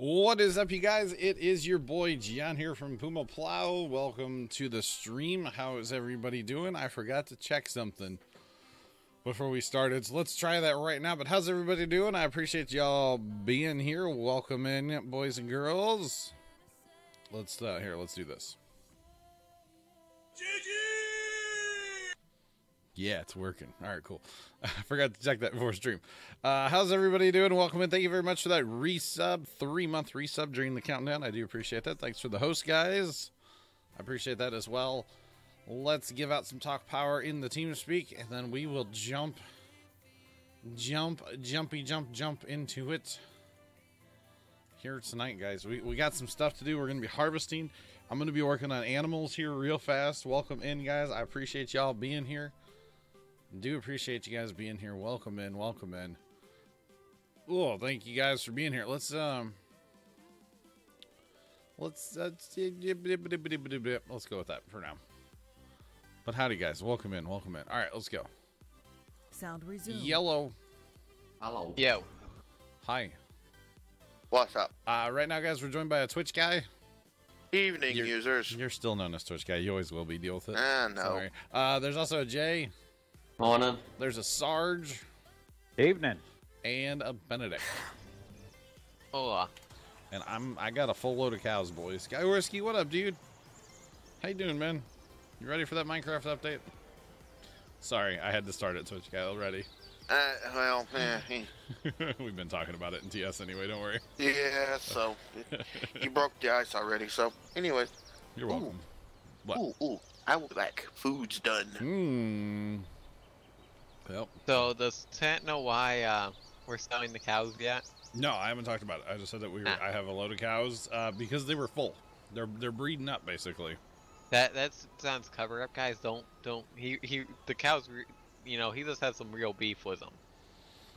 What is up, you guys? It is your boy Gian here from Puma Plow. Welcome to the stream. How is everybody doing? I forgot to check something before we started, so let's try that right now. But how's everybody doing? I appreciate y'all being here. Welcome in, boys and girls. Let's do this. Yeah, it's working. All right, cool. I forgot to check that before stream. How's everybody doing? Welcome in. Thank you very much for that resub, 3-month resub during the countdown. I do appreciate that. Thanks for the host, guys. I appreciate that as well. Let's give out some talk power in the team speak, and then we will jump into it here tonight, guys. We got some stuff to do. We're going to be harvesting. I'm going to be working on animals here real fast. Welcome in, guys. I appreciate y'all being here. Do appreciate you guys being here. Welcome in, welcome in. Oh, thank you guys for being here. Let's go with that for now. But howdy, guys. Welcome in, welcome in. All right, let's go. Sound resumed. Yellow. Hello. Yo. Hi. What's up? Right now, guys, we're joined by a Twitch guy. Evening, users. You're still known as Twitch guy. You always will be. Deal with it. No. Sorry. There's also a Jay. Morning. There's a Sarge. Evening. And a Benedict. Hola. And I got a full load of cows, boys. Guy Whiskey, what up, dude? How you doing, man? You ready for that Minecraft update? Sorry, I had to start it, Twitch guy already. We've been talking about it in TS anyway, don't worry. Yeah, so you broke the ice already, so anyways. You're welcome. What? Ooh, I will be back. Food's done. Yep. So does Tent know why we're selling the cows yet? No, I haven't talked about it. I just said that I have a load of cows because they were full. They're breeding up basically. That sounds cover up, guys. Don't the cows, you know, he just has some real beef with them.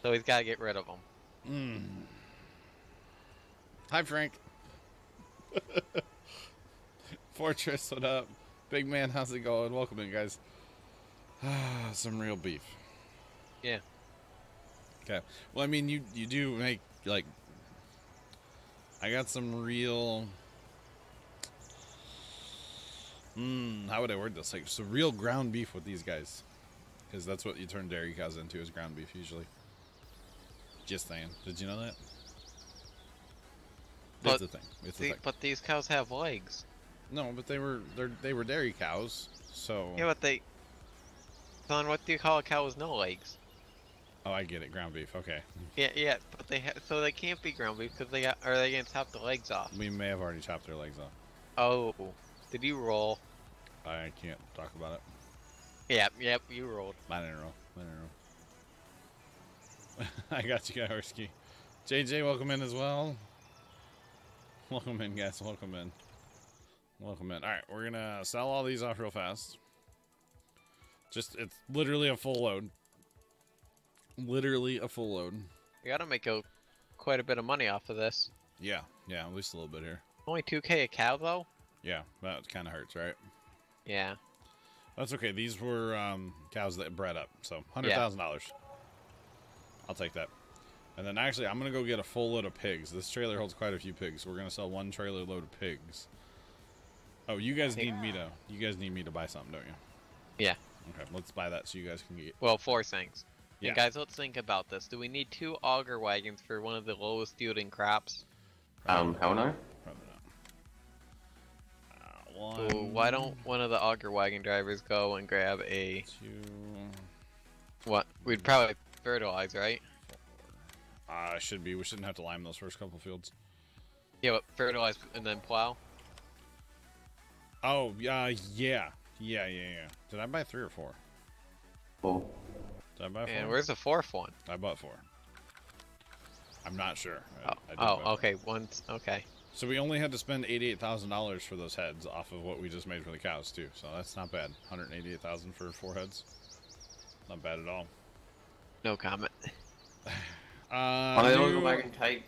So he's got to get rid of them. Hi, Frank. Fortress, what up? Big man, how's it going? Welcome in, guys. Some real beef. Yeah. Okay. Well, I mean, you do make, like, I got some real, how would I word this? Like, some real ground beef with these guys. Because that's what you turn dairy cows into, is ground beef, usually. Just saying. Did you know that? That's the thing. It's the thing. But these cows have legs. No, but they were dairy cows, so... Yeah, but they... Son, what do you call a cow with no legs? Oh, I get it. Ground beef. Okay. Yeah, but so they can't be ground beef because they got... Are they gonna chop the legs off? We may have already chopped their legs off. Oh, did you roll? I can't talk about it. Yep, you rolled. I didn't roll. I got you, Gahorsky. JJ, welcome in as well. Welcome in, guys. Welcome in. Welcome in. All right, we're gonna sell all these off real fast. It's literally a full load. Literally a full load. You gotta make quite a bit of money off of this. Yeah, at least a little bit here. Only 2K a cow though? Yeah, that kind of hurts, right? Yeah. That's okay. These were cows that bred up, so $100,000. I'll take that. And then actually, I'm gonna go get a full load of pigs. This trailer holds quite a few pigs. We're gonna sell one trailer load of pigs. Oh, you guys need me to buy something, don't you? Yeah. Okay, let's buy that so you guys can get. Well, 4 things. Yeah. And guys, let's think about this. Do we need 2 auger wagons for one of the lowest yielding crops? Hell no. Probably not. Ooh, why don't one of the auger wagon drivers go and grab a... 2... What? We'd probably fertilize, right? Should be. We shouldn't have to lime those first couple fields. Yeah, but fertilize and then plow? Oh, yeah. Did I buy 3 or 4? 4. Did I buy 4? And where's the 4th one? I bought 4. I'm not sure. Okay. Okay. So we only had to spend $88,000 for those heads off of what we just made for the cows too. So that's not bad. $188,000 for 4 heads. Not bad at all. No comment. New wagon type.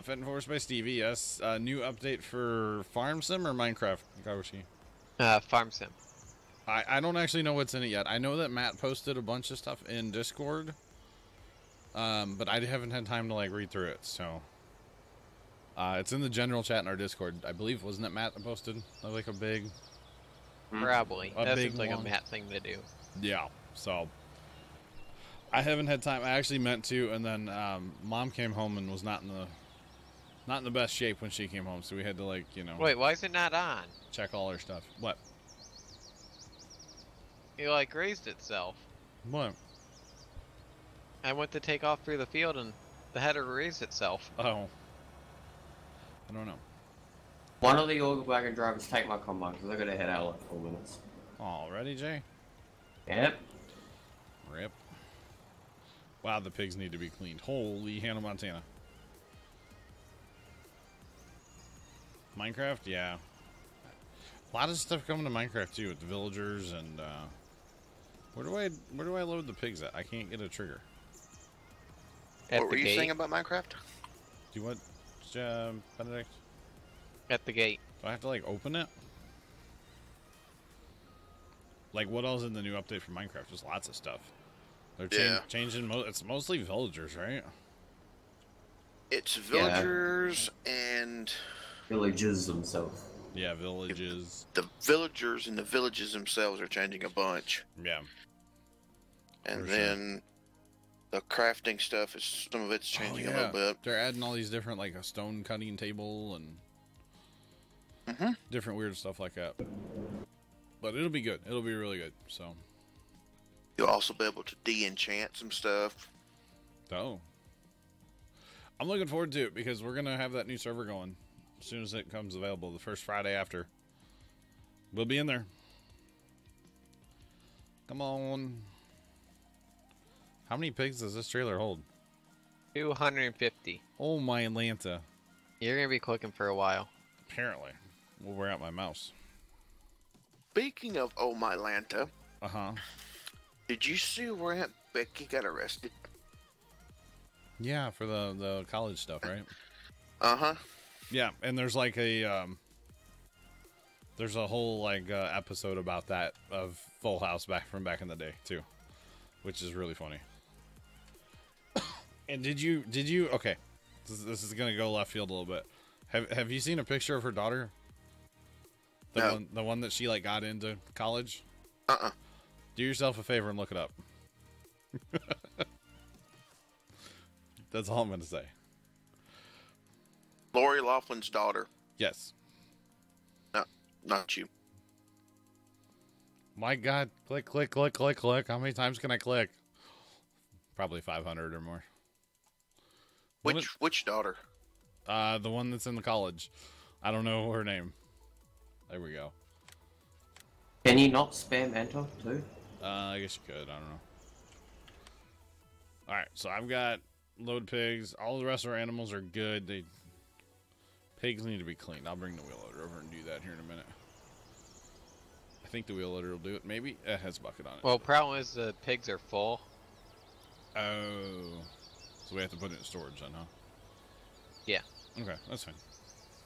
Fenton Force by Stevie. Yes. New update for Farm Sim or Minecraft, Kawashi? Farm Sim. I don't actually know what's in it yet. I know that Matt posted a bunch of stuff in Discord. But I haven't had time to like read through it, so It's in the general chat in our Discord. I believe, wasn't it Matt that posted? Like a big... Probably. A That big seems like one. a Matt thing to do. Yeah, so... I haven't had time. I actually meant to, and then Mom came home and was not in the best shape when she came home, so we had to, like, you know... Wait, why is it not on? check all her stuff. What? It like raised itself. What? I went to take off through the field and the header raised itself. Oh. I don't know. One of the oil wagon drivers take my combine because they're gonna head out in like 4 minutes. Already, Jay? Yep. Rip. Wow, the pigs need to be cleaned. Holy Hannah Montana. Minecraft? Yeah. A lot of stuff coming to Minecraft too with the villagers and where do I load the pigs at? I can't get a trigger. At What the were you gate. saying about Minecraft? Do you want Benedict? At the gate. Do I have to like open it? Like what else in the new update for Minecraft? There's lots of stuff. They're Yeah. changing. It's mostly villagers, right? It's villagers and Villages themselves. Yeah, villages. the villagers and the villages themselves are changing a bunch. Yeah. And For sure. then the crafting stuff is some of it's changing a little bit. They're adding all these different, like a stone cutting table and different weird stuff like that. But it'll be good. It'll be really good. So. You'll also be able to de-enchant some stuff. Oh. I'm looking forward to it because we're gonna have that new server going as soon as it comes available. The first Friday after. We'll be in there. Come on. How many pigs does this trailer hold? 250. Oh my Atlanta. You're gonna be clicking for a while. Apparently. We'll wear out my mouse. Speaking of Oh My Lanta, Uh-huh. did you see where Aunt Becky got arrested? Yeah, for the college stuff, right? Uh-huh. Yeah, and there's like a there's a whole like episode about that of Full House back in the day too, which is really funny. And did you okay, this is gonna go left field a little bit. Have you seen a picture of her daughter? No. The one that she like got into college? Uh-uh. Do yourself a favor and look it up. That's all I'm gonna say. Lori Laughlin's daughter. Yes. No, not you. My God, click, click, click, click, click. How many times can I click? Probably 500 or more. Which daughter? The one that's in the college. I don't know her name. There we go. Can you not spam enter too? I guess you could. I don't know. All right, so I've got load pigs. All the rest of our animals are good. Pigs need to be cleaned. I'll bring the wheel loader over and do that here in a minute. I think the wheel loader will do it. Maybe it has a bucket on it. Well, problem is the pigs are full. Oh, so we have to put it in storage then, huh? Yeah. Okay, that's fine.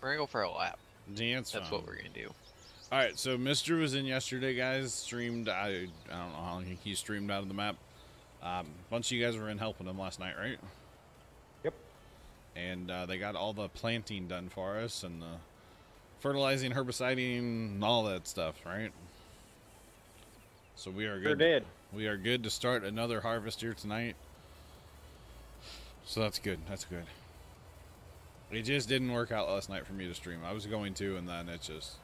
We're gonna go for a lap. Yeah, That's what we're gonna do. All right, so Mr. was in yesterday, guys. Streamed. I don't know how long he streamed out of the map. A bunch of you guys were in helping him last night, right? Yep. And they got all the planting done for us and the fertilizing, herbiciding, and all that stuff, right? So we are good. Sure did. We are good to start another harvest here tonight. So that's good. That's good. It just didn't work out last night for me to stream. I was going to, and then it just...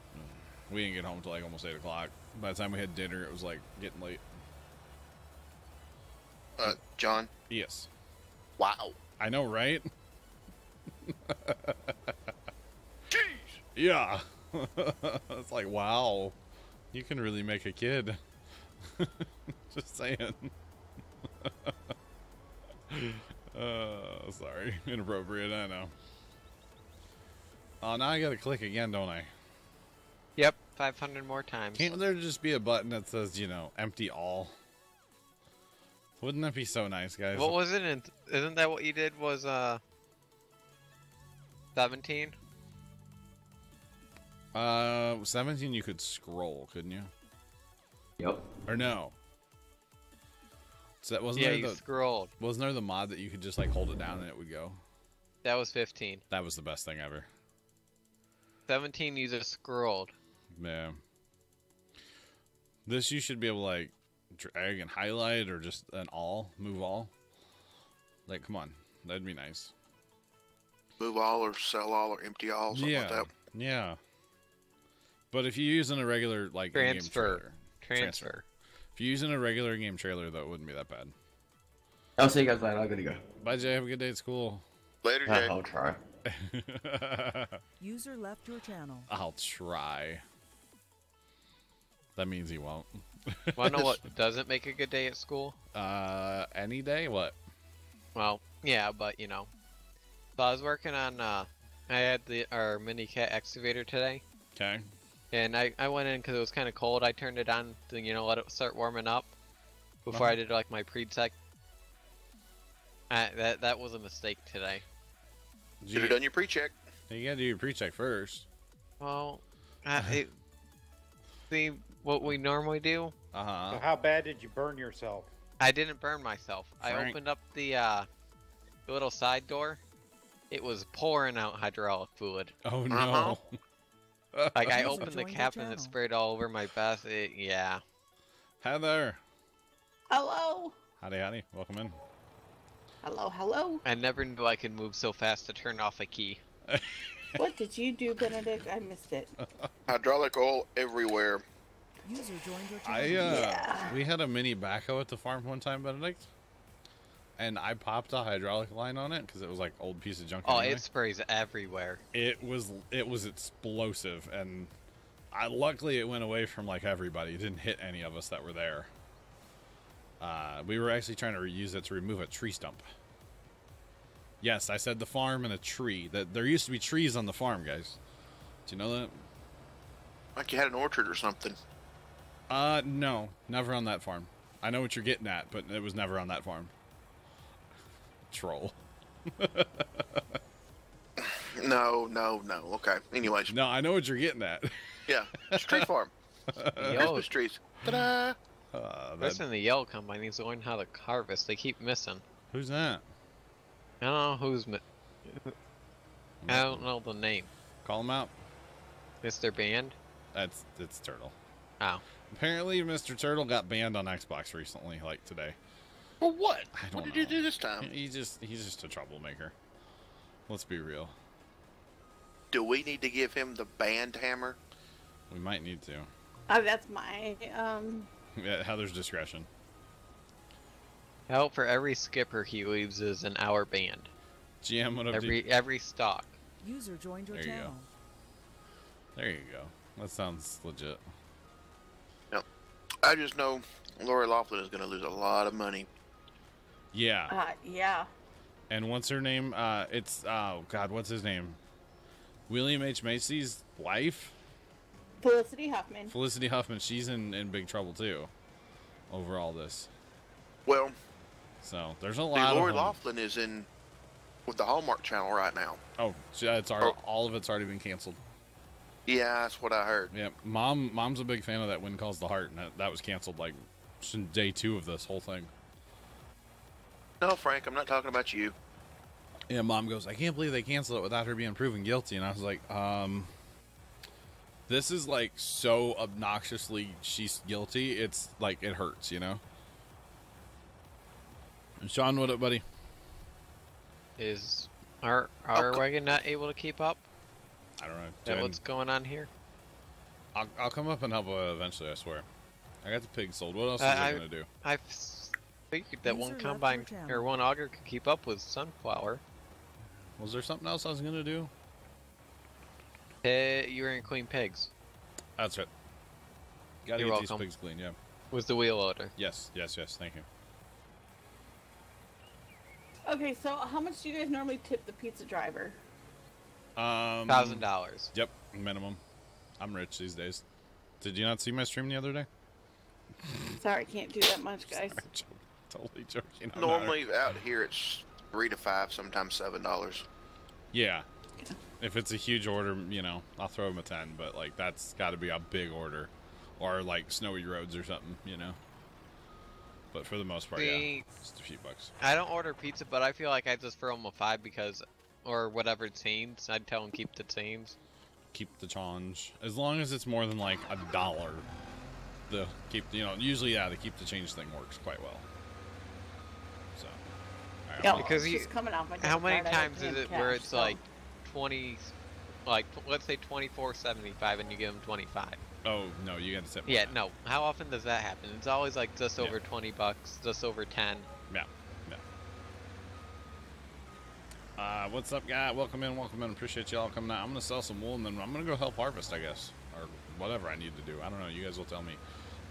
We didn't get home till like almost 8 o'clock. By the time we had dinner, it was like getting late. John? Yes. Wow. I know, right? Jeez! Yeah. It's like, wow. You can really make a kid. Just saying. Sorry. Inappropriate, I know. Oh, now I gotta click again, don't I? Yep, 500 more times. Can't there just be a button that says, you know, empty all? Wouldn't that be so nice, guys? What was it? Isn't that what you did? Was 17? 17 you could scroll, couldn't you? Yep. Or no? So that wasn't Yeah, there you the scrolled. wasn't there the mod that you could just like hold it down and it would go? That was 15. That was the best thing ever. 17, you just scrolled. Yeah. This you should be able to, like, drag and highlight or just an all. Move all. Like, come on. That'd be nice. Move all or sell all or empty all, something like that. Yeah. But if you're using a regular, like, in-game trailer. Transfer. If you're using a regular in-game trailer, though, it wouldn't be that bad. I'll see you guys later. I'm gonna go. Bye, Jay. Have a good day at school. Later, Jay. I'll try. User left your channel. I'll try. That means he won't. Wanna know what doesn't make a good day at school? Any day? What? Well, yeah, but you know. So I was working on, I had our mini cat excavator today. Okay. And I went in because it was kind of cold. I turned it on to, you know, let it start warming up before I did, like, my pre-check. That was a mistake today. Should have done your pre-check. You gotta do your pre-check first. Well, see what we normally do? Uh-huh. So how bad did you burn yourself? I didn't burn myself. I Frank. opened up the little side door. It was pouring out hydraulic fluid. Oh, no. Like, I User opened the joined your cap and it channel. sprayed all over my vest. Yeah. Heather. Hello. Howdy. Welcome in. Hello. I never knew I could move so fast to turn off a key. What did you do, Benedict? I missed it. Hydraulic oil everywhere. User joined your channel. Yeah. We had a mini backhoe at the farm one time, Benedict. And I popped a hydraulic line on it because it was like old piece of junk. Oh, anyway. it sprays everywhere. It was explosive, and luckily it went away from like everybody. It didn't hit any of us that were there. We were actually trying to use it to remove a tree stump. Yes, I said the farm and a tree. That there used to be trees on the farm, guys. Do you know that? Like you had an orchard or something. No, never on that farm. I know what you're getting at, but it was never on that farm. Troll. No. Okay. Anyways. No, I know what you're getting at. Yeah. It's a tree farm. Yo, Christmas trees. Ta-da! person in the yellow combine needs to learn how to harvest. They keep missing. Who's that? I don't know who's. I don't know the name. Call him out. Mr. Band? It's Turtle. Oh. Apparently, Mr. Turtle got banned on Xbox recently, like today. For what? I don't What did know. you do this time? He's just a troublemaker. Let's be real. Do we need to give him the band hammer? We might need to. That's my Yeah, Heather's discretion. Help for every skipper he leaves is an hour band. GM, what up, dude? Every stock. User joined your There you channel. There you go. That sounds legit. No. I just know Lori Laughlin is going to lose a lot of money. Yeah. yeah. And what's her name? It's, oh, God, what's his name? William H. Macy's wife? Felicity Huffman. Felicity Huffman. She's in big trouble, too, over all this. Well, So, there's a lot Lori of Laughlin is in with the Hallmark Channel right now. Oh, it's all of it's already been canceled. Yeah, that's what I heard. Yeah, Mom's a big fan of that Wind Calls the Heart, and that was canceled, like, since day 2 of this whole thing. No, Frank, I'm not talking about you. Yeah, Mom goes, I can't believe they canceled it without her being proven guilty. And I was like, this is, like, so obnoxiously she's guilty. It's, like, it hurts, you know? And Sean, what up, buddy? Is our wagon not able to keep up? I don't know. Is that what's going on here? I'll come up and help eventually, I swear. I got the pig sold. What else is I going to do? I figured that User one left combine your channel. or one auger could keep up with sunflower. Was there something else I was going to do? You were in clean pigs. That's right. Gotta You're get these welcome. pigs clean, yeah. Was the wheel loader? Yes, thank you. Okay, so how much do you guys normally tip the pizza driver? $1,000. Yep, minimum. I'm rich these days. Did you not see my stream the other day? Sorry, I can't do that much, guys. Totally joking. I'm not- Normally out here it's $3 to $5, sometimes $7. Yeah. If it's a huge order, you know, I'll throw them a 10, but like that's got to be a big order, or like snowy roads or something, you know. But for the most part, yeah, See, just a few bucks. I don't order pizza, but I feel like I just throw them a 5 because or whatever chains. I'd tell him keep the chains. Keep the change. As long as it's more than like $1. The keep, usually, the keep the change thing works quite well. So, all right, Yeah, Because it's you- just coming off my How many debit card, I times don't is pay it in where cash, it's so- like 20, like let's say 24.75 and you give him 25? Oh no, you got to set. Yeah, no. How often does that happen? It's always like just Yeah. over 20 bucks, just over 10. Yeah, yeah. What's up, guy? Welcome in, welcome in. Appreciate y'all coming out. I'm gonna sell some wool and then I'm gonna go help harvest, I guess, or whatever I need to do. I don't know. You guys will tell me.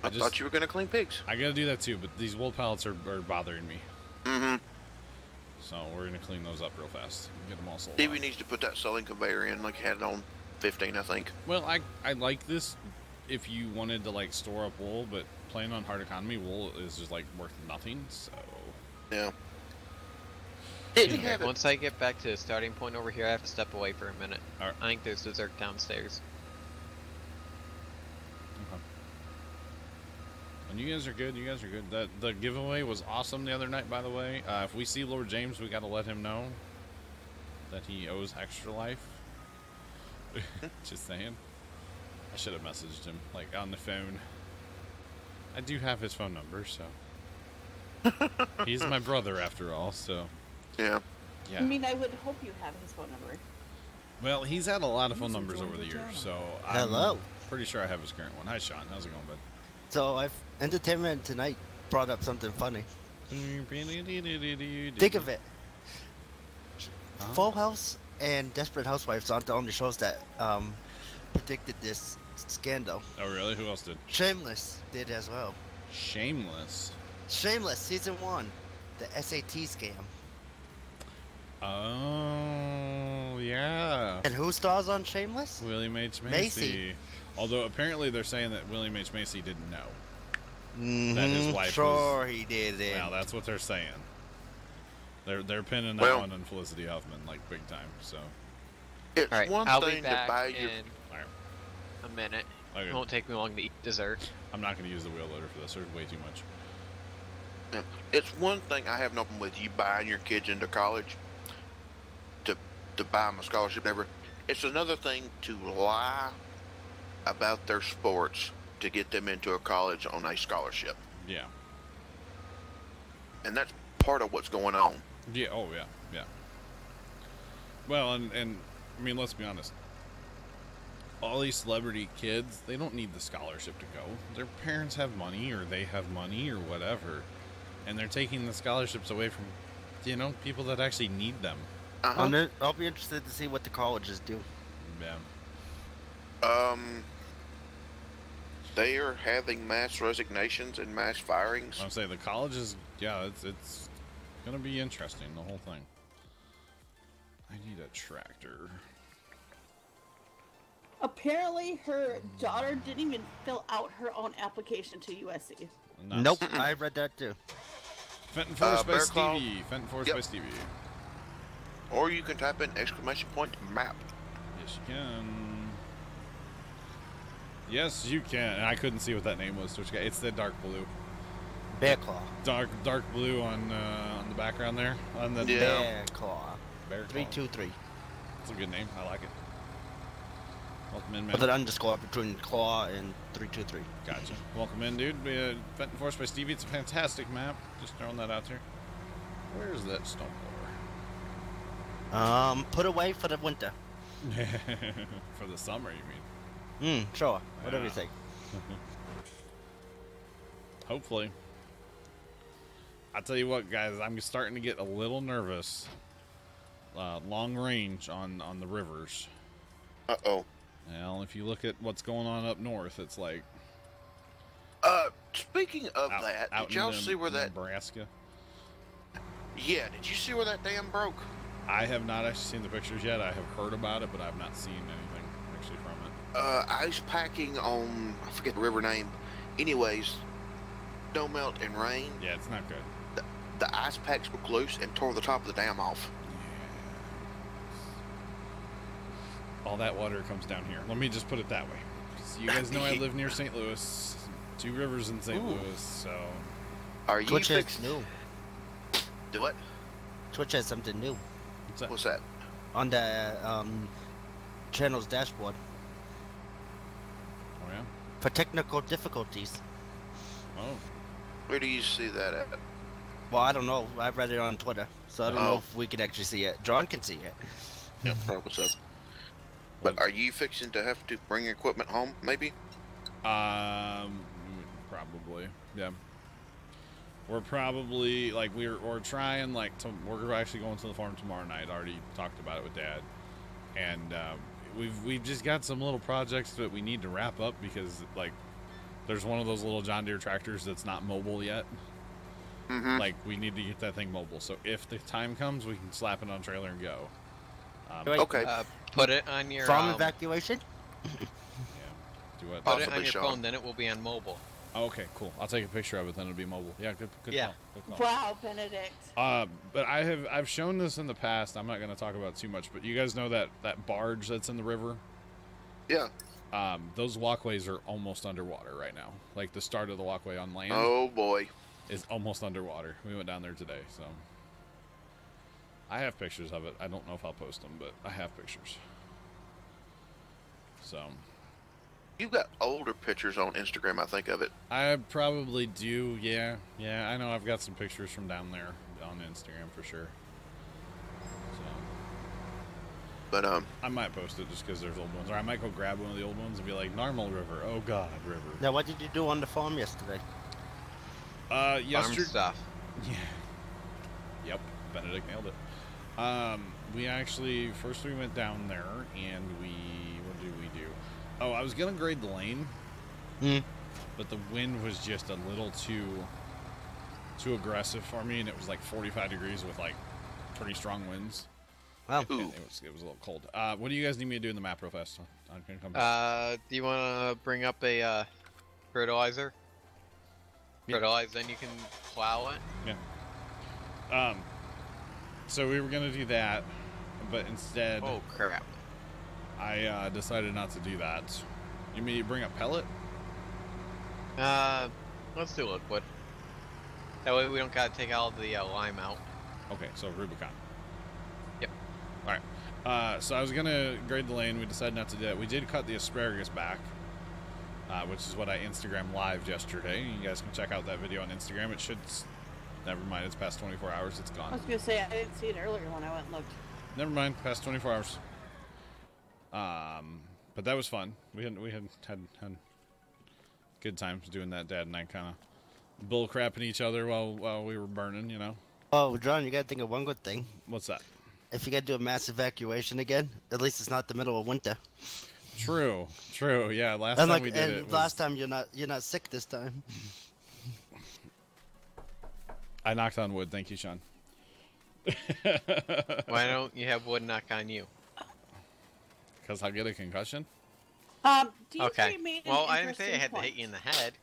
I thought you were gonna clean pigs. I gotta do that too, but these wool pallets are bothering me. Mm-hmm. So we're gonna clean those up real fast. Get them all sold. Stevie off. needs to put that selling conveyor in, like he had it on 15, I think. Well, I like this if you wanted to like store up wool, but playing on hard economy, wool is just like worth nothing. So Yeah. Did he Okay, have it? Once I get back to the starting point over here, I have to step away for a minute. Alright. I think there's dessert downstairs. okay. And you guys are good. You guys are good. The giveaway was awesome the other night, by the way. If we see Lord James, we got to let him know that he owes extra life. Just saying. I should have messaged him like on the phone. I do have his phone number, so he's my brother after all. So Yeah. yeah. I mean, I would hope you have his phone number. Well, he's had a lot of phone User numbers joined over the your years, channel. so I'm Hello. pretty sure I have his current one. Hi, Sean. How's it going, bud? So I've Entertainment Tonight brought up something funny. Think Think of it. Full House and Desperate Housewives aren't the only shows that predicted this scandal. Oh, really? Who else did? Shameless did as well. Shameless. Shameless season 1, the SAT scam. Oh, yeah. And who stars on Shameless? William H. Macy. Macy. Although apparently they're saying that William H. Macy didn't know. Mm-hmm. That his wife sure he did. Well, that's what they're saying. They're pinning that Well- one on Felicity Huffman like big time. So, It's Alright, one I'll be thing to back buy your. in all right. a minute. Okay. It won't take me long to eat dessert. I'm not going to use the wheel loader for this. There's way too much. It's one thing I have no problem with you buying your kids into college to buy them a scholarship. Never. It's another thing to lie about their sports to get them into a college on a scholarship, Yeah. and that's part of what's going on. Yeah. Oh, yeah. Yeah. Well, and I mean, let's be honest. All these celebrity kids, they don't need the scholarship to go. Their parents have money, or they have money, or whatever, and they're taking the scholarships away from, people that actually need them. I'll be interested to see what the colleges do. Yeah. They are having mass resignations and mass firings. I'm saying the colleges, yeah, it's gonna be interesting, the whole thing. I need a tractor. Apparently, her daughter didn't even fill out her own application to USC. Nuts. Nope, I read that too. Fenton Force by Bear Claw. Stevie. Fenton Force Yep. by Stevie. Or you can type in ! Map. Yes, you can. Yes, you can. And I couldn't see what that name was. Which guy? It's the dark blue. Bear Claw. Dark blue on the background there. On the Yeah. Bear Claw. Bear Claw. 323. It's a good name. I like it. Welcome in, With man. an underscore between Claw and 323. Gotcha. Welcome in, dude. Fenton Force by Stevie. It's a fantastic map. Just throwing that out there. Where's that stone Put away for the winter. blower? For the summer, you mean? Sure. Whatever Yeah. you think. Hopefully. I'll tell you what, guys. I'm starting to get a little nervous. Long range on the rivers. Uh-oh. Well, if you look at what's going on up north, it's like Speaking of out, that, out did y'all in see where that? Nebraska. Yeah, did you see where that dam broke? I have not actually seen the pictures yet. I have heard about it, but I've not seen anything actually from it. Ice packing on, I forget the river name. Anyways, snow melt and rain. Yeah, it's not good. The ice packs broke loose and tore the top of the dam off. All that water comes down here. Let me just put it that way. So you guys know I live near St. Louis. 2 rivers in St. Ooh. Louis, so Are you Twitch has fixed? new. Do what? Twitch has something new. what's that? What's that? on the channel's dashboard Oh yeah. for technical difficulties. Oh. Where do you see that at? Well, I don't know. I read it on Twitter, so I don't know Oh. if we can actually see it. John can see it. Yeah, probably so. But are you fixing to have to bring equipment home, maybe? Probably. Yeah. We're probably like we're trying like we're actually going to the farm tomorrow night. I already talked about it with Dad, and we've just got some little projects that we need to wrap up because like there's one of those little John Deere tractors that's not mobile yet. Mm-hmm. Like we need to get that thing mobile. So if the time comes, we can slap it on a trailer and go. Wait, Okay. Put it on your Farm evacuation? Yeah. Do what? Put it on Possibly, your Sean. phone, then it will be on mobile. Oh, okay, cool. I'll take a picture of it, then it'll be mobile. Yeah, good Yeah. call. Good call. Wow, Benedict. But I've shown this in the past. I'm not going to talk about it too much, but you guys know that barge that's in the river? Yeah. Those walkways are almost underwater right now. Like the start of the walkway on land Oh boy. is almost underwater. We went down there today, so I have pictures of it. I don't know if I'll post them, but I have pictures. So You've got older pictures on Instagram, I think of it. I probably do. Yeah. I know I've got some pictures from down there on Instagram for sure. So But I might post it just because there's old ones, or I might go grab one of the old ones and be like, Narmal River. Oh God, river. Now, what did you do on the farm yesterday? Farm Yesterday. stuff. Yeah. Yep. Benedict nailed it. We actually first we went down there and what did we do? Oh, I was gonna grade the lane, but the wind was just a little too aggressive for me, and it was like 45 degrees with like pretty strong winds. Wow. Ooh. And it was a little cold. What do you guys need me to do in the map real fast? I'm gonna come back. Do you want to bring up a fertilizer? Yeah. Fertilize, then you can plow it. So we were gonna do that, but instead Oh crap! I decided not to do that. You mean you bring a pellet? Let's do liquid. That way we don't gotta take all the lime out. Okay, so Rubicon. Yep. All right. So I was gonna grade the lane. We decided not to do that. We did cut the asparagus back, which is what I Instagram lived yesterday. You guys can check out that video on Instagram. It should. Never mind. It's past 24 hours. It's I gone. was gonna say I didn't see it earlier when I went and looked. Never mind. Past 24 hours. But that was fun. We had good times doing that. Dad and I kind of bull crapping each other while we were burning. You know. Oh, John, you gotta think of one good thing. What's that? If you gotta do a mass evacuation again, at least it's not the middle of winter. True. Yeah. Last And time we did and it. Was... last time you're not sick this time. I knocked on wood. Thank you, Sean. Why don't you have wood knock on you? Because I'll get a concussion? Do you Okay. three made an Well, I didn't say I interesting had to point. hit you in the head.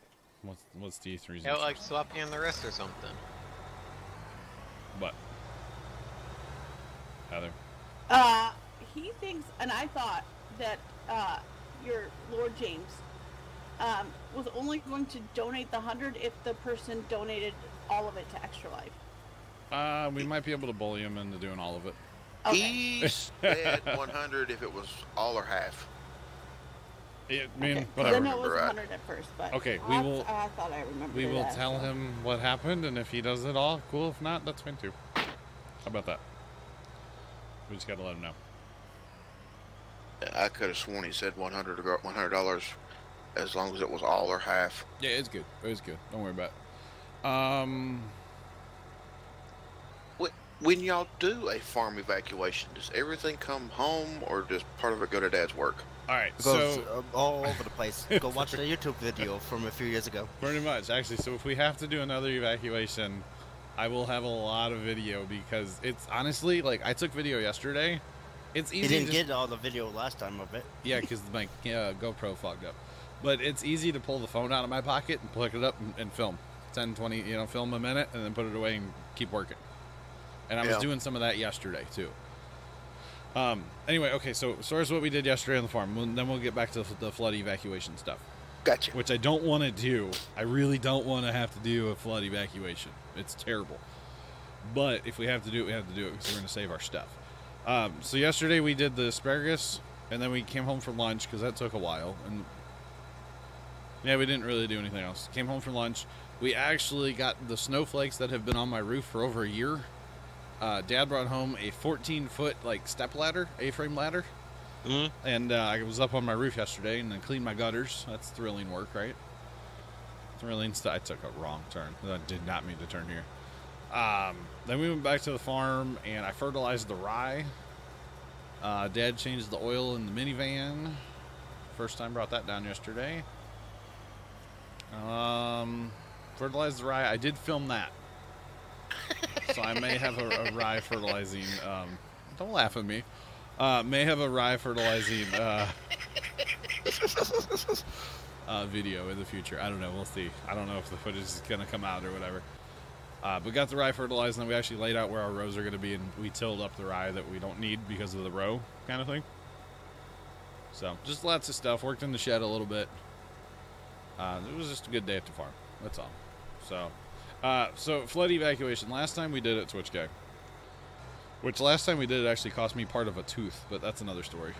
What's D3's? It would like slap you on the wrist or something. What? Heather? He thinks, and I thought that your Lord James was only going to donate the 100 if the person donated all of it to Extra Life. We might be able to bully him into doing all of it. Okay. he said 100 if it was all or half. I mean, Okay. whatever. I know it was Right. 100 at first, but Okay, we will- I thought I remembered. We will that, tell so. him what happened, and if he does it all, cool. If not, that's fine too. How about that? We just gotta let him know. I could have sworn he said $100 as long as it was all or half. Yeah, it's good. It was good. Don't worry about it. When y'all do a farm evacuation, does everything come home or does part of it go to Dad's work? All right, It goes so all over the place. Go watch the YouTube video from a few years ago. pretty much, actually, so if we have to do another evacuation, I will have a lot of video because it's honestly like I took video yesterday. It's easy. He didn't to get all the video last time of it. Yeah, because my GoPro fogged up. But it's easy to pull the phone out of my pocket and pick it up and film. 10, 20, film a minute and then put it away and keep working. And I was doing some of that yesterday, too. Anyway, okay, so here's what we did yesterday on the farm. Then we'll get back to the flood evacuation stuff. Gotcha. Which I don't want to do. I really don't want to have to do a flood evacuation. It's terrible. But if we have to do it, we have to do it because we're going to save our stuff. So yesterday we did the asparagus, and then we came home for lunch because that took a while. And yeah, we didn't really do anything else. Came home for lunch. We actually got the snowflakes that have been on my roof for over a year. Dad brought home a 14-foot like step ladder, A-frame ladder. And I was up on my roof yesterday and then cleaned my gutters. That's thrilling work, right? Thrilling stuff. I took a wrong turn. I did not mean to turn here. Then we went back to the farm and I fertilized the rye. Dad changed the oil in the minivan. First time brought that down yesterday. Fertilized the rye. I did film that. So I may have a rye fertilizing. Don't laugh at me. May have a rye fertilizing video in the future. I don't know. We'll see. I don't know if the footage is going to come out or whatever. We got the rye fertilized, and then we actually laid out where our rows are going to be, and we tilled up the rye that we don't need because of the row kind of thing. So just lots of stuff. Worked in the shed a little bit. It was just a good day at the farm. That's all. So flood evacuation. Last time we did it, Twitch Guy. Which last time we did it actually cost me part of a tooth, but that's another story.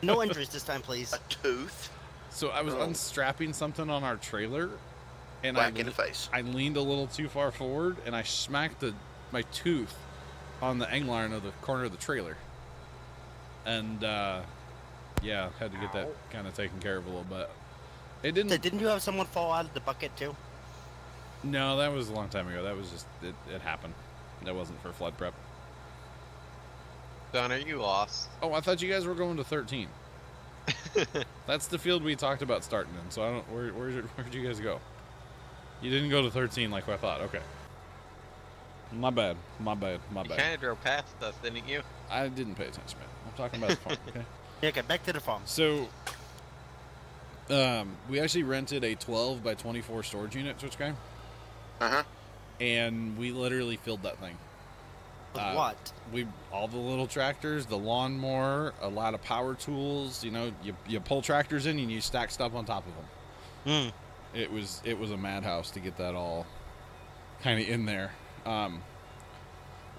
No injuries this time, please. A tooth? So I was unstrapping something on our trailer, and Whack in the face. I leaned a little too far forward, and I smacked my tooth on the angle iron of the corner of the trailer. And yeah, had to get that kind of taken care of a little bit. It didn't. Didn't you have someone fall out of the bucket too? No, that was a long time ago. That was just it happened. That wasn't for flood prep. Don, are you lost? Oh, I thought you guys were going to 13. That's the field we talked about starting in. So I don't. Where'd you guys go? You didn't go to 13 like I thought. Okay. My bad. You kind of drove past us, didn't you? I didn't pay attention, man. I'm talking about the farm. Okay. Yeah, get back to the farm. So, we actually rented a 12 by 24 storage unit, Twitch Guy. And we literally filled that thing. With what? All the little tractors, the lawnmower, a lot of power tools. You know, you pull tractors in and you stack stuff on top of them. It was a madhouse to get that all kind of in there.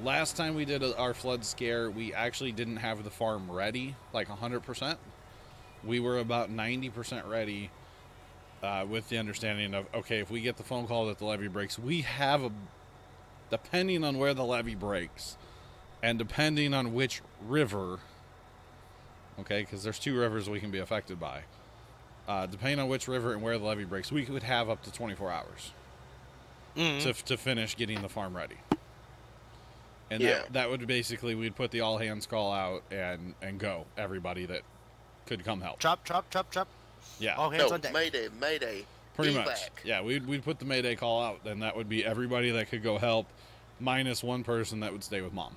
Last time we did our flood scare, we actually didn't have the farm ready, like 100%. We were about 90% ready, with the understanding of, okay, if we get the phone call that the levee breaks, we have depending on where the levee breaks, and depending on which river, okay, because there's 2 rivers we can be affected by. Depending on which river and where the levee breaks, we could have up to 24 hours to finish getting the farm ready. And that would basically, we'd put the all hands call out and go, everybody that could come help. Chop. Yeah. All hands on deck. Mayday. Pretty evac. much. Yeah, we'd put the Mayday call out, and that would be everybody that could go help, minus one person that would stay with Mom.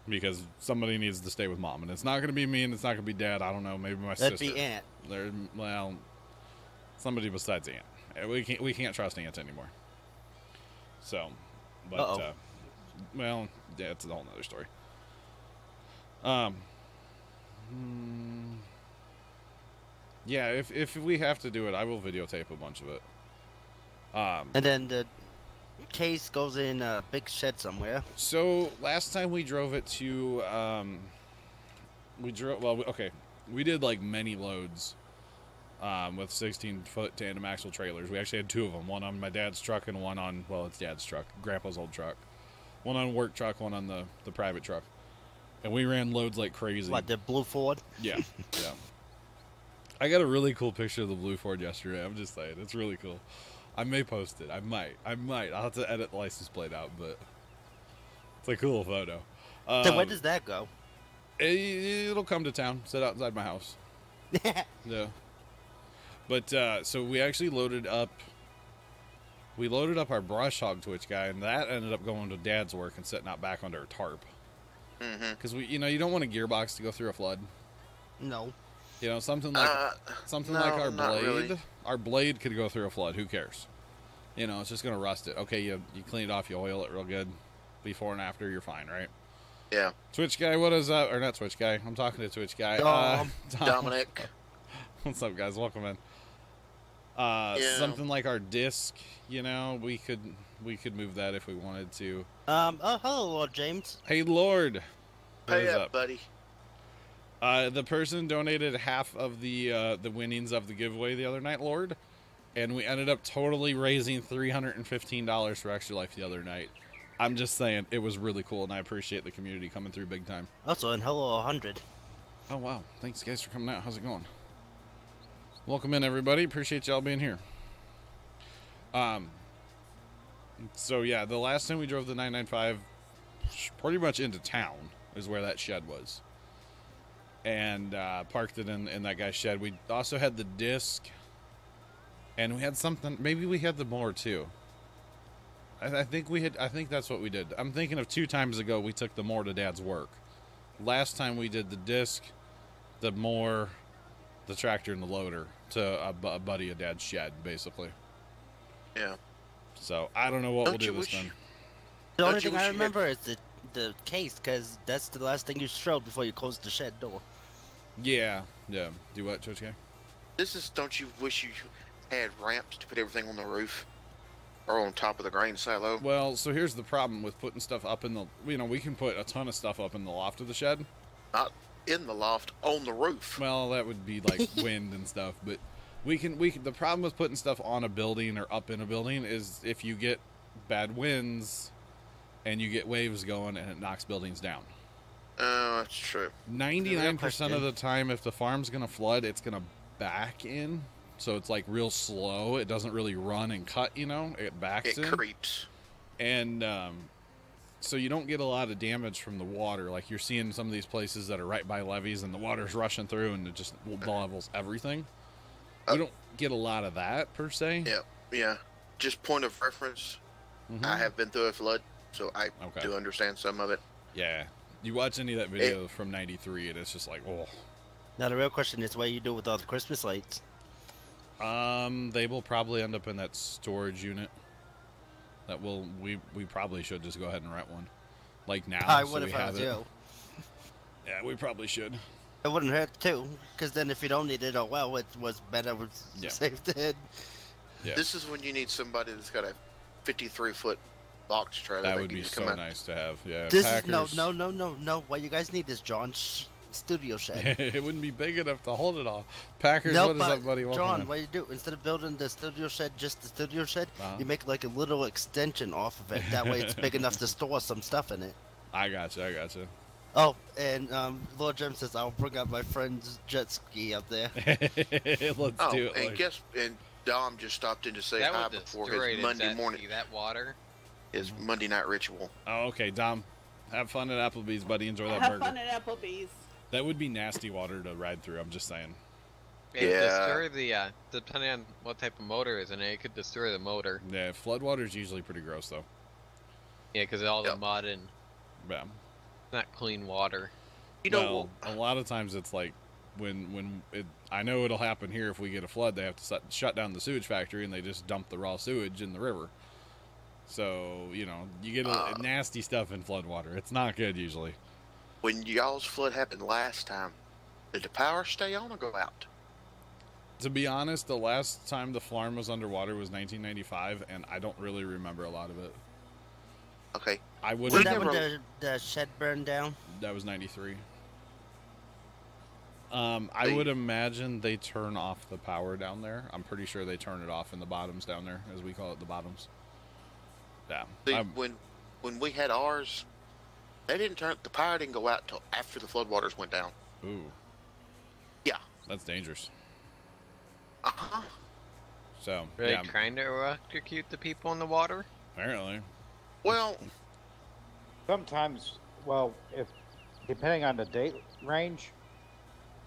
Because somebody needs to stay with Mom. And it's not going to be me, and it's not going to be Dad. I don't know, maybe my sister. That'd be Aunt. Well, somebody besides Aunt. We can't trust Aunt anymore. So, but, well, yeah, it's a whole nother story. Yeah, if we have to do it, I will videotape a bunch of it. And then the case goes in a big shed somewhere. So last time we drove it to, we did like many loads, with 16-foot tandem axle trailers. We actually had 2 of them, one on my dad's truck and one on, well, it's Dad's truck, Grandpa's old truck. One on work truck, one on the private truck. And we ran loads like crazy. What, the blue Ford? Yeah, yeah. I got a really cool picture of the blue Ford yesterday. I'm just saying, it's really cool. I may post it. I might. I'll have to edit the license plate out, but it's a cool photo. So where does that go? It'll come to town. Sit outside my house. Yeah. But so we actually loaded up. We loaded up our brush hog Twitch guy, and that ended up going to Dad's work and sitting out back under a tarp. Because you don't want a gearbox to go through a flood. No. You know, something like our blade. Really. Our blade could go through a flood. Who cares? You know, it's just gonna rust it. Okay, you clean it off, you oil it real good, before and after, you're fine, right? Yeah. Twitch guy, what is up? Or not Twitch guy. I'm talking to Twitch guy. Dominic. What's up, guys? Welcome in. Something like our disc. You know, we could move that if we wanted to. Hello, Lord James. Hey, Lord. What Pay is up, buddy. The person donated half of the winnings of the giveaway the other night, Lord, and we ended up totally raising $315 for Extra Life the other night. I'm just saying, it was really cool, and I appreciate the community coming through big time. Also, and hello 100. Oh, wow. Thanks, guys, for coming out. How's it going? Welcome in, everybody. Appreciate y'all being here. So, yeah, the last time we drove the 995 pretty much into town is where that shed was. And parked it in that guy's shed. We also had the disc, and we had something. Maybe we had the mower, too. I think that's what we did. I'm thinking of 2 times ago we took the mower to Dad's work. Last time we did the disc, the mower, the tractor, and the loader to a buddy of Dad's shed, basically. Yeah. So I don't know what we'll do this time. The only thing I remember is the case, because that's the last thing you strode before you closed the shed door. Yeah. Do what, Church Guy? Don't you wish you had ramps to put everything on the roof? Or on top of the grain silo? Well, so here's the problem with putting stuff up in the... we can put a ton of stuff up in the loft of the shed. Not in the loft, on the roof. Well, that would be like wind and stuff, but we can. The problem with putting stuff on a building or up in a building is if you get bad winds and you get waves going and it knocks buildings down. Oh, that's true. 99% of the time, if the farm's going to flood, it's going to back in. So it's like real slow. It doesn't really run and cut, It backs in. It creeps. And so you don't get a lot of damage from the water. Like you're seeing some of these places that are right by levees and the water's rushing through and it just levels everything. We don't get a lot of that, per se. Yeah. Just point of reference. I have been through a flood, so I do understand some of it. Yeah. You watch any of that video from 93 and it's just like, oh. Now the real question is what you do with all the Christmas lights. They will probably end up in that storage unit. That we probably should just go ahead and rent one. Like now, I so would we if I have was it. you. Yeah, we probably should. It wouldn't hurt too, because then if you don't need it, oh well, it was better with safe dead. Yeah. This is when you need somebody that's got a 53-foot box trailer. That would be so nice to have. Yeah. This Packers. is no. What you guys need is John's studio shed. It wouldn't be big enough to hold it all. Packers, No, what is but up, buddy? Welcome John, in. what you do, instead of building the studio shed, just the studio shed, you make like a little extension off of it. That way it's big enough to store some stuff in it. I gotcha. Oh, and Lord Jim says, I'll bring out my friend's jet ski up there. Let's do it. And Dom just stopped in to say that hi before his Monday morning. That water. His Monday night ritual. Oh, okay, Dom. Have fun at Applebee's, buddy. Enjoy that Have burger. fun at Applebee's. That would be nasty water to ride through, I'm just saying. It would destroy the, depending on what type of motor is in it, it could destroy the motor. Yeah, flood water is usually pretty gross, though. Yeah, because all the mud and not clean water. A lot of times it's like, I know it'll happen here if we get a flood, they have to shut down the sewage factory and they just dump the raw sewage in the river. So, you get nasty stuff in flood water. It's not good usually. When y'all's flood happened last time, did the power stay on or go out? To be honest, the last time the farm was underwater was 1995, and I don't really remember a lot of it. Okay. Was that when the shed burned down? That was 93. I would imagine they turn off the power down there. I'm pretty sure they turn it off in the bottoms down there, as we call it, the bottoms. Yeah. See, when we had ours, the power didn't go out until after the floodwaters went down. Ooh. Yeah. That's dangerous. Uh-huh. So, Are they trying to electrocute the people in the water? Apparently. Well, sometimes, if depending on the date range,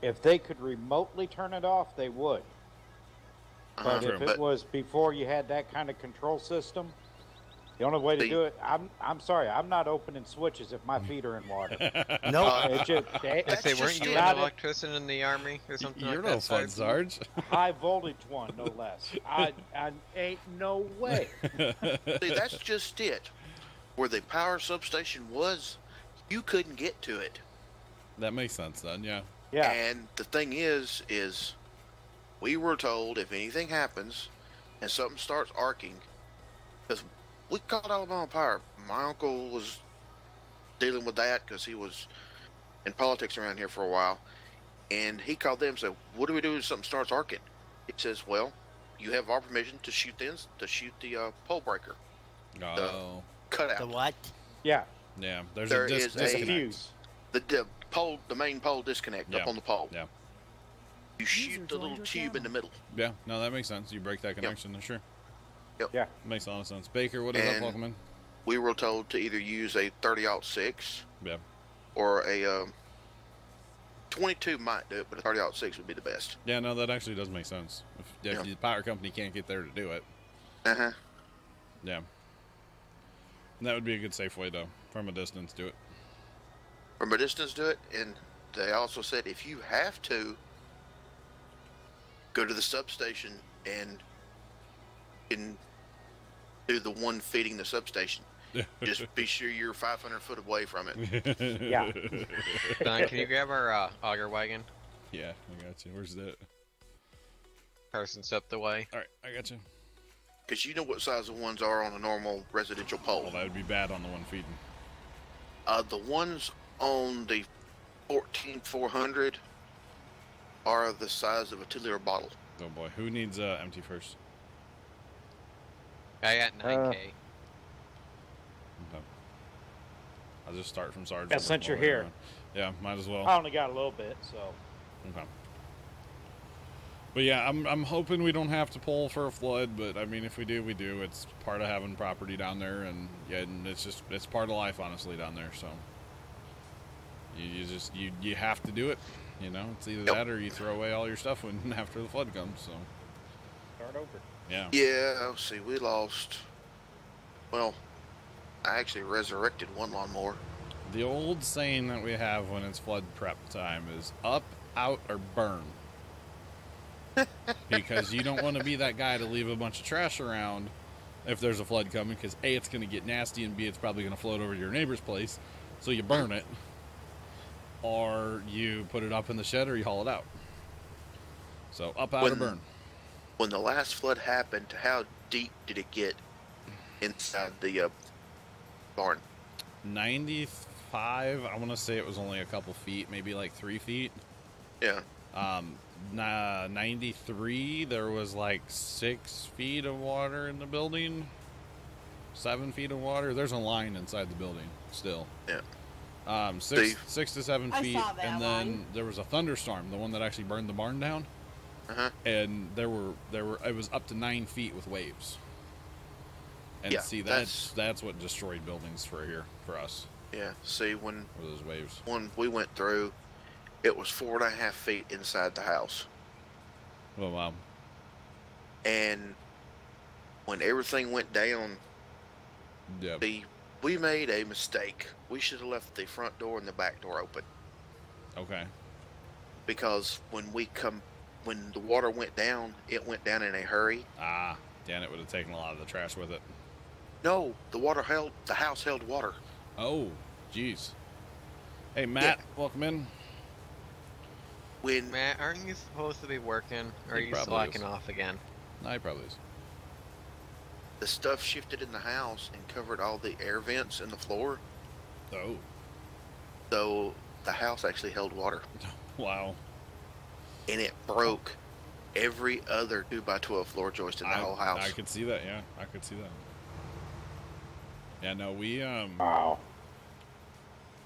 if they could remotely turn it off, they would. But if it was before you had that kind of control system, the only way to do it, I'm sorry, I'm not opening switches if my feet are in water. No, weren't you an electrician in the army or something like that? You're no fun, Sarge. High voltage one, no less. I ain't no way. See, that's just it. Where the power substation was, you couldn't get to it. That makes sense then, yeah. Yeah. And the thing is we were told if anything happens and something starts arcing, because we called Alabama Power. My uncle was dealing with that because he was in politics around here for a while, and he called them and said, "What do we do if something starts arcing?" He says, "Well, you have our permission to shoot the pole breaker, Oh. cutout. The what? Yeah. Yeah. There's There a is a disconnect. Fuse. The main pole disconnect Yeah. up on the pole. Yeah. You shoot the joined little your tube in the channel. middle. Yeah. No, that makes sense. You break that connection, then sure. Yeah. Makes a lot of sense. Baker, what is up? And- Welcome in. We were told to either use a 30-06 Yeah. or a 22 might do it, but a 30-06 would be the best. Yeah, no, that actually does make sense. If the power company can't get there to do it, Uh-huh. yeah. And that would be a good safe way, though. From a distance, do it. From a distance do it, and they also said if you have to, go to the substation and do the one feeding the substation. Just be sure you're 500 foot away from it. Yeah. Don, can you grab our auger wagon? Yeah, I got you. Where's that? Carson stepped away. All right, I got you. Because you know what size the ones are on a normal residential pole. Well, that would be bad on the one feeding. The ones on the 14400 are the size of a 2-liter bottle. Oh boy, who needs empty first? I got 9K. Okay. I'll just start from sergeant. Yeah, since all you're the way here. around. Yeah, might as well. I only got a little bit, so. Okay. But yeah, I'm hoping we don't have to pull for a flood, but I mean, if we do, we do. It's part of having property down there, and yeah, and it's part of life, honestly, down there. So you have to do it. You know, it's either that or you throw away all your stuff when after the flood comes. So Start over. yeah. Yeah, see, we lost. Well, I actually resurrected one lawnmower. The old saying that we have when it's flood prep time is up, out, or burn. Because you don't want to be that guy to leave a bunch of trash around if there's a flood coming, because A, it's going to get nasty, and B, it's probably going to float over to your neighbor's place, so you burn it. Or you put it up in the shed, or you haul it out. So up, out, or burn. When the last flood happened, how deep did it get inside the barn? 95, I want to say it was only a couple feet, maybe like 3 feet. Yeah. 93, there was like 6 feet of water in the building. 7 feet of water. There's a line inside the building still. Yeah. 6 to 7 I feet, saw that and then line. there was a thunderstorm, the one that actually burned the barn down. Uh-huh. And there were it was up to 9 feet with waves. And Yeah, see, that's what destroyed buildings for us. Yeah. See, when Were those waves? we went through, it was 4.5 feet inside the house. Oh wow. And when everything went down, Yeah. we made a mistake. We should have left the front door and the back door open. Okay. Because when the water went down, it went down in a hurry. Ah, Dan, it would have taken a lot of the trash with it. No, the house held water. Oh, jeez. Hey, Matt, welcome in. When Matt, aren't you supposed to be working? Or are He you probably slacking is. off again? No, he probably is. the stuff shifted in the house and covered all the air vents in the floor, Oh, so the house actually held water. wow. And it broke every other 2x12 floor joist in the whole house. I could see that, yeah. I could see that. Yeah, no, we, Wow.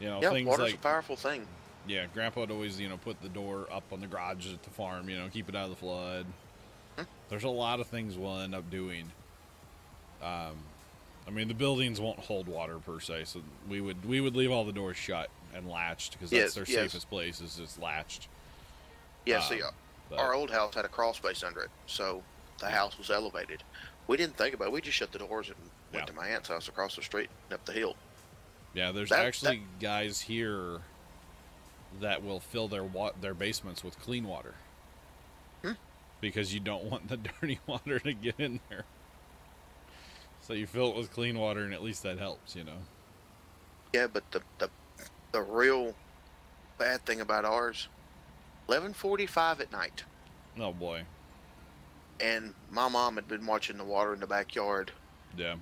you know, Yeah, things water's like, a powerful thing. yeah, Grandpa would always, you know, put the door up on the garage at the farm, you know, keep it out of the flood. There's a lot of things we'll end up doing. I mean, the buildings won't hold water per se, so we would leave all the doors shut and latched, because that's their safest place, is just latched. Yeah, see, but- our old house had a crawl space under it, so the house was elevated. We didn't think about it. We just shut the doors and went to my aunt's house across the street and up the hill. Yeah, there's actually guys here that will fill their basements with clean water. Because you don't want the dirty water to get in there. So you fill it with clean water, and at least that helps, you know. Yeah, but the real bad thing about ours, 11:45 at night, Oh boy. and my mom had been watching the water in the backyard Yeah.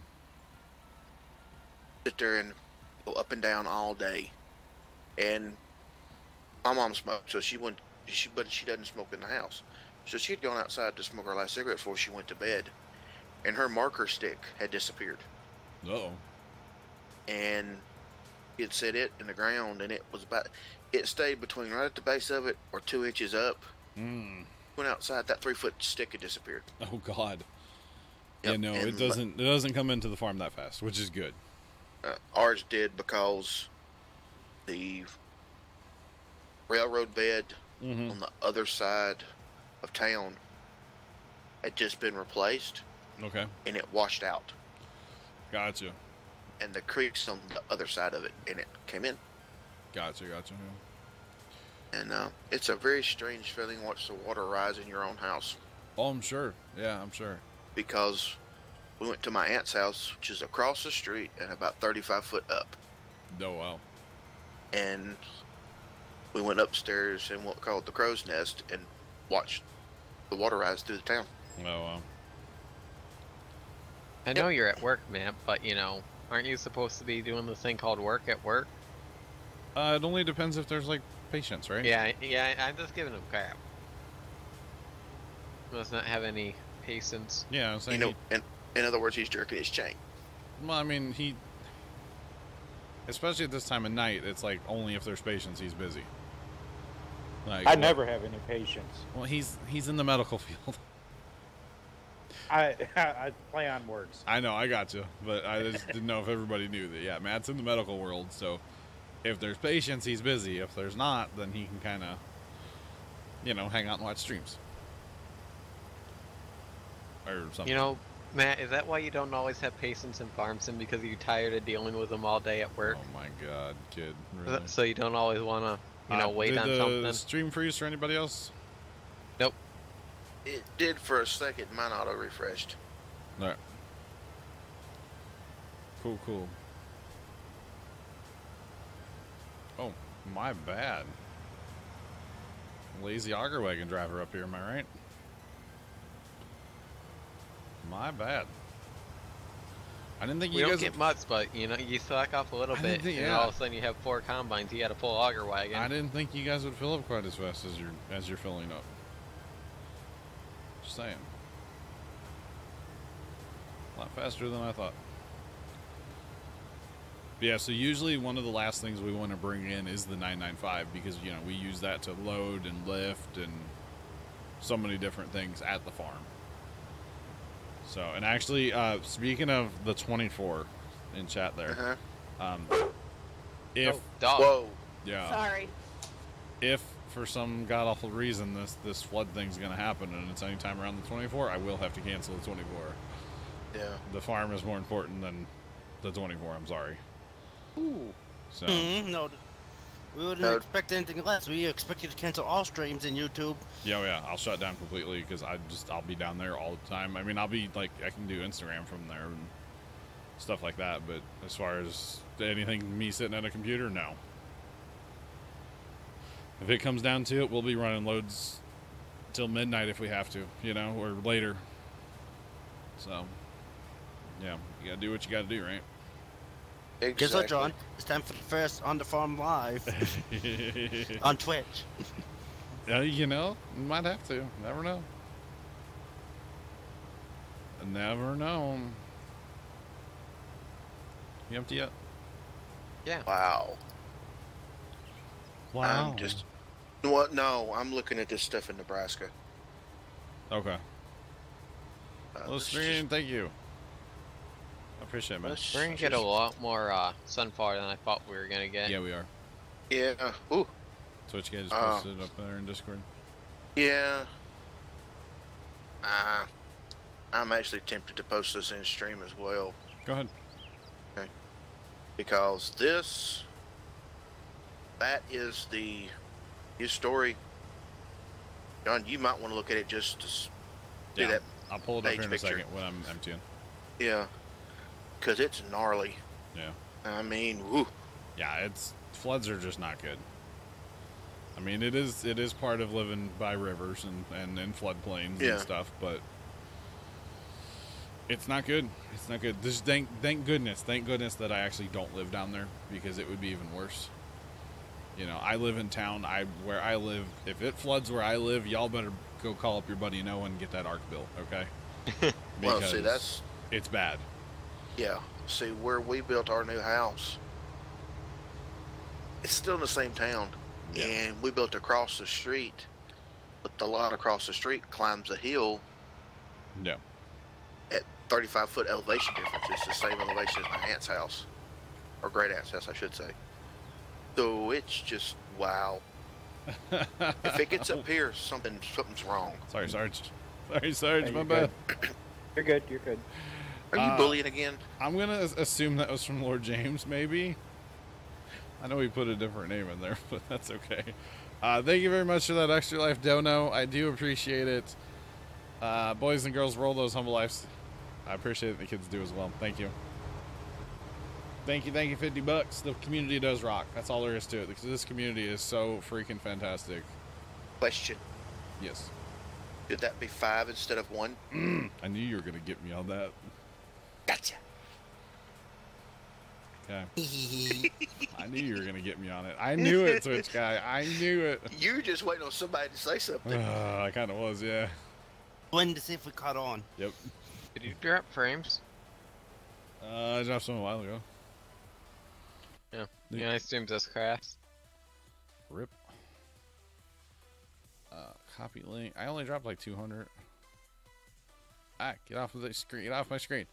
sit there and go up and down all day. And My mom smoked, so she went. But she doesn't smoke in the house. So she had gone outside to smoke her last cigarette before she went to bed, and her marker stick had disappeared. Uh-oh. And it set it in the ground, and it stayed between right at the base of it or 2 inches up. Went outside, that 3-foot stick had disappeared. Oh God. Yep. Yeah, no, it doesn't come into the farm that fast, which is good. Ours did, because the railroad bed on the other side of town had just been replaced. Okay. And it washed out. Gotcha. And the creek's on the other side of it, and it came in. Gotcha. Yeah. And it's a very strange feeling watch the water rise in your own house. Oh, I'm sure. Yeah, I'm sure. Because we went to my aunt's house, which is across the street and about 35 foot up. Oh, wow. And we went upstairs in what called the crow's nest and watched the water rise through the town. Oh, wow. I know you're at work, man, but you know, aren't you supposed to be doing this thing called work at work? It only depends if there's like patients, right? Yeah, I'm just giving him crap. Must not have any patience. Yeah, I'm saying. In other words, he's jerking his chain. Well, I mean, especially at this time of night, it's like only if there's patients he's busy. Like, I never have any patience. Well, he's in the medical field. I play on words. I know, I got you, but I just didn't know if everybody knew that. Yeah, Matt's in the medical world, so if there's patients, he's busy. If there's not, then he can kind of, hang out and watch streams or something. You know, Matt, is that why you don't always have patience in farm sim, because you're tired of dealing with them all day at work? Oh my God, kid! Really? So you don't always want to, wait on something. Did the stream freeze for anybody else? Nope. It did for a second. Mine auto refreshed. All right. Cool. Oh, my bad. Lazy auger wagon driver up here, am I right? My bad. I didn't think We you don't guys get much, but you slack off a little I bit, didn't think- and yeah. all of a sudden you have 4 combines. You got a full auger wagon. I didn't think you guys would fill up quite as fast as you're filling up. Just saying. A lot faster than I thought. Yeah, so usually one of the last things we want to bring in is the 995 because, we use that to load and lift and so many different things at the farm. So, and actually, speaking of the 24 in chat there, if... Dog. Whoa. Yeah. Sorry. If for some god-awful reason this flood thing's going to happen and it's anytime around the 24, I will have to cancel the 24. Yeah. The farm is more important than the 24, I'm sorry. Ooh. So. No, we wouldn't expect anything less. We expect you to cancel all streams in YouTube. Yeah, I'll shut down completely because I'll be down there all the time. I mean, I'll be like, I can do Instagram from there and stuff like that, but as far as anything me sitting at a computer, no. If it comes down to it, we'll be running loads till midnight if we have to, or later. So, yeah, you gotta do what you gotta do, right? Exactly. Guess what, John? It's time for the first On the Farm Live on Twitch. You might have to. Never know. Never know. You empty yet? Yeah. Wow. Wow. I'm just... What? No, I'm looking at this stuff in Nebraska. Okay. Well, This is stream, thank you. I appreciate it, man. We're gonna get a lot more sunflower than I thought we were gonna get. Yeah, we are. Yeah. Ooh. Twitch guy just posted it up there in Discord. Yeah. I'm actually tempted to post this in stream as well. Go ahead. Okay. Because that is the his story. John, you might want to look at it just to see that. I'll pull it up here in a picture. second when I'm emptying. Yeah. Because it's gnarly. Yeah. I mean, woo. Yeah, floods are just not good. I mean, it is part of living by rivers and in floodplains and stuff, but it's not good. It's not good. Just thank goodness that I actually don't live down there because it would be even worse. You know, I live in town. Where I live, if it floods where I live, y'all better go call up your buddy Noah and get that arc built, okay? Well, see, that's... It's bad. Yeah. See, where we built our new house, it's still in the same town. Yeah. And we built across the street, but the lot across the street climbs a hill Yeah. at 35-foot elevation difference. It's the same elevation as my aunt's house, or great aunt's house, I should say. So it's just wow. If it gets up here, something's wrong. Sorry, Sarge. Sorry, Sarge. Hey, My you're bad. good. You're good. You're good. Are you bullying again? I'm gonna assume that was from Lord James, maybe. I know he put a different name in there, but that's okay. Thank you very much for that Extra Life dono. I do appreciate it. Boys and girls, roll those humble lives. I appreciate it. The kids do as well. Thank you. Thank you, 50 bucks. The community does rock. That's all there is to it, because this community is so freaking fantastic. Question. Yes. Should that be 5 instead of 1? I knew you were going to get me on that. Gotcha. Okay. I knew you were going to get me on it. I knew it, Twitch guy. I knew it. You were just waiting on somebody to say something. I kind of was, yeah. Waiting to see if we caught on. Yep. Did you drop frames? I dropped some a while ago. Yeah. Yeah, I assumed this crashed. Rip. Copy link. I only dropped like 200. Ah, get off of the screen. Get off my screen.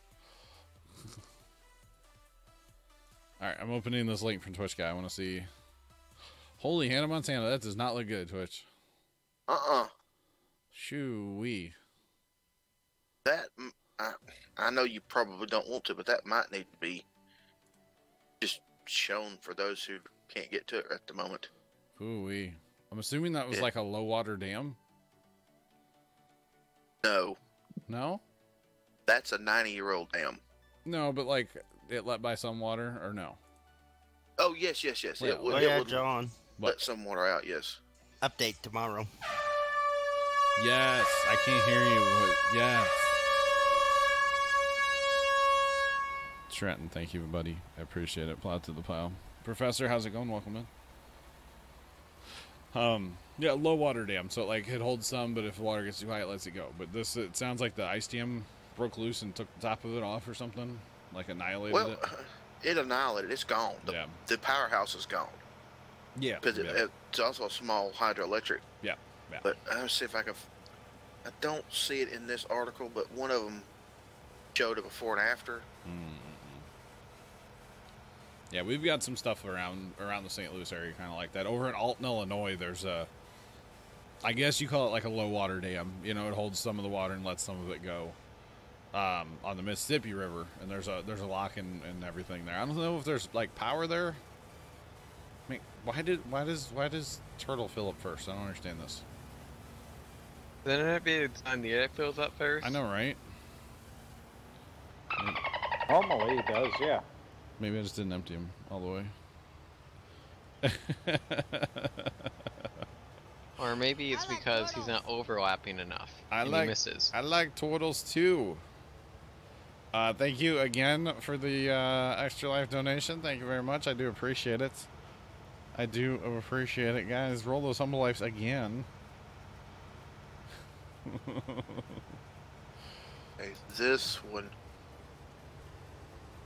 Alright, I'm opening this link from Twitch guy. I want to see. Holy Hannah Montana, that does not look good, Twitch. Shoo-wee. That, I know you probably don't want to, but that might need to be just shown for those who can't get to it at the moment. Ooh-wee. I'm assuming that was like a low water dam? No. No? That's a 90-year-old dam. No, but like it let by some water, or no? Oh, yes. Yeah. It would, Yeah, John. let some water out, yes. Update tomorrow. Yes, I can't hear you, but yes. Trenton, thank you, buddy. I appreciate it. Plow to the plow. Professor, how's it going? Welcome in. Yeah, low water dam. So like it holds some, but if the water gets too high, it lets it go. But this, it sounds like the ice dam broke loose and took the top of it off or something, like annihilated it. It annihilated. It's gone. The powerhouse is gone. Yeah, because it's also a small hydroelectric. Yeah. But let's see if I can. I don't see it in this article, but one of them showed a before and after. Yeah, we've got some stuff around the St. Louis area, kind of like that. Over in Alton, Illinois, there's a, I guess you call it like a low water dam. You know, it holds some of the water and lets some of it go. On the Mississippi River, and there's a lock and everything there. I don't know if there's like power there. I mean, why does Turtle fill up first? I don't understand this. Then it'd be the time the air fills up first. I know, right? Normally it does, yeah. Maybe I just didn't empty him all the way. Or maybe it's because he's not overlapping enough. He misses. I like turtles too. Thank you again for the Extra Life donation. Thank you very much. I do appreciate it. I do appreciate it, guys. Roll those humble lives again. Hey, this one,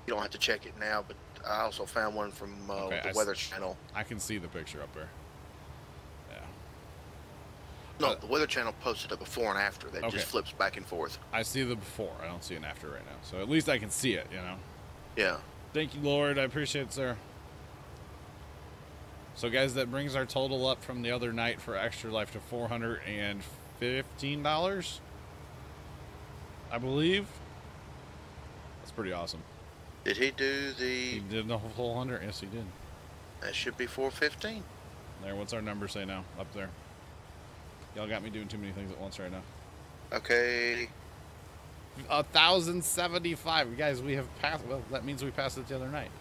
you don't have to check it now, but I also found one from the Weather Channel. I can see the picture up there. Yeah. No, the Weather Channel posted a before and after that just flips back and forth. I see the before. I don't see an after right now. So at least I can see it, you know? Yeah. Thank you, Lord. I appreciate it, sir. So, guys, that brings our total up from the other night for Extra Life to $415, I believe. That's pretty awesome. Did he do the... He did the whole 100? Yes, he did. That should be 415. There, what's our number say now? Up there. Y'all got me doing too many things at once right now. Okay. 1,075. Guys, we have passed... Well, that means we passed it the other night.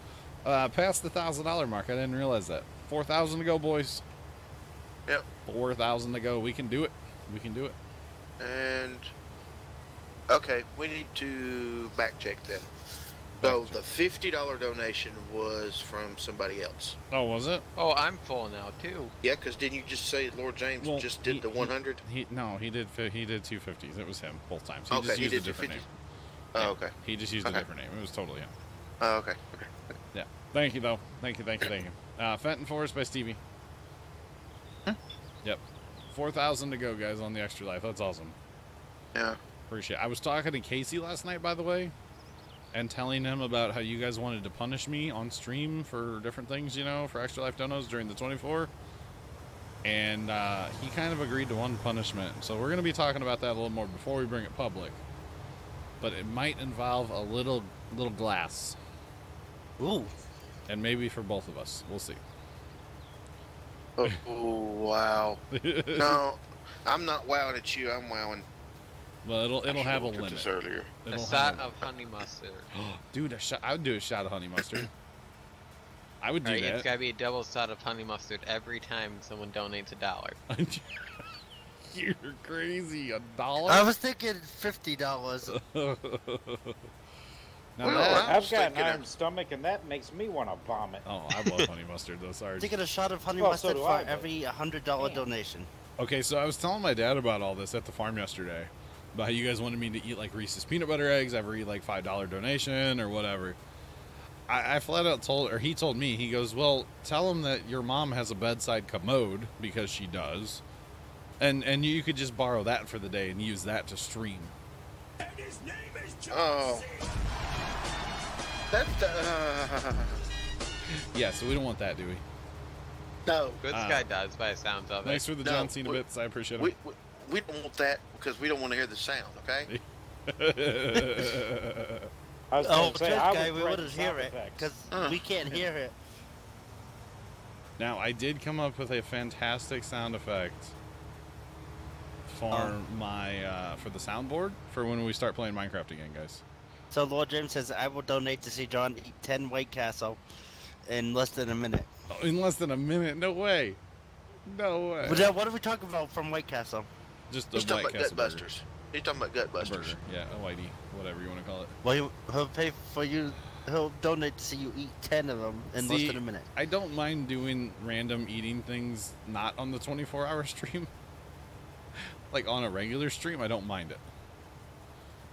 Past the $1,000 mark. I didn't realize that. 4,000 to go, boys. Yep. 4,000 to go. We can do it. We can do it. And... Okay, we need to back check then. So the $50 donation was from somebody else. Oh, was it? Oh, I'm full now too. Yeah, because didn't you just say Lord James just did the 100? No, he did 250s. It was him both times. He Okay, just he used did a different 250s. name. Oh, Yeah, okay. He just used a different name. It was totally him. Oh, okay. Yeah. Thank you, though. Thank you. Fenton Forest by Stevie. Yep. 4,000 to go, guys, on the Extra Life. That's awesome. Yeah. Appreciate it. I was talking to Casey last night, by the way, and telling him about how you guys wanted to punish me on stream for different things, you know, for Extra Life donos during the 24. And he kind of agreed to one punishment. So we're going to be talking about that a little more before we bring it public. But it might involve a little glass. Ooh. And maybe for both of us. We'll see. Oh, wow. No, I'm not wowing at you. I'm wowing. Well, it'll have a limit. This earlier. A shot of honey mustard. Dude, I would do a shot of honey mustard. I would do Alright, that. it's gotta be a double shot of honey mustard every time someone donates $1. You're crazy. $1? I was thinking $50. Now Well, I've got an iron stomach, and that makes me want to vomit. Oh, I love honey mustard, though. Sorry. Taking a shot of honey Well, so mustard do for I, but- every $100 donation. Okay, so I was telling my dad about all this at the farm yesterday. About how you guys wanted me to eat like Reese's peanut butter eggs every like $5 donation or whatever. I flat out he told me, he goes, well, tell him that your mom has a bedside commode, because she does. And you could just borrow that for the day and use that to stream. And his name is John Oh. That's Yeah, so we don't want that, do we? no. Good Sky does by the sounds of it. Thanks for the No, John Cena bits. I appreciate We, them. we don't want that because we don't want to hear the sound, okay? I was Oh, going to say, I guy, would we threaten wouldn't hear sound it effects. because we can't hear it. Now, I did come up with a fantastic sound effect for for the soundboard for when we start playing Minecraft again, guys. So Lord James says, I will donate to see John eat 10 White Castle in less than a minute. Oh, in less than a minute? No way. No way. But what are we talking about from White Castle? Just a He's talking White about Castle burger. Gutbusters. He's talking about A Gutbusters. burger. Yeah, a whitey. Whatever you want to call it. Well, he'll pay for you. He'll donate to see you eat 10 of them in less See, than a minute. I don't mind doing random eating things not on the 24-hour stream. Like on a regular stream, I don't mind it.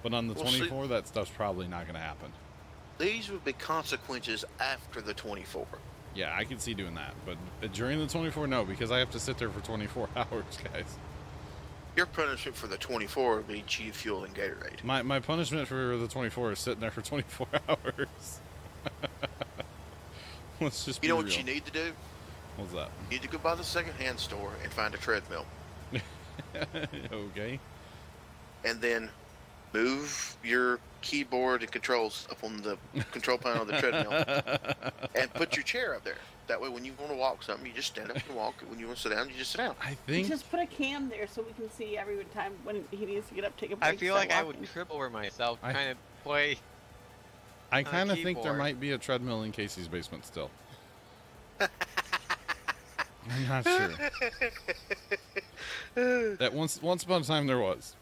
But on the Well, see- 24, that stuff's probably not going to happen. These would be consequences after the 24. Yeah, I can see doing that. But during the 24, no, because I have to sit there for 24 hours, guys. Your punishment for the 24 would be G Fuel and Gatorade. My punishment for the 24 is sitting there for 24 hours. Let's just You know be what real. you need to do? What's that? You need to go by the secondhand store and find a treadmill. Okay. And then move your keyboard and controls up on the control panel of the treadmill. And put your chair up there. That way when you want to walk something, you just stand up and walk. When you want to sit down, you just sit down. I think Just put a cam there so we can see every time when he needs to get up, take a break. I feel start like I walking. would trip over myself I- trying to play. I on a kind of think there keyboard. might be a treadmill in Casey's basement still. I'm not sure. That once upon a time there was.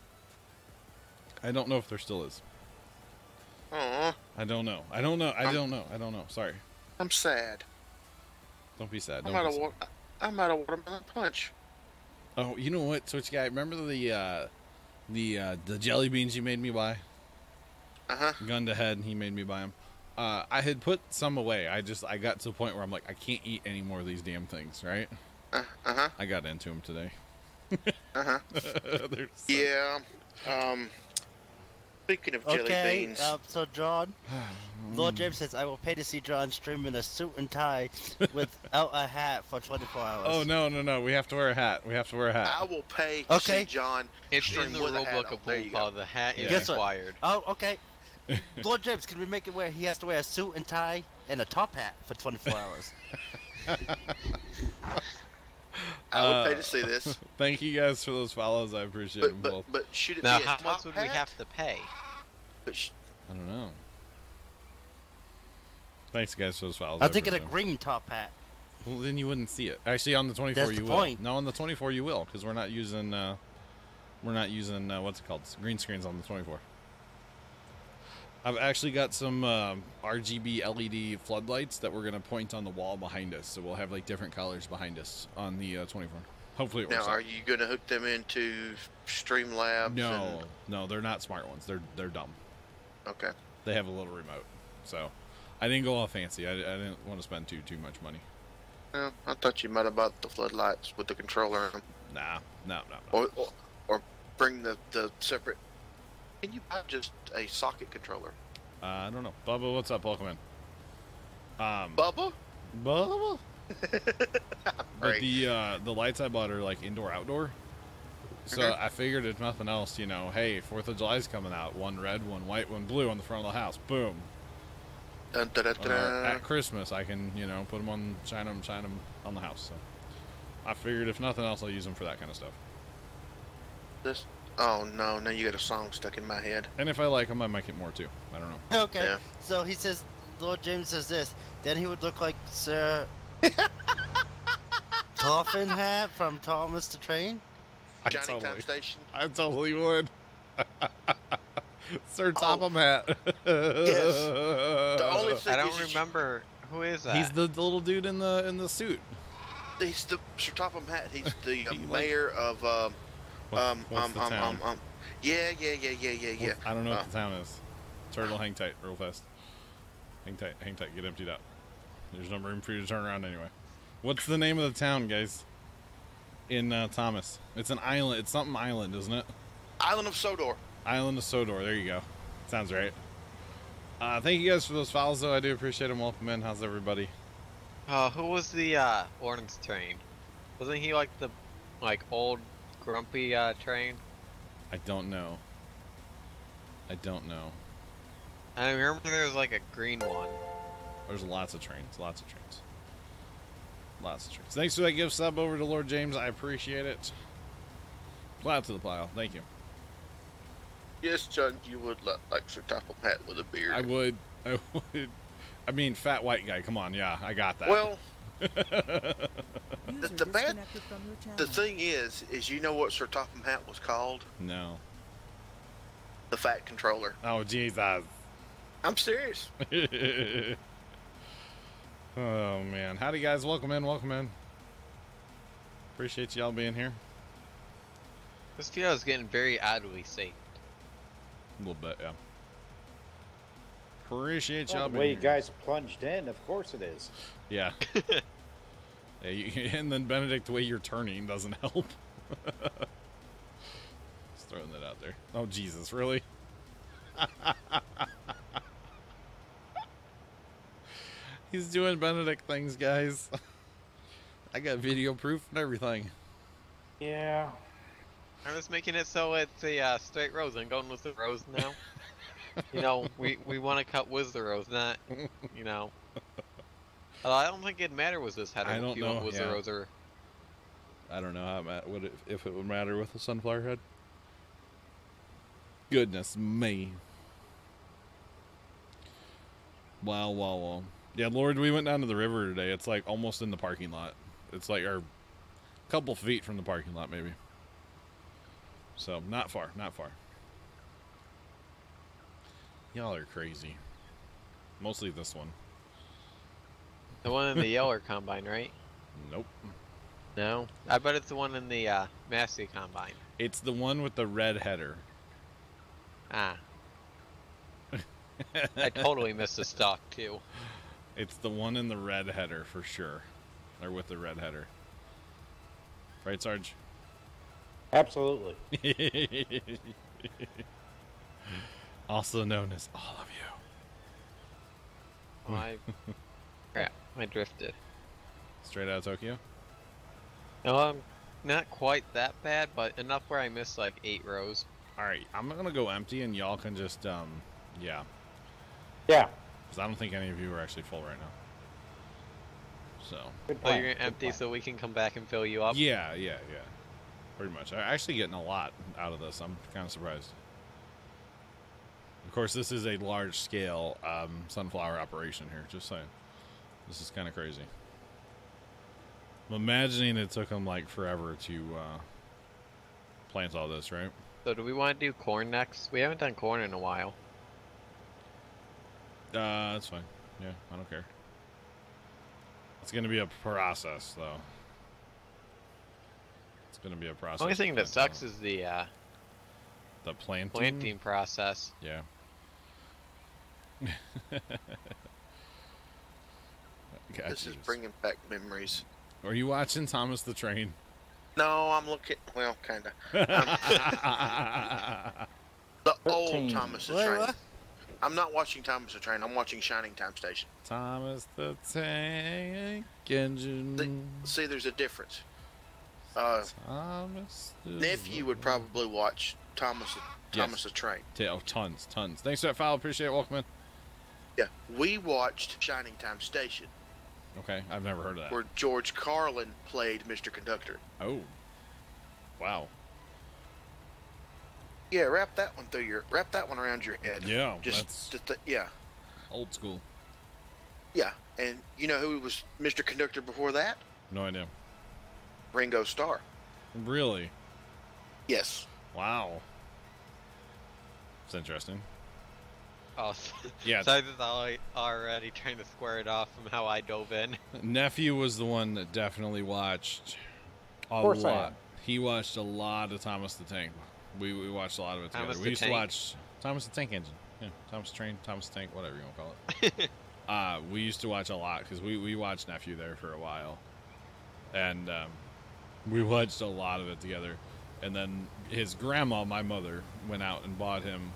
I don't know if there still is. Aw, I don't know. Sorry. I'm sad. Don't be sad. I'm Don't out be of sad. water. I'm out of watermelon punch. Oh, you know what, Switch Guy? Remember the jelly beans you made me buy? Uh-huh. Gun to head, he made me buy them. I had put some away. I got to the point where I'm like, I can't eat any more of these damn things, right? Uh-huh. I got into them today. Uh-huh. They're so- Yeah. Speaking of jelly Okay, beans. so John, Lord James says, I will pay to see John stream in a suit and tie without a hat for 24 hours. Oh, no. We have to wear a hat. I will pay to Okay. see John It's stream in the with a hat rulebook on. of There you go. Plow. The hat is Guess what? required. Oh, okay. Lord James, can we make it where he has to wear a suit and tie and a top hat for 24 hours? I would pay to see this. Thank you guys for those follows. I appreciate them both. But should it Now, be a how top much would we hat? have to pay? But I don't know. Thanks, guys, for those follows. I'm thinking a appreciate them. green top hat. Well, then you wouldn't see it. Actually, on the 24, That's you the will. point. No, on the 24, you will, because we're not using what's it called? Green screens on the 24. I've actually got some RGB LED floodlights that we're going to point on the wall behind us. So we'll have like different colors behind us on the 24. Hopefully it works Now, out. are you going to hook them into Streamlabs? No, no, they're not smart ones. They're dumb. Okay. They have a little remote. So I didn't go all fancy. I didn't want to spend too much money. Well, I thought you might have bought the floodlights with the controller in them. Nah, no. Or bring the separate. Can you buy just a socket controller? I don't know. Bubba, what's up? Welcome in. Bubba? Bubba? But Right. the lights I bought are like indoor outdoor. So Okay. I figured if nothing else, you know, hey, 4th of July's coming out. One red, one white, one blue on the front of the house. Boom. Dun, dun, dun, dun, dun. At Christmas, I can, you know, put them on, shine them on the house. So I figured if nothing else, I'll use them for that kind of stuff. This. Oh no! Now you got a song stuck in my head. And if I like them, I might get more too. I don't know. Okay. Yeah. So he says, Lord James says this. Then he would look like Sir Toffin Hat from Thomas the Train. Johnny Time Station. I totally would. Sir Oh. Topham Hat. The only thing I don't is remember who is that. He's the little dude in the suit. he's the Sir Topham Hat. He's the He like- mayor of What's the town? Yeah. I don't know what the town is. Turtle, hang tight, real fast. Hang tight, get emptied out. There's no room for you to turn around anyway. What's the name of the town, guys? In Thomas. It's an island. It's something island, isn't it? Island of Sodor. Island of Sodor. There you go. Sounds right. Thank you guys for those files, though. I do appreciate them. Welcome in. How's everybody? Who was the orange train? Wasn't he like the old grumpy train? I don't know. I I remember there was like a green one. There's lots of trains. Thanks for that gift sub over to Lord James. I appreciate it. Plow to the plow. Thank you. Yes, John, you would look like Sir Topham Hat with a beard. I would. I mean, fat white guy. Come on. Yeah, I got that. Well, User the bad- disconnected from your channel. the thing is you know what Sir Topham Hat was called? No. The Fat Controller. Oh, Jesus. I'm serious. Oh, man. Howdy, guys. Welcome in. Appreciate y'all being here. This video is getting very oddly safe. A little bit, yeah. Appreciate Well, y'all the being way here. you guys plunged in, of course it is. Yeah. And then Benedict, the way you're turning doesn't help. Just throwing that out there. Oh, Jesus, really? He's doing Benedict things, guys. I got video proof and everything. Yeah. I was making it so it's a straight rows. I'm going with the rows now. You know, we want to cut with the rows, not, you know. I don't think it'd matter with this header. I don't if you know, went with the yeah. rows or... I don't know how if it would matter with the sunflower head. Goodness me. Wow. Yeah, Lord, we went down to the river today. It's like almost in the parking lot. It's like a couple feet from the parking lot, maybe. So, not far. Y'all are crazy. Mostly this one. The one in the Yeller Combine, right? Nope. No? I bet it's the one in the Massey Combine. It's the one with the red header. Ah. I totally missed the stock, too. It's the one in the red header for sure. Or with the red header. Right, Sarge? Absolutely. Also known as all of you. Oh, crap, I drifted. Straight out of Tokyo? No, not quite that bad, but enough where I missed like 8 rows. Alright, I'm gonna go empty and y'all can just, yeah. Yeah. Because I don't think any of you are actually full right now. So. Good So plan. you're good empty plan. so we can come back and fill you up? Yeah. Pretty much. I'm actually getting a lot out of this. I'm kind of surprised. Of course, this is a large scale sunflower operation here, just saying. This is kind of crazy. I'm imagining it took them like forever to plant all this, right? So do we want to do corn next? We haven't done corn in a while. That's fine. Yeah, I don't care. It's gonna be a process, though. It's gonna be a process. The only thing that sucks is the planting process. Yeah. This is bringing back memories. Are you watching Thomas the Train? No, I'm looking. Well, kind of. The old Thomas the Train. What? I'm not watching Thomas the Train. I'm watching Shining Time Station. Thomas the Tank Engine. See, there's a difference. Thomas the Nephew would probably watch Thomas the Train. Oh, tons. Thanks for that follow. Appreciate it. Welcome in. Yeah, we watched Shining Time Station. Okay, I've never heard of that. Where George Carlin played Mr. Conductor. Oh, wow. Yeah, wrap that one around your head. Yeah, yeah. Old school. Yeah, and you know who was Mr. Conductor before that? No idea. Ringo Starr. Really? Yes. Wow. It's interesting. Oh, yeah. So I was already trying to square it off from how I dove in. Nephew was the one that definitely watched a lot. He watched a lot of Thomas the Tank. We watched a lot of it together. We used to watch Thomas the Tank Engine. Yeah, Thomas the Train, Thomas the Tank, whatever you want to call it. We used to watch a lot because we watched Nephew there for a while. And we watched a lot of it together. And then his grandma, my mother, went out and bought him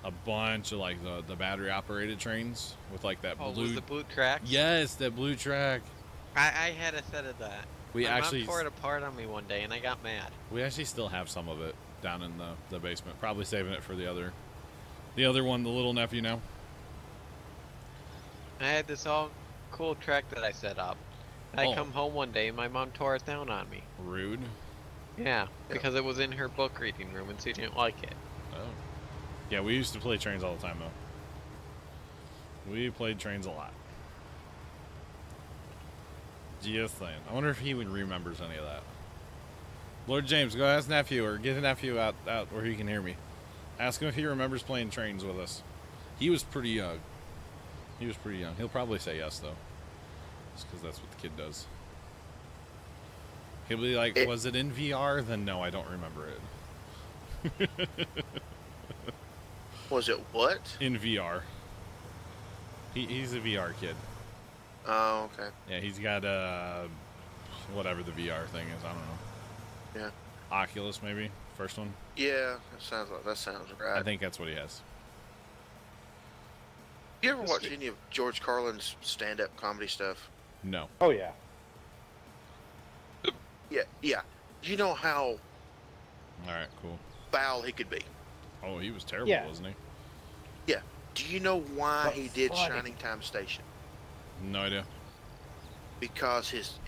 a bunch of like the battery operated trains with like that blue. Was the blue track? Yes, that blue track. I had a set of that. My mom tore it apart on me one day, and I got mad. We actually still have some of it down in the basement. Probably saving it for the other one, the little nephew now. I had this all cool track that I set up. I come home one day, and my mom tore it down on me. Rude. Yeah, because it was in her book reading room, and she didn't like it. Oh. Yeah, we used to play trains all the time, though. We played trains a lot. Just saying. I wonder if he remembers any of that. Lord James, go ask nephew, or get a nephew out where he can hear me. Ask him if he remembers playing trains with us. He was pretty young. He'll probably say yes, though. Just because that's what the kid does. He'll be like, was it in VR? Then no, I don't remember it. Was it what? In VR. He's a VR kid. Oh, okay. Yeah, he's got whatever the VR thing is. I don't know. Yeah. Oculus, maybe first one. Yeah, that sounds right. I think that's what he has. You ever watch any of George Carlin's stand-up comedy stuff? No. Oh yeah. Yeah. You know how. All right, cool. Foul he could be. Oh, he was terrible, wasn't he? Yeah. Do you know why he did Shining Time Station? No idea. Because his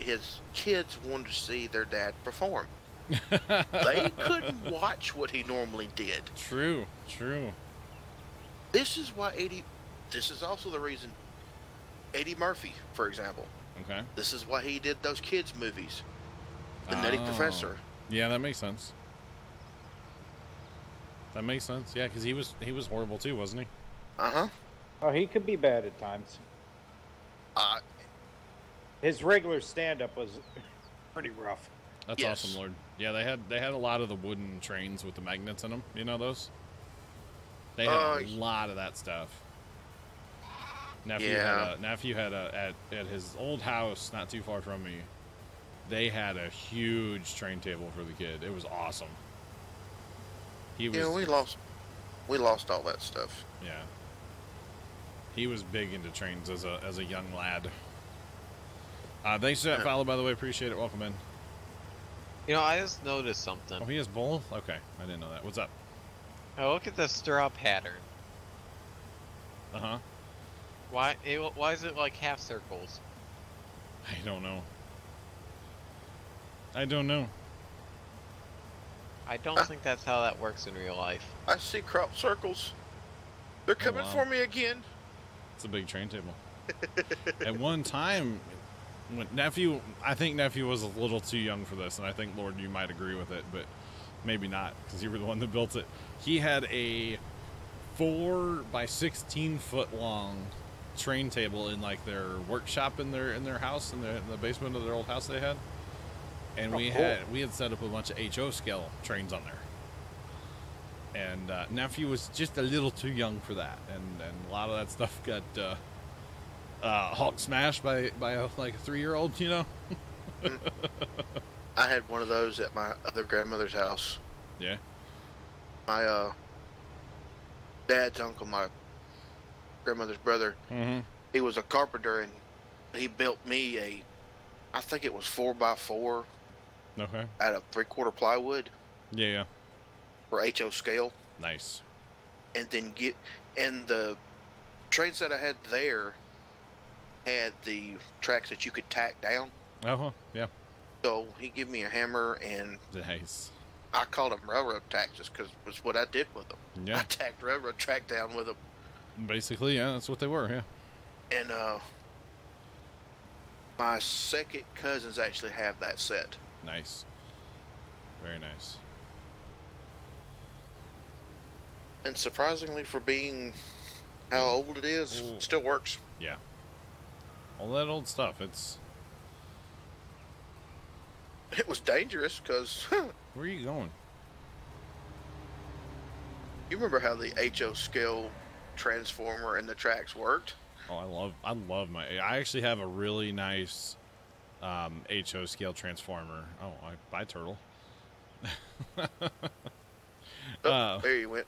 kids wanted to see their dad perform. They couldn't watch what he normally did. True. This is why this is also the reason Eddie Murphy, for example. Okay. This is why he did those kids movies. The Nutty Professor. Yeah, that makes sense. Yeah, because he was horrible too, wasn't he? Uh-huh. Oh, he could be bad at times. His regular stand-up was pretty rough. That's awesome, Lord. Yeah, they had a lot of the wooden trains with the magnets in them. You know those? They had a lot of that stuff. Nephew had at his old house, not too far from me. They had a huge train table for the kid. It was awesome. We lost all that stuff. Yeah. He was big into trains as a young lad. Thanks for that follow, by the way. Appreciate it. Welcome in. You know, I just noticed something. Oh, he has both? Okay, I didn't know that. What's up? Oh, look at the straw pattern. Uh-huh. Why is it like half circles? I don't know. I don't think that's how that works in real life. I see crop circles. They're coming for me again. It's a big train table. At one time, I think nephew was a little too young for this, and I think, Lord, you might agree with it, but maybe not, because you were the one that built it. He had a 4 by 16 foot long train table in like their workshop in their house in the basement of their old house they had, and we had set up a bunch of HO scale trains on there, and nephew was just a little too young for that, and a lot of that stuff got Hulk smashed by a 3-year-old, you know. I had one of those at my other grandmother's house. Yeah. My dad's uncle, my grandmother's brother, he was a carpenter, and he built me I think it was 4x4. Okay. Out of 3/4 plywood. Yeah. For HO scale. Nice. And then the train set I had there had the tracks that you could tack down. Yeah. So he gave me a hammer, and nice. I called them railroad tacks just because it was what I did with them. Yeah. I tacked railroad track down with them. Basically, yeah, that's what they were, yeah. And my second cousins actually have that set. Nice. Very nice. And surprisingly, for being how old it is, it still works. Yeah. All that old stuff, it was dangerous because where are you going? You remember how the HO scale transformer and the tracks worked? Oh, I love I actually have a really nice HO scale transformer. Oh, bye turtle. There you went.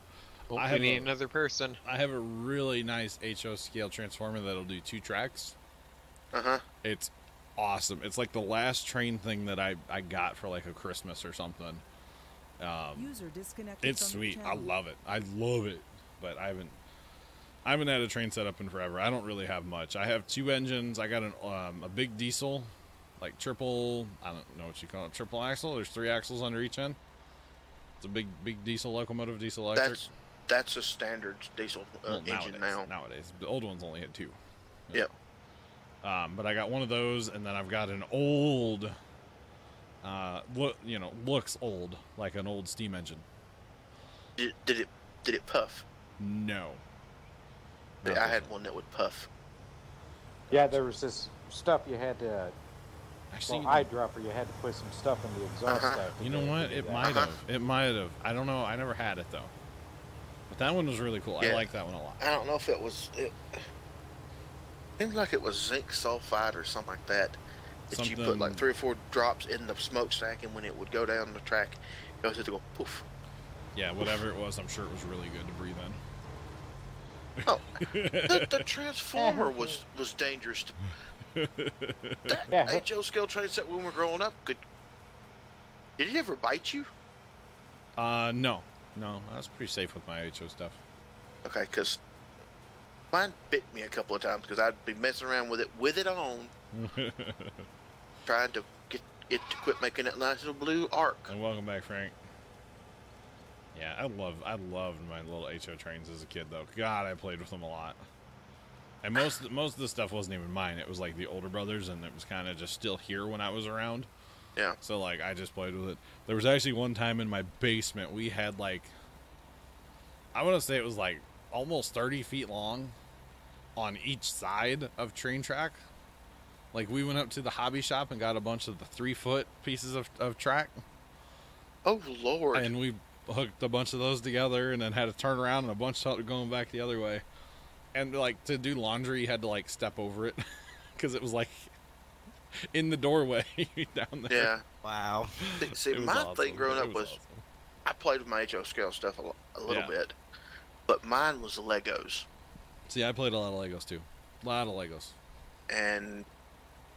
I need another person. I have a really nice HO scale transformer that'll do 2 tracks. It's awesome. It's like the last train thing that I got for like a Christmas or something. User disconnected. It's sweet. I love it. But I haven't had a train set up in forever. I don't really have much. I have 2 engines. I got a big diesel, like triple. I don't know what you call it. Triple axle. There's 3 axles under each end. It's a big diesel locomotive, diesel electric. That's a standard diesel engine nowadays. The old ones only had 2. Yep. But I got one of those, and then I've got an old, looks old, like an old steam engine. Did it puff? No. I had one that would puff. Yeah, there was this stuff you had to. Eyedropper, you had to put some stuff in the exhaust stack. You know what? It might have. It might have. I don't know. I never had it though. But that one was really cool. Yeah. I like that one a lot. I don't know if it was. It seemed like it was zinc sulfide or something like that. That you put like 3 or 4 drops in the smokestack, and when it would go down the track, it was just to go poof. Yeah, whatever it was, I'm sure it was really good to breathe in. Oh, the transformer was dangerous. That HO scale train set when we were growing up, did it ever bite you? No, I was pretty safe with my HO stuff. Okay, because mine bit me a couple of times because I'd be messing around with it on, trying to get it to quit making that nice little blue arc. And welcome back, Frank. Yeah, I loved my little HO trains as a kid, though. God, I played with them a lot. And most of the stuff wasn't even mine. It was like the older brothers, and it was kind of just still here when I was around. Yeah. So like I just played with it. There was actually one time in my basement we had like, I want to say it was like almost 30 feet long on each side of train track. Like we went up to the hobby shop and got a bunch of the 3-foot pieces of track. Oh Lord. And we hooked a bunch of those together and then had to turn around and a bunch started going back the other way. And like to do laundry you had to like step over it because it was like in the doorway down there. Yeah. Wow. See, my awesome. thing growing up was awesome. I played with my HO scale stuff a little bit, but mine was Legos. See, I played a lot of Legos too. A lot of Legos. And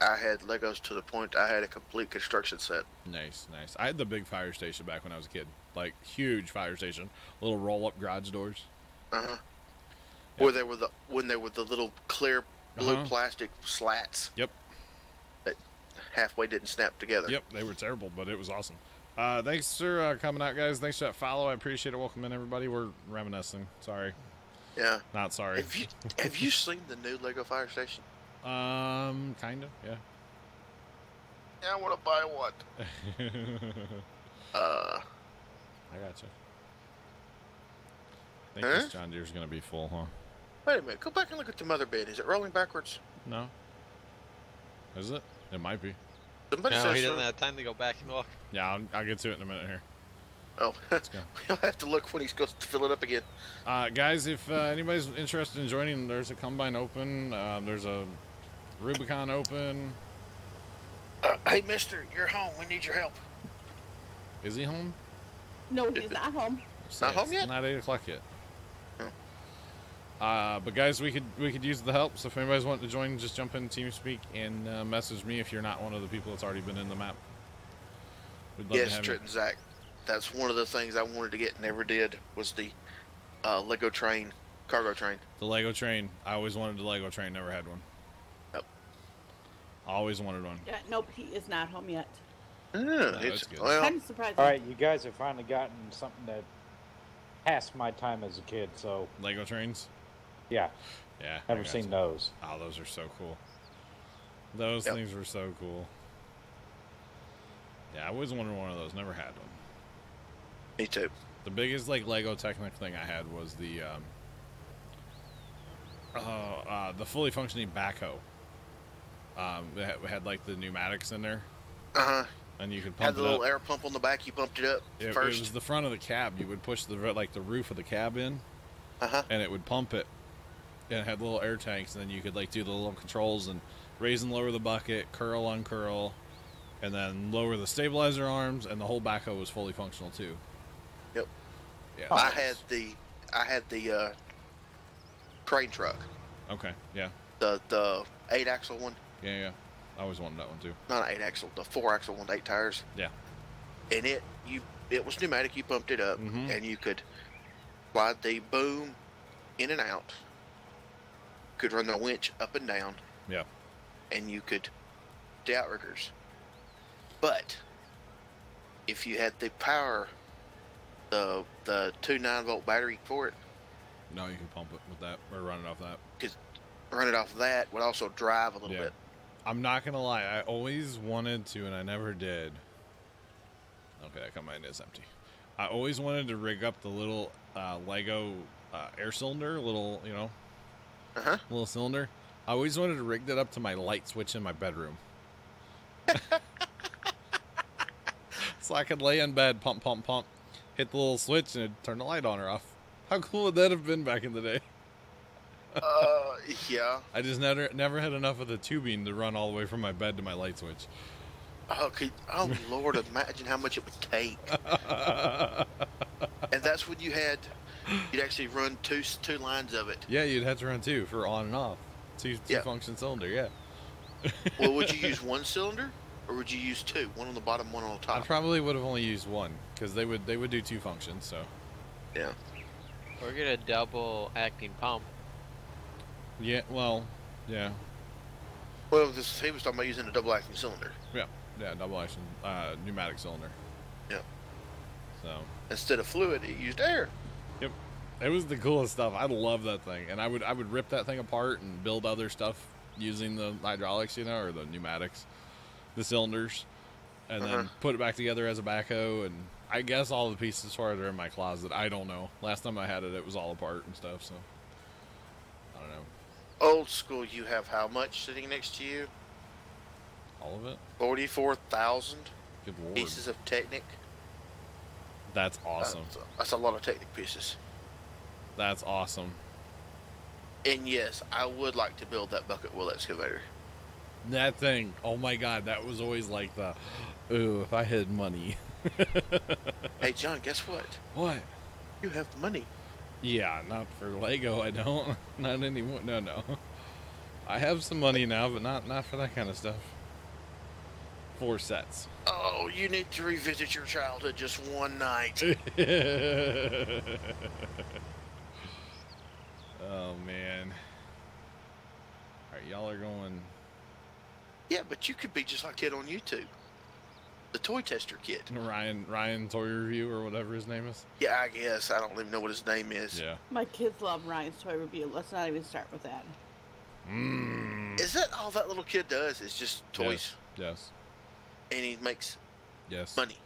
I had Legos to the point I had a complete construction set. Nice. I had the big fire station back when I was a kid. Like, huge fire station. Little roll-up garage doors. Uh-huh. Yep. When there were the little clear blue plastic slats. Yep. That halfway didn't snap together. Yep, they were terrible, but it was awesome. Thanks for coming out, guys. Thanks for that follow. I appreciate it. Welcome in, everybody. We're reminiscing. Sorry. Yeah. Not sorry. Have you seen the new Lego fire station? Kind of, yeah. Yeah, I want to buy one. I gotcha. I think this John Deere's gonna be full, huh? Wait a minute. Go back and look at the mother bed. Is it rolling backwards? No. Is it? It might be. Somebody No, says he so. doesn't have time to go back and look. Yeah, I'll get to it in a minute here. Oh, Let's go. he'll have to look when he goes to fill it up again. Guys, if anybody's interested in joining, there's a Combine open. There's a Rubicon open. Hey, mister, you're home. We need your help. Is he home? No, he's not home. Not home yet? Not 8 o'clock yet. Oh. But guys, we could use the help. So if anybody's wanting to join, just jump in TeamSpeak and message me if you're not one of the people that's already been in the map. We'd love to Yes, have Trenton Zach. That's one of the things I wanted to get and never did was the Lego train, cargo train. The Lego train. I always wanted the Lego train. Never had one. Yep. I always wanted one. Yeah, nope, he is not home yet. It's good. well, Kind of surprising. All right, you guys have finally gotten something that past my time as a kid, so Lego trains. yeah, Yeah. never seen those. Oh, those are so cool. Those things were so cool. Yeah, I always wanted one of those. Never had one. Me too. The biggest Lego Technic thing I had was the fully functioning backhoe. It had like the pneumatics in there, and you could pump Had the it little up. air pump on the back. You pumped it up It first. was the front of the cab. You would push the roof of the cab in, and it would pump it. And it had little air tanks, and then you could do the little controls and raise and lower the bucket, curl, uncurl, and then lower the stabilizer arms, and the whole backhoe was fully functional too. Yep. Yeah. I had the crane truck. Okay. Yeah. The 8-axle one. Yeah. I always wanted that one too. Not an 8-axle, the 4-axle one, 8 tires. Yeah. And it was pneumatic. You pumped it up, and you could slide the boom in and out. Could run the winch up and down. Yeah. And you could the outriggers. But if you had the power, the 2 9-volt battery for it, No, you can pump it with that or run it off that. because run it off of that would also drive a little bit. I'm not gonna lie. I always wanted to, and I never did. Okay, that combine is empty. I always wanted to rig up the little Lego air cylinder, little little cylinder. I always wanted to rig that up to my light switch in my bedroom, so I could lay in bed, pump, hit the little switch, and it'd turn the light on or off. How cool would that have been back in the day? Yeah. I just never had enough of the tubing to run all the way from my bed to my light switch. Oh Lord, imagine how much it would take. And that's when you'd actually run two lines of it. Yeah, you'd have to run 2 for on and off. Two function cylinder, yeah. Well, would you use 1 cylinder, or would you use 2? 1 on the bottom, 1 on the top? I probably would have only used 1, because they would do 2 functions, so. Yeah. Or get a double acting pump. Yeah, well, yeah. Well, he was talking about using a double acting cylinder. Yeah, double action, pneumatic cylinder. Yeah. So. Instead of fluid, it used air. Yep. It was the coolest stuff. I love that thing. And I would rip that thing apart and build other stuff using the hydraulics, or the pneumatics, the cylinders, and then put it back together as a backhoe. And I guess all the pieces for it are in my closet. I don't know. Last time I had it, it was all apart and stuff, so. I don't know. Old school, you have how much sitting next to you? All of it? 44,000 Good Lord. pieces of Technic. That's awesome. That's a lot of Technic pieces. That's awesome. And yes, I would like to build that bucket wheel excavator. That thing, oh my God, that was always like the, ooh, if I had money. Hey, John, guess what? What? You have money. Yeah, not for Lego, I don't. Not anymore. No. I have some money now, but not for that kind of stuff. 4 sets. Oh, you need to revisit your childhood just one night. Oh, man. Alright, y'all are going... Yeah, but you could be just like kid on YouTube. The toy tester kid. Ryan Toy Review or whatever his name is. Yeah, I guess. I don't even know what his name is. Yeah. My kids love Ryan's Toy Review. Let's not even start with that. Is that all that little kid does? Is just toys? Yes. And he makes Yes. money.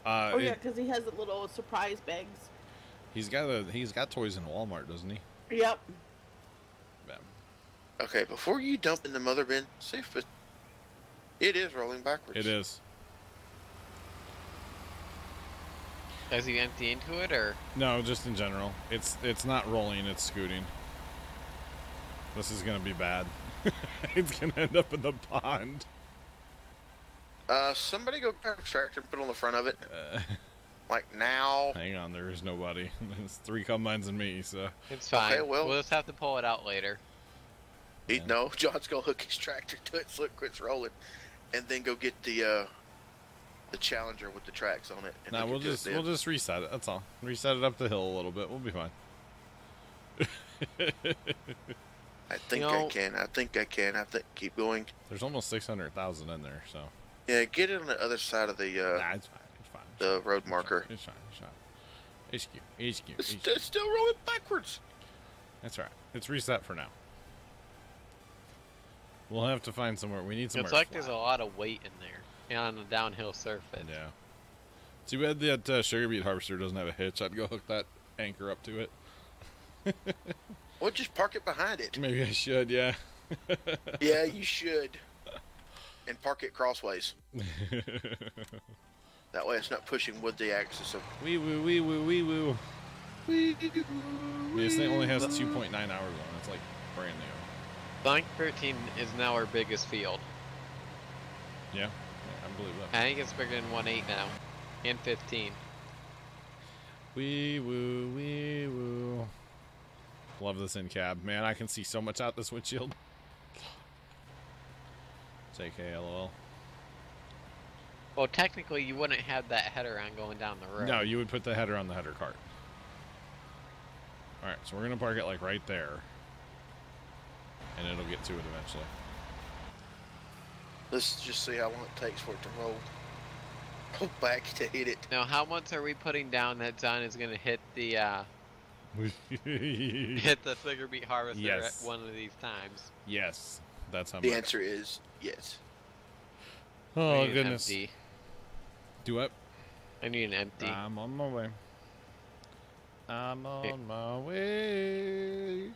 Oh, yeah, because he has the little surprise bags. He's got toys in Walmart, doesn't he? Yep. Yeah. Okay, before you dump in the mother bin, see if it is rolling backwards. It is. Does he empty into it, or? No, just in general. It's not rolling, it's scooting. This is gonna be bad. It's gonna end up in the pond. Somebody go grab a tractor and put it on the front of it. Like now. Hang on, there is nobody. It's 3 combines and me, so. It's fine. Okay, well, we'll just have to pull it out later. No, John's gonna hook his tractor to it so it quits rolling, and then go get the Challenger with the tracks on it. And Nah, we'll just reset it. That's all. Reset it up the hill a little bit. We'll be fine. I think I can. I think keep going. There's almost 600,000 in there, so. Yeah, get it on the other side of the Nah, it's fine. It's fine. the road marker. It's fine. It's cute. It's still rolling backwards. That's right. It's reset for now. We'll have to find somewhere. We need somewhere. It's like flat. there's a lot of weight in there on the downhill surface. Yeah. Too bad that sugar beet harvester doesn't have a hitch. I'd go hook that anchor up to it. Or just park it behind it. Maybe I should, yeah. Yeah, you should. And park it crossways. That way it's not pushing with the axis of... Wee woo, wee woo, wee woo. This thing only has 2.9 hours on it. It's like brand new. Blank 13 is now our biggest field. Yeah, I believe that. I think it's bigger than 1.8 now. And 15. Wee woo, wee woo. Love this in cab. Man, I can see so much out this windshield. JK, LOL. Well, technically, you wouldn't have that header on going down the road. No, you would put the header on the header cart. Alright, so we're going to park it like right there. And it'll get to it eventually. Let's just see how long it takes for it to roll. Go back to hit it. Now, how much are we putting down that John is going to hit the hit the sugar beet harvester Yes. at one of these times? Yes, that's how much. The answer is yes. Oh, I need an goodness. empty. Do what? I need an empty. I'm on my way. I'm on my way.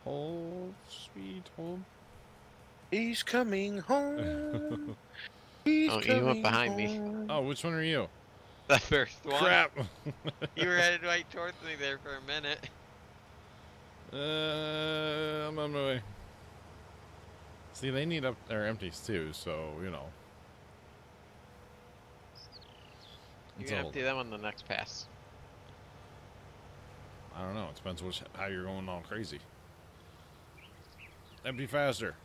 Home, sweet home. He's coming home. He's Oh, you went behind me. home. Oh, which one are you? The first one. Crap. You were headed right towards me there for a minute. I'm on my way. See, they need up their empties too, so, you know. You It's can a empty them on the next pass. I don't know. It depends how you're going all crazy. Empty faster.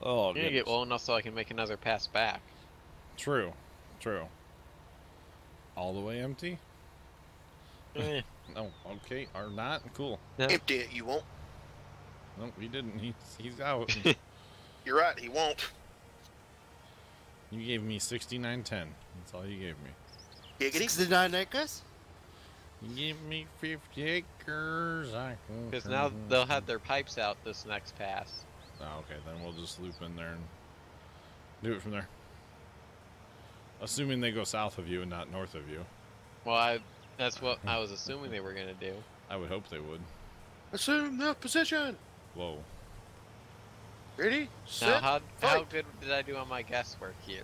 Oh, You need to get well enough so I can make another pass back. True. True. All the way empty? Eh, Oh, okay. Or not? Cool. no. Empty it, you won't. No, he didn't. He's out. You're right, he won't. You gave me 69.10. That's all you gave me. Giggity. 69 acres? You gave me 50 acres. Because now they'll have their pipes out this next pass. Oh, okay, then we'll just loop in there and do it from there. Assuming they go south of you and not north of you. Well, that's what I was assuming they were going to do. I would hope they would. Assume the position. Whoa. Ready? Now, Set. how fight. good did I do on my guesswork here?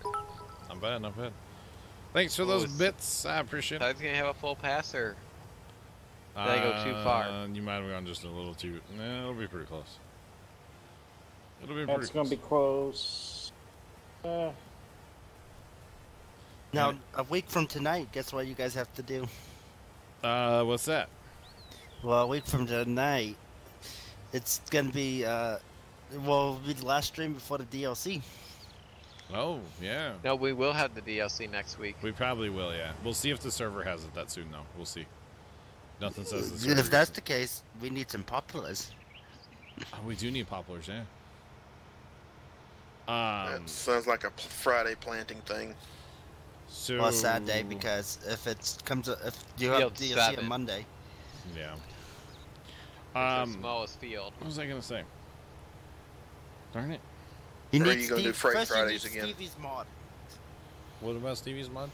Not bad, not bad. Thanks for What those was- bits. I appreciate I it. was going to have a full pass, or did I go too far? You might have gone just a little too... Nah, it'll be pretty close. It'll be pretty That's close. going to be close. Now, a week from tonight, guess what you guys have to do? What's that? Well, a week from tonight, it's going to be, well, it'll be the last stream before the DLC. Oh, yeah. No, we will have the DLC next week. We probably will, yeah. We'll see if the server has it that soon, though. We'll see. Nothing says the And server. if that's the case, we need some populars. Oh, we do need poplars, yeah. That sounds like a Friday planting thing. So... Well, a sad day because if if you have Field DLC 7. on Monday, Yeah. It's our smallest field. What was I gonna say? Darn it. you Or are need you gonna do Freight first you Fridays need again? Stevie's mod. What about Stevie's mod?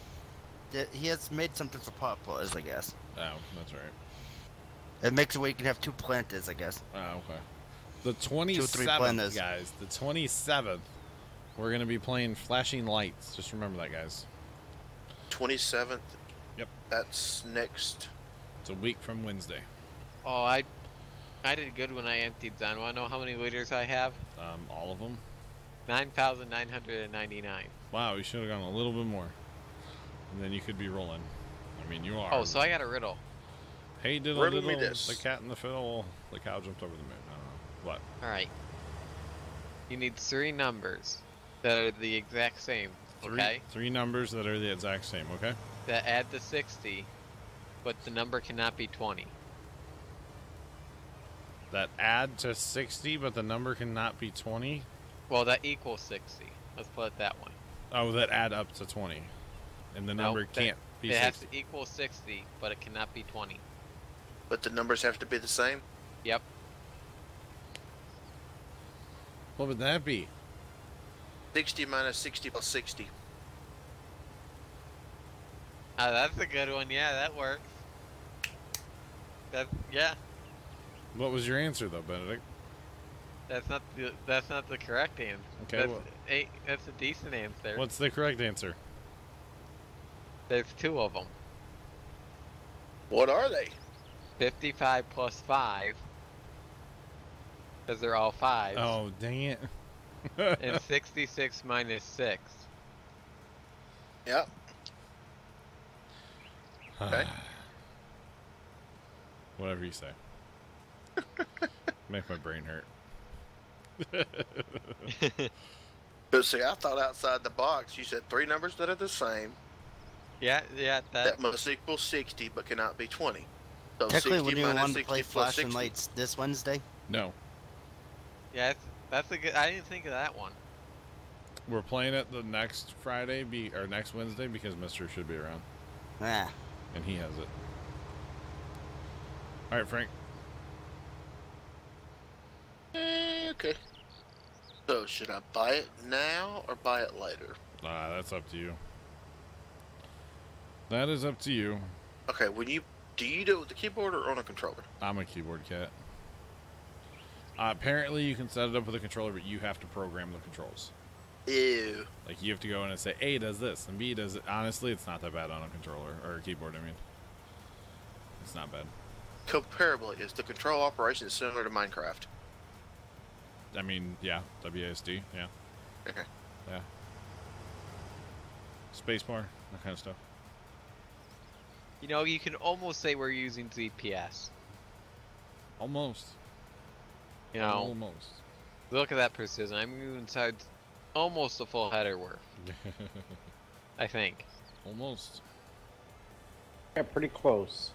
He has made something for popplers, I guess. Oh, that's right. It makes it where you can have 2 planters, I guess. Oh, okay. The 2 or 3 27th, planters. guys. The 27th. We're going to be playing Flashing Lights. Just remember that, guys. 27th. Yep. That's next. It's a week from Wednesday. Oh, I did good when I emptied Zon. Want to know how many liters I have? All of them. 9,999. Wow, you should have gone a little bit more. And then you could be rolling. I mean, you are. Oh, so I got a riddle. Hey, diddle Riddle me diddle, this. the cat in the fiddle, the cow jumped over the moon. I don't know. What? Alright. You need 3 numbers that are the exact same, okay? Three numbers that are the exact same, okay? That add to 60, but the number cannot be 20. That add to 60, but the number cannot be 20? Well, that equals 60. Let's put it that way. Oh, that add up to 20. And the number can't be It 60. has to equal 60, but it cannot be 20. But the numbers have to be the same? Yep. What would that be? 60 minus 60 plus 60. Oh, that's a good one. Yeah, that works. Yeah. What was your answer, though, Benedict? That's not the correct answer. Okay, That's a decent answer. What's the correct answer? There's 2 of them. What are they? 55 plus 5. Because they're all 5s. Oh, dang it. And 66 minus 6. Yep. Okay. Whatever you say. Make my brain hurt. But see, I thought outside the box. You said 3 numbers that are the same. Yeah, That must equal 60, but cannot be 20. So Technically, 60 when you minus want to 60 play plus Flashing 60. Lights this Wednesday? No. Yeah, that's a good. I didn't think of that one. We're playing it the next Friday, or next Wednesday, because Mister should be around. Ah. And he has it. All right, Frank. Okay. So should I buy it now or buy it later? That's up to you. That is up to you. Okay, do you do it with the keyboard or on a controller? I'm a keyboard cat. Apparently, you can set it up with a controller, but you have to program the controls. Ew. Like, you have to go in and say, A does this, and B does it. Honestly, it's not that bad on a controller, or a keyboard, I mean. It's not bad. Comparably, is the control operation similar to Minecraft? I mean, yeah, WASD, yeah. Okay. Yeah. Spacebar, that kind of stuff. You know, you can almost say we're using ZPS. Almost. You know, Almost. look at that precision. I'm inside almost a full header worth. I think. Almost. Yeah, pretty close.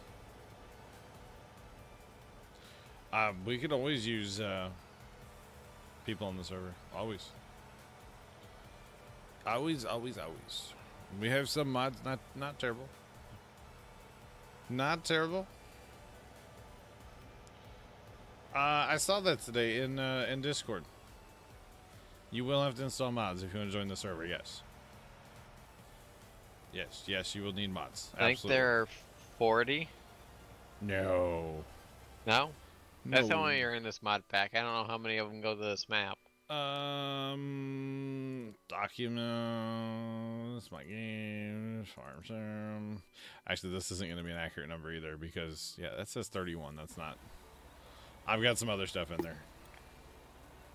We could always use people on the server. Always. Always. We have some mods, not terrible. Not terrible. I saw that today in Discord. You will have to install mods if you want to join the server. Yes. Yes, you will need mods. I think there are 40. No. No? That's how many are in this mod pack. I don't know how many of them go to this map. Documents, my games, farm sim. Actually, this isn't going to be an accurate number either because, yeah, that says 31. That's not. I've got some other stuff in there.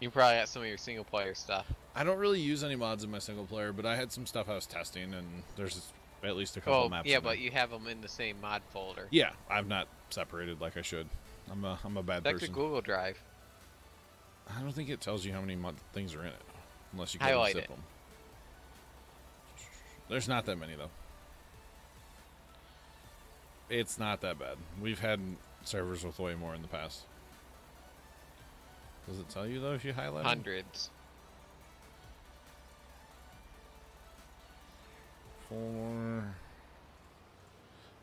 You probably got some of your single player stuff. I don't really use any mods in my single player, but I had some stuff I was testing, and there's at least a couple maps. Yeah, but you have them in the same mod folder. Yeah, I've not separated like I should. I'm a bad person. Check the Google Drive. I don't think it tells you how many things are in it, unless you highlight zip it. them. There's not that many though. It's not that bad. We've had servers with way more in the past. Does it tell you though if you highlight them? Hundreds. 4,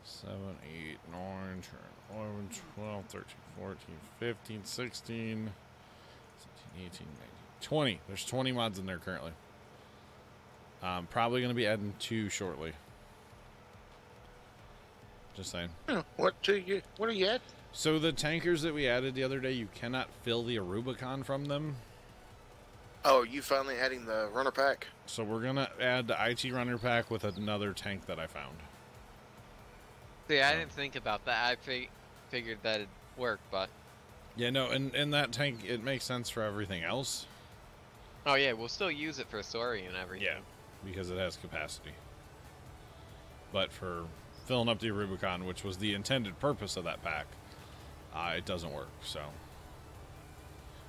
7, 8, 9, 10, 11, 12, 13, 14, 15, 16, 17, 18, 19, 20. There's 20 mods in there currently. Probably going to be adding 2 shortly. Just saying. What are you at? So the tankers that we added the other day, you cannot fill the Rubicon from them. Oh, you finally adding the runner pack? So we're gonna add the IT runner pack with another tank that I found. See, I didn't think about that. I figured that it'd work, but... Yeah, no, and that tank, it makes sense for everything else. Oh yeah, we'll still use it for story and everything. Yeah, because it has capacity. But for filling up the Rubicon, which was the intended purpose of that pack, it doesn't work, so...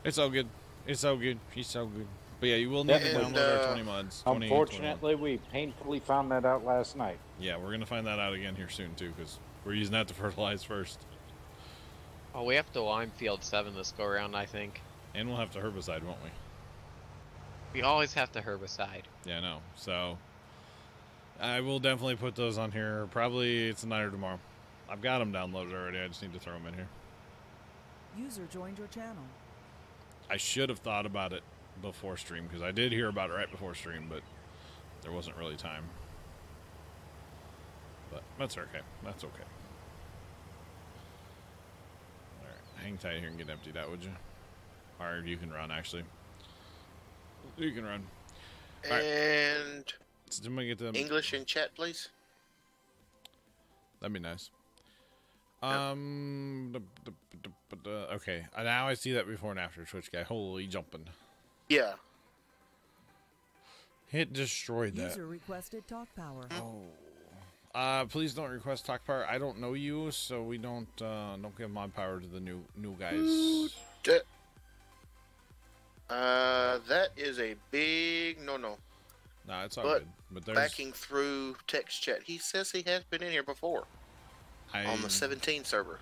It's all good. It's all good. It's all good. But yeah, you will need to download our 20 mods. Unfortunately, we painfully found that out last night. Yeah, we're going to find that out again here soon, too, because we're using that to fertilize first. Oh, we have to lime field 7 this go around, I think. And we'll have to herbicide, won't we? We always have to herbicide. Yeah, I know. So, I will definitely put those on here. Probably tonight or tomorrow. I've got them downloaded already. I just need to throw them in here. User joined your channel. I should have thought about it before stream, because I did hear about it right before stream, but there wasn't really time. But that's okay. That's okay. Alright, hang tight here and get emptied out, would you? Or you can run, actually. You can run. And so then we get them. English in chat, please. That'd be nice. Okay. Now I see that before and after Twitch guy. Holy jumping. Yeah. Hit destroyed that. User requested talk power. Oh. Please don't request talk power. I don't know you, so we don't give mod power to the new guys. That is a big no. No, it's all good. But there's backing through text chat. He says he has been in here before. On the 17 server.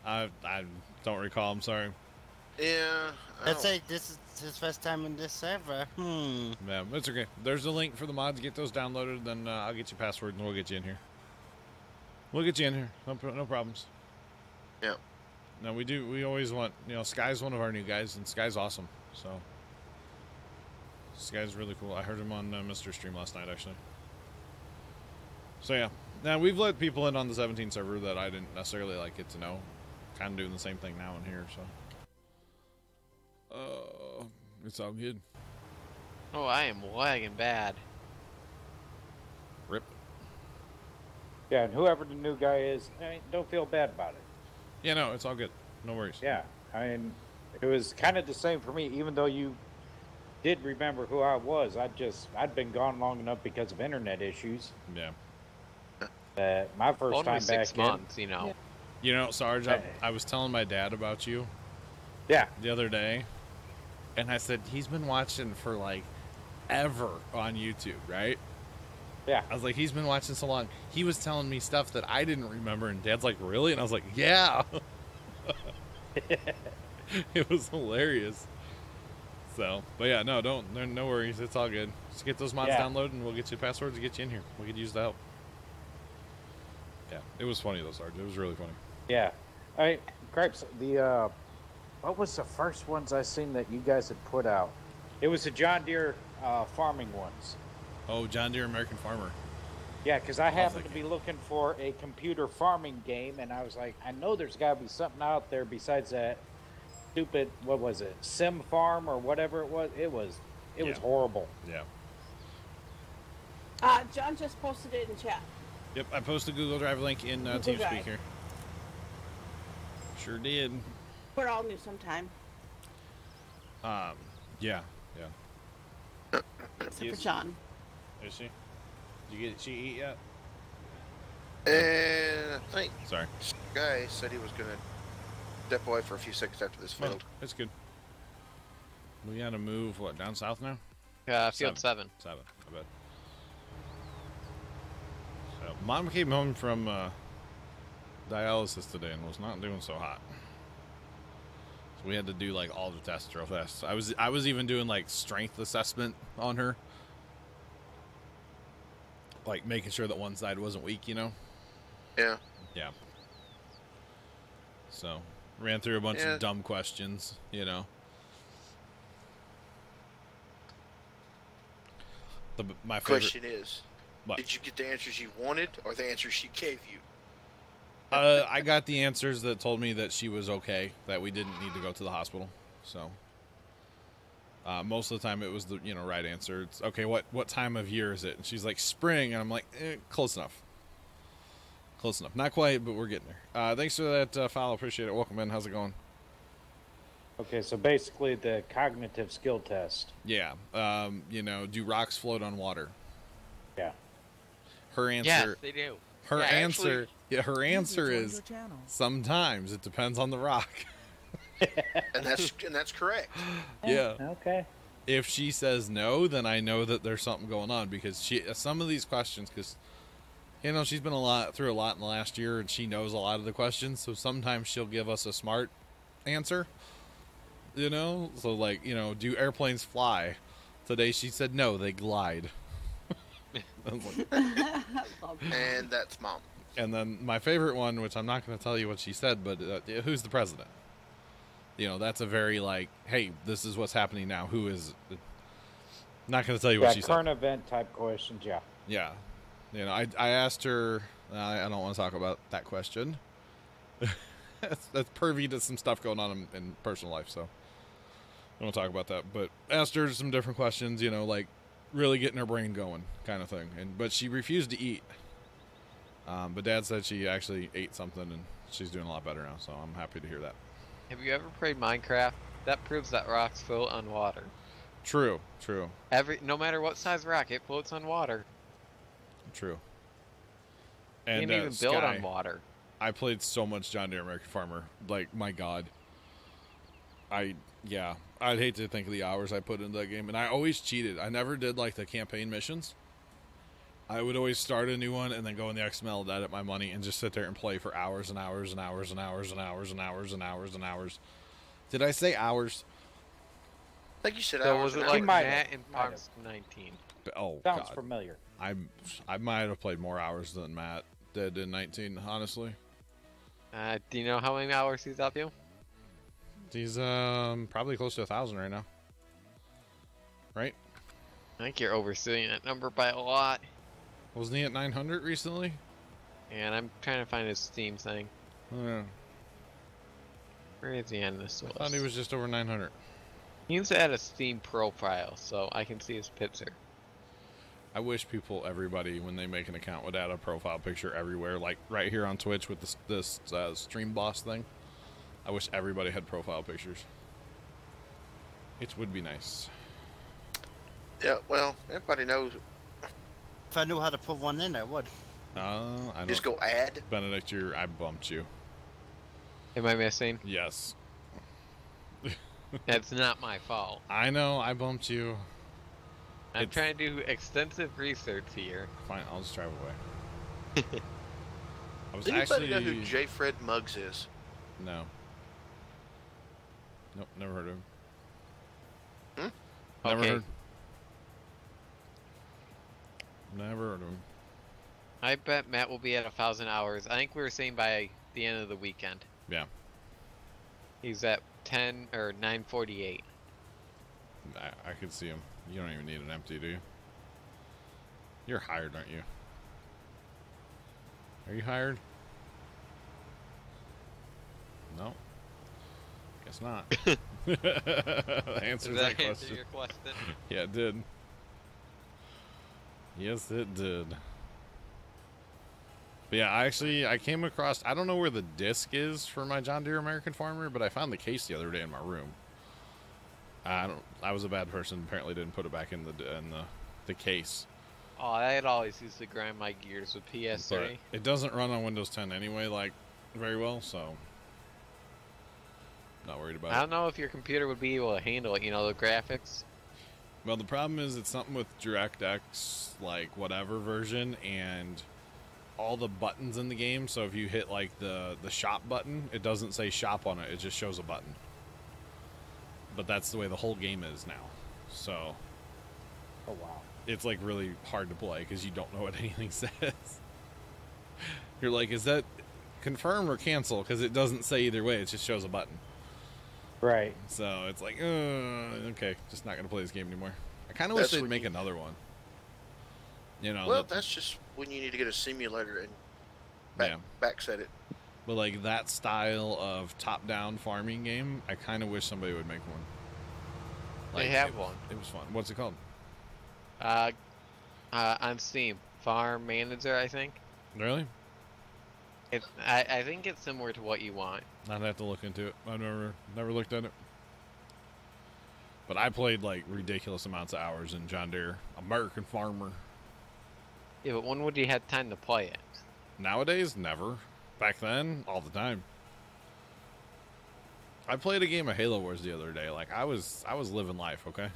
I don't recall. I'm sorry. Yeah. Let's say this is his first time in this server. Yeah, it's okay. There's a link for the mods. Get those downloaded, then I'll get you password and we'll get you in here. We'll get you in here. No problems. Yeah. No, we always want, Sky's one of our new guys, and Sky's awesome. So, Sky's really cool. I heard him on Mr. Stream last night, actually. So, yeah. Now, we've let people in on the 17 server that I didn't necessarily get to know. Kind of doing the same thing now in here, so. It's all good. Oh, I am lagging bad. Rip. Yeah, and whoever the new guy is, don't feel bad about it. Yeah, no, it's all good. No worries. Yeah, I mean, it was kind of the same for me, even though you did remember who I was. I'd been gone long enough because of internet issues. Yeah. That my first Only time 6 back months, in. Sarge, I was telling my dad about you. Yeah. The other day. And I said, he's been watching for, ever on YouTube, right? Yeah. I was like, he's been watching so long. He was telling me stuff that I didn't remember, and Dad's like, really? And I was like, yeah. It was hilarious. So, but yeah, no worries. It's all good. Just get those mods downloaded, and we'll get you passwords to get you in here. We could use the help. Yeah, it was funny, though, Sarge. It was really funny. Yeah. All right, Cripes, what was the first ones I seen that you guys had put out? It was the John Deere farming ones. Oh, John Deere American Farmer. Yeah, because I happened to be looking for a computer farming game, and I was like, I know there's got to be something out there besides that stupid, what was it, Sim Farm or whatever it was. It was horrible. Yeah. John just posted it in chat. Yep, I posted Google Drive link in TeamSpeak here. Sure did. We're all new sometime. Yeah. Except for John. Is she? Did she eat yet? And I think Sorry. Guy said he was going to step away for a few seconds after this field. That's good. We gotta move, down south now? Field 7. 7, I bet. So, Mom came home from dialysis today and was not doing so hot. So we had to do all the tests real fast. I was even doing strength assessment on her. Making sure that one side wasn't weak, Yeah. Yeah. So, ran through a bunch of dumb questions, My favorite question is, did you get the answers you wanted or the answers she gave you? I got the answers that told me that she was okay, that we didn't need to go to the hospital. So most of the time it was the right answer. It's okay. What time of year is it? And she's like spring, and I'm like close enough. Close enough. Not quite, but we're getting there. Thanks for that follow. Appreciate it. Welcome in. How's it going? Okay, so basically the cognitive skill test. Yeah. Do rocks float on water? Yeah. Her answer. Yes, they do. Her answer. Yeah, her answer User joined is your channel. sometimes. It depends on the rock. And that's correct. Yeah. Okay. If she says no, then I know that there's something going on, because some of these questions, because she's been through a lot in the last year, and she knows a lot of the questions. So sometimes she'll give us a smart answer. So like do airplanes fly? Today she said no, they glide. I was like, And that's Mom. and then my favorite one, which I'm not going to tell you what she said, but who's the president? That's a very like, hey, this is what's happening now. Who is? Not going to tell you what she current said. event type questions. Yeah. Yeah. I asked her. I don't want to talk about that question. that's pervy to some stuff going on in personal life, so I won't talk about that. But asked her some different questions. Like really getting her brain going, kind of thing. But she refused to eat. But Dad said she actually ate something, and she's doing a lot better now. So I'm happy to hear that. Have you ever played Minecraft? That proves that rocks float on water. True. No matter what size rock, it floats on water. True. You And can't even build Sky, on water. I played so much John Deere American Farmer. Like, my God. I'd hate to think of the hours I put into that game. And I always cheated. I never did, like, the campaign missions. I would always start a new one and then go in the XML, edit my money, and just sit there and play for hours and hours and hours and hours and hours and hours and hours and hours. Did I say hours? I think you said So hours was it and like hours. might Matt have. in Might Fox 19? Oh, Sounds God. familiar. I might have played more hours than Matt did in 19, honestly. Do you know how many hours he's up to? He's probably close to 1,000 right now. Right? I think you're overseeing that number by a lot. Wasn't he at 900 recently? And I'm trying to find his Steam thing. Yeah. Where is he on this list? I thought he was just over 900. He needs to add a Steam profile so I can see his picture. I wish everybody, when they make an account, would add a profile picture everywhere, like right here on Twitch with this Stream Boss thing. I wish everybody had profile pictures. It would be nice. Yeah, well, everybody knows. If I knew how to put one in, I would. I don't. Just go add. Benedict, I bumped you. Am I missing? Yes. That's not my fault. I know, I bumped you. I'm trying to do extensive research here. Fine, I'll just drive away. I was Does anybody actually... know who J. Fred Muggs is? No. Nope, never heard of him. Hmm? Never Okay. heard. Never heard of him. I bet Matt will be at 1,000 hours. I think we were saying by the end of the weekend. Yeah. He's at 10 or 948. I could see him. You don't even need an empty, do you? You're hired, aren't you? Are you hired? No. Guess not. Answers that Does that answer question. your question? Yeah, it did. Yes, it did. But yeah, I came across, I don't know where the disc is for my John Deere American Farmer, but I found the case the other day in my room. I was a bad person, apparently didn't put it back in the case. Oh, I'd always used to grind my gears with PS3. But it doesn't run on Windows 10 anyway, like, very well, so not worried about I it. don't know if your computer would be able to handle it, the graphics. Well, the problem is it's something with DirectX, like, whatever version, and all the buttons in the game, so if you hit, like, the shop button, it doesn't say shop on it, it just shows a button. But that's the way the whole game is now, so... Oh, wow. It's, like, really hard to play, because you don't know what anything says. You're like, is that confirm or cancel? Because it doesn't say either way, it just shows a button. Right. So it's like, okay, just not going to play this game anymore. I kind of wish they'd make another one. Well, that's just when you need to get a simulator and backset it. But like that style of top-down farming game, I kind of wish somebody would make one. Like, They have one. It was fun. What's it called? On Steam, Farm Manager, I think. Really? I think it's similar to what you want. I'd have to look into it. I've never looked at it. But I played like ridiculous amounts of hours in John Deere, American Farmer. Yeah, but when would you have time to play it? Nowadays, never. Back then, all the time. I played a game of Halo Wars the other day. Like I was living life. Okay.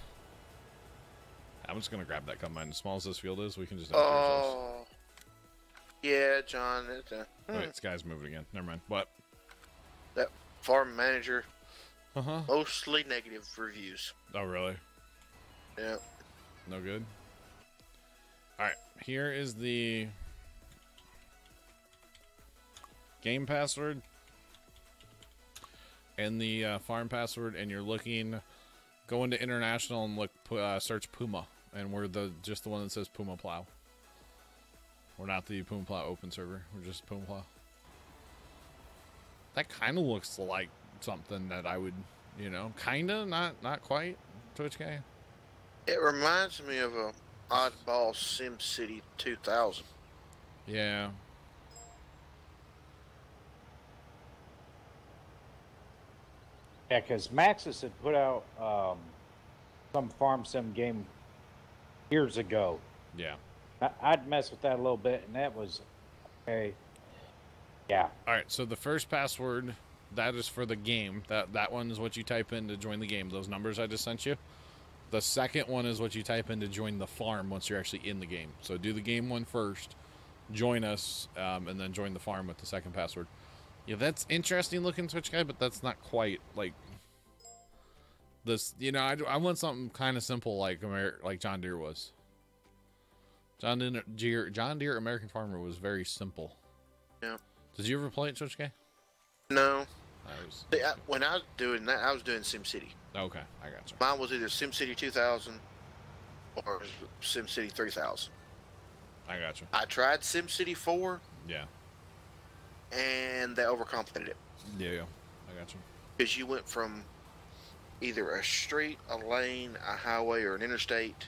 I'm just gonna grab that combine. As small as this field is, we can just. Oh. Yeah, John. It's Wait, this guy's moving again. Never mind. What? That farm manager. Uh-huh. Mostly negative reviews. Oh, really? Yeah. No good? Alright, here is the game password and the farm password, and you're looking, go into international and look, search Puma, and we're just the one that says Puma Plow. We're not the Puma Plow open server, we're just Puma Plow. That kind of looks like something that I would, you know, kinda, not quite, Twitch guy. It reminds me of a oddball SimCity 2000. Yeah. Yeah, because Maxis had put out some farm sim game years ago. Yeah. I'd mess with that a little bit, and that was okay. Yeah. All right. So the first password, that is for the game. That one is what you type in to join the game. Those numbers I just sent you. The second one is what you type in to join the farm once you're actually in the game. So do the game one first, join us, and then join the farm with the second password. Yeah, that's interesting looking, Twitch guy, but that's not quite like this. You know, I want something kind of simple like John Deere was. John Deere American Farmer was very simple. Yeah. Did you ever play it, Twitch guy? No. See, when I was doing that, I was doing SimCity. Okay, I got you. Mine was either SimCity 2000 or SimCity 3000. I got you. I tried SimCity 4. Yeah. And they overcomplicated it. Yeah, I got you. Because you went from either a street, a lane, a highway, or an interstate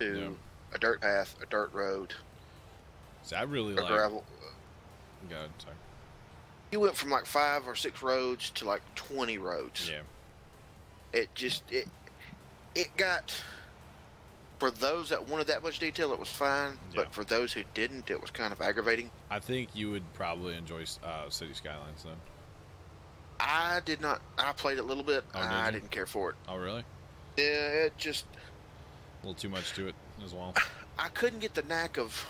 to a dirt path, a dirt road. See, I really like gravel. Go ahead, sorry. You went from like 5 or 6 roads to like 20 roads. Yeah. It got, for those that wanted that much detail, it was fine. Yeah. But for those who didn't, it was kind of aggravating. I think you would probably enjoy City Skylines then. I did not. I played it a little bit. Oh, I didn't care for it. Oh, really? Yeah, it just... A little too much to it as well. I couldn't get the knack of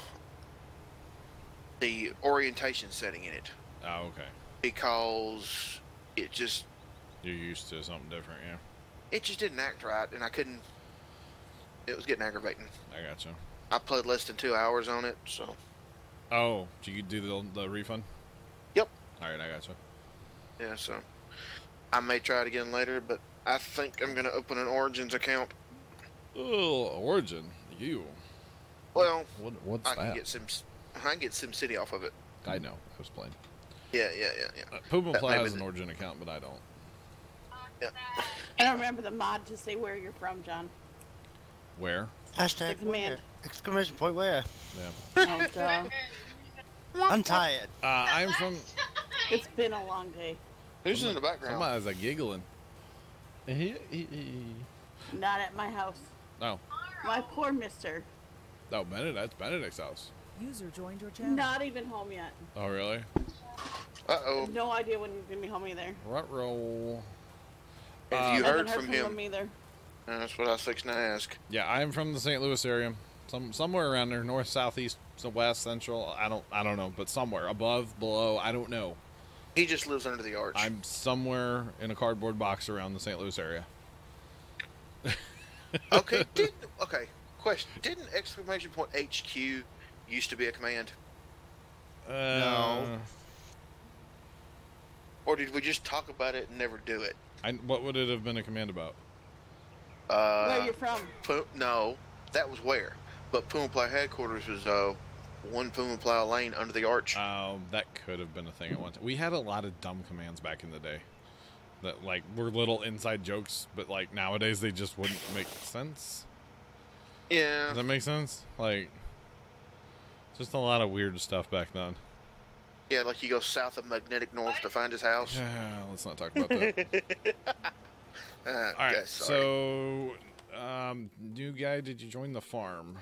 the orientation setting in it. Oh, okay. Because it just... You're used to something different, yeah. It just didn't act right, and I couldn't... It was getting aggravating. I gotcha. I played less than 2 hours on it, so... Oh, did you do the refund? Yep. Alright, I gotcha. Yeah, so... I may try it again later, but I think I'm going to open an Origins account. Oh, Origin? You? Well, what's I can that? get SimCity off of it. I know. I was playing. Yeah. Puma Plow has an Origin account, but I don't. Yeah. I don't remember the mod to say where you're from, John. Where? Hashtag where? Exclamation point where? Yeah. And, I'm tired. I'm from... it's been a long day. Who's in the background? Somebody's like giggling. Not at my house. No. My poor mister. Oh, that's Benedict's house. User joined your channel. Not even home yet. Oh, really? Uh-oh. No idea when he's going to be home either. Ruh-roh. Have you I heard haven't from him? either. That's what I was fixing to ask. Yeah, I am from the St. Louis area. Somewhere around there, north, southeast, west, central. I don't know, but somewhere above, below, I don't know. He just lives under the arch. I'm somewhere in a cardboard box around the St. Louis area. Okay, question. Didn't exclamation point HQ used to be a command? No. Or did we just talk about it and never do it? What would it have been a command about? Where you're from? No, that was where. But Puma Play headquarters was one Puma Plow lane under the arch. Oh, that could have been a thing at one time. We had a lot of dumb commands back in the day that like were little inside jokes, but like nowadays they just wouldn't make sense. Yeah. Does that make sense? Like, just a lot of weird stuff back then. Yeah, like you go south of Magnetic North to find his house. Yeah, let's not talk about that. All right, okay, sorry. so, new guy, did you join the farm?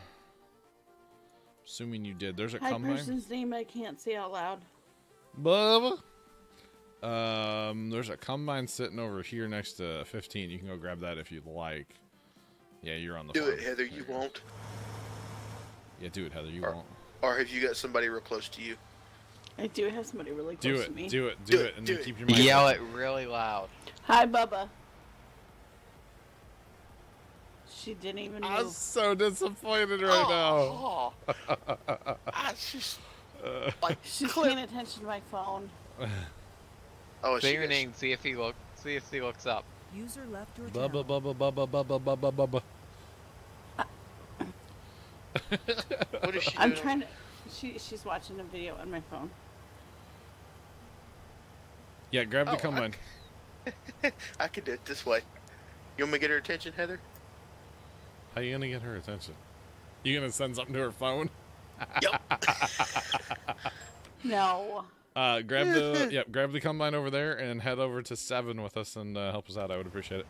Assuming you did. There's a Hi, combine. person's name I can't say out loud. Bubba. There's a combine sitting over here next to 15. You can go grab that if you'd like. Yeah, you're on the Do farm. it, Heather. You won't. Yeah, do it, Heather. You won't. Or have you got somebody real close to you? I do have somebody really close to me. Do it, and do then it. keep your mic Yell on. it really loud. Hi, Bubba. She didn't even move. I'm so disappointed right now. I just like She's paying attention to my phone. Oh, Say she your is. name. See if he looks up. User left your channel. Bubba. What is she I'm doing? trying to. She's watching a video on my phone. Yeah, grab the Oh, combine. I could do it this way. You want me to get her attention, Heather? How you gonna get her attention? You gonna send something to her phone? Yep. No. Grab the combine over there and head over to 7 with us and help us out. I would appreciate it.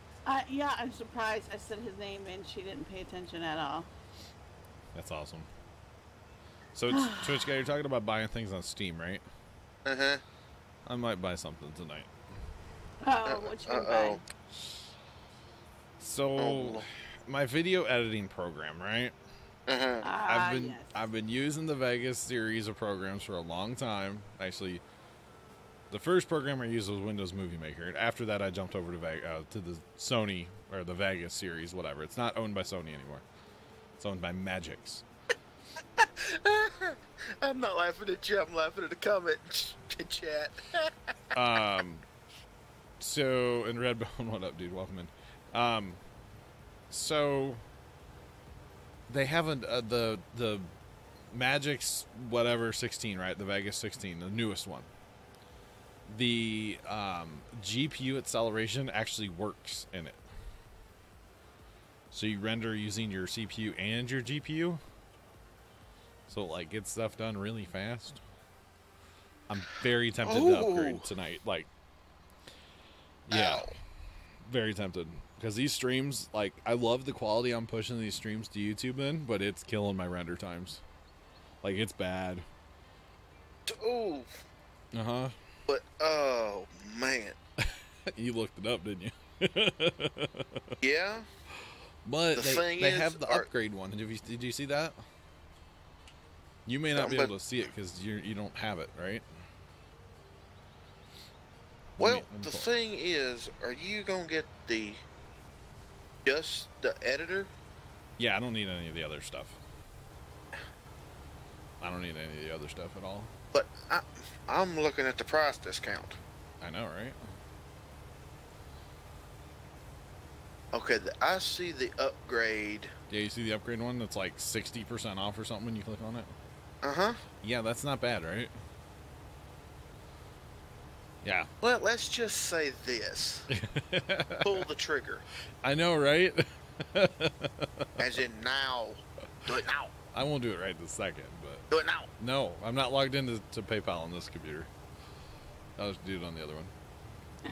Yeah, I'm surprised. I said his name and she didn't pay attention at all. That's awesome. So, Twitch guy, you're talking about buying things on Steam, right? Uh-huh. I might buy something tonight. Oh, what you gonna buy? So, Oh. my video editing program, right? Uh-huh. Yes. I've been using the Vegas series of programs for a long time. Actually, the first program I used was Windows Movie Maker. And after that, I jumped over to the Sony or the Vegas series, whatever. It's not owned by Sony anymore. It's owned by Magix. I'm not laughing at you. I'm laughing at the comment in chat. So, and Redbone, what up, dude? Welcome in. So they have the Magix whatever 16, right? The Vegas 16, the newest one. The GPU acceleration actually works in it. So you render using your CPU and your GPU. So it, like, gets stuff done really fast. I'm very tempted to upgrade tonight. Like, yeah, very tempted. Because these streams, like, I love the quality I'm pushing these streams to YouTube in, but it's killing my render times. Like, it's bad. Ooh. Uh-huh. But, oh, man. You looked it up, didn't you? Yeah? But The they thing they is, have the upgrade one. Did you see that? You may not be able to see it because you don't have it, right? Well, the thing is, are you going to get just the editor? Yeah, I don't need any of the other stuff. I don't need any of the other stuff at all. But I'm looking at the price discount. I know, right? Okay, I see the upgrade. Yeah, you see the upgrade one that's like 60% off or something when you click on it? Uh-huh. Yeah, that's not bad, right? Yeah. Well, let's just say this. Pull the trigger. I know, right? As in now. Do it now. I won't do it right this second, but... Do it now. No, I'm not logged into PayPal on this computer. I'll just do it on the other one.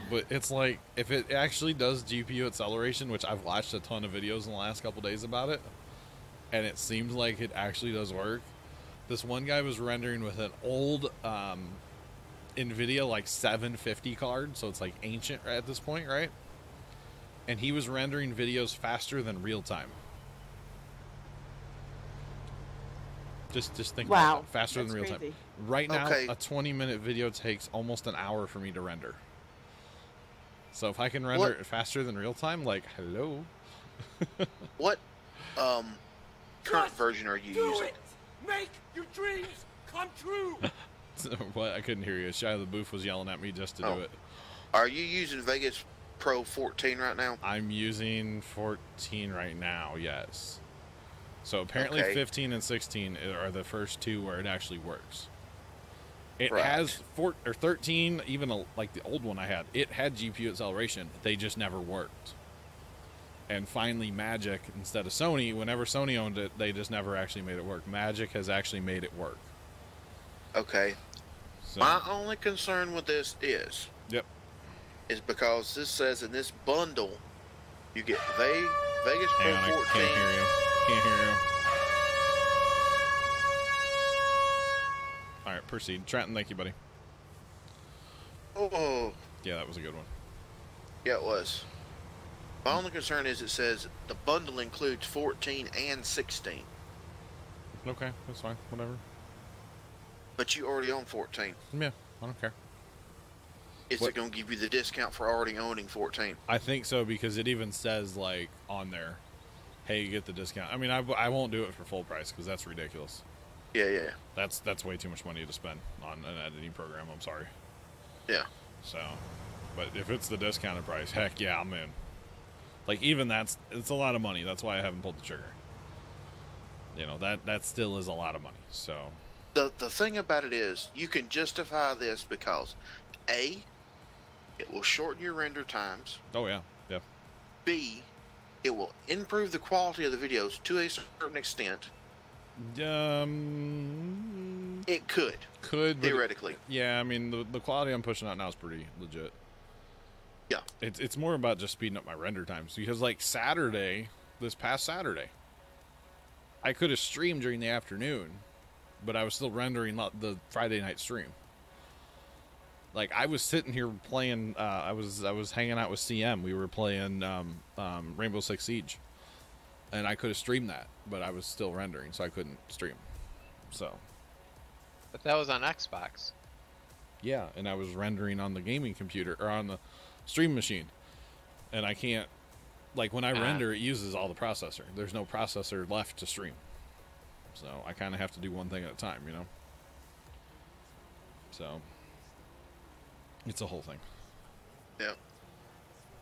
But it's like, if it actually does GPU acceleration, which I've watched a ton of videos in the last couple days about it, and it seems like it actually does work. This one guy was rendering with an old NVIDIA like 750 card, so it's like ancient at this point, right? And he was rendering videos faster than real time. Just think about that. Faster than real time. Right now, a 20-minute video takes almost an hour for me to render. So if I can render it faster than real time, like, hello. What current version are you using? Make your dreams come true. What? I couldn't hear you. Shy of the Booth was yelling at me just to do it. Are you using Vegas Pro 14 right now? I'm using 14 right now, yes. So apparently Okay. 15 and 16 are the first two where it actually works. It Right. has 13, even like the old one I had, it had GPU acceleration. They just never worked. And finally Magic, instead of Sony, whenever Sony owned it, they just never actually made it work. Magic has actually made it work. Okay. So, My only concern with this is because this says in this bundle you get Vegas Pro hang on, 14. I can't hear you. Can't hear you. All right, proceed. Trenton, thank you, buddy. Oh, Yeah, that was a good one. yeah, it was. My only concern is it says the bundle includes 14 and 16, Okay, that's fine. Whatever. but you already own 14. Yeah, I don't care. Is What- it going to give you the discount for already owning 14? I think so because it even says like on there, "Hey, you get the discount." I mean, I won't do it for full price because that's ridiculous. Yeah. That's way too much money to spend on an editing program. I'm sorry. Yeah. So, but if it's the discounted price, heck yeah, I'm in. Like even it's a lot of money. That's why I haven't pulled the trigger. You know, that still is a lot of money. So The thing about it is you can justify this because A, it will shorten your render times. oh yeah. B, it will improve the quality of the videos to a certain extent. It could Could but theoretically. yeah, I mean the quality I'm pushing out now is pretty legit. Yeah. It's more about just speeding up my render times because like this past Saturday, I could have streamed during the afternoon, but I was still rendering the Friday night stream. Like I was sitting here playing. I was hanging out with CM. We were playing Rainbow Six Siege, and I could have streamed that, but I was still rendering, so I couldn't stream. So But that was on Xbox. yeah, and I was rendering on the gaming computer or on the stream machine, and I can't. Like when I render, it uses all the processor. There's no processor left to stream, so I kind of have to do one thing at a time, you know. So it's a whole thing. Yeah.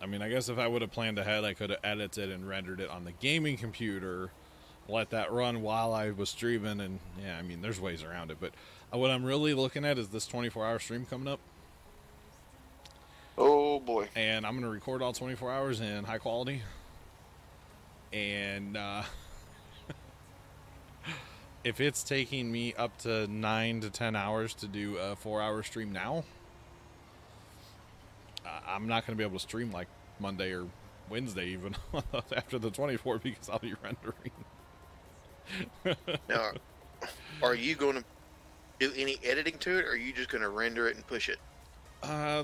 I mean, I guess if I would have planned ahead, I could have edited and rendered it on the gaming computer, let that run while I was streaming, and yeah, I mean, there's ways around it. But what I'm really looking at is this 24-hour stream coming up, Oh boy. and I'm going to record all 24 hours in high quality, and if it's taking me up to 9 to 10 hours to do a 4-hour stream now, I'm not going to be able to stream like Monday or Wednesday even after the 24 because I'll be rendering. Now, are you going to do any editing to it, or are you just going to render it and push it?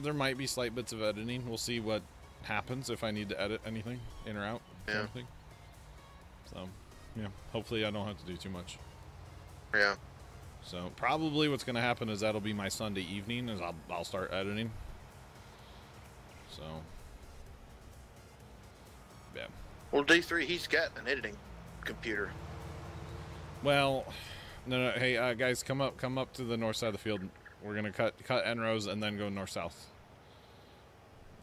There might be slight bits of editing. We'll see what happens if I need to edit anything in or out. Kind of thing. So, yeah, hopefully I don't have to do too much. Yeah. So probably what's going to happen is that'll be my Sunday evening is I'll start editing. So, yeah. Well, D3, he's got an editing computer. Well, no. Hey, guys, come up to the north side of the field. We're gonna cut end rows and then go north south.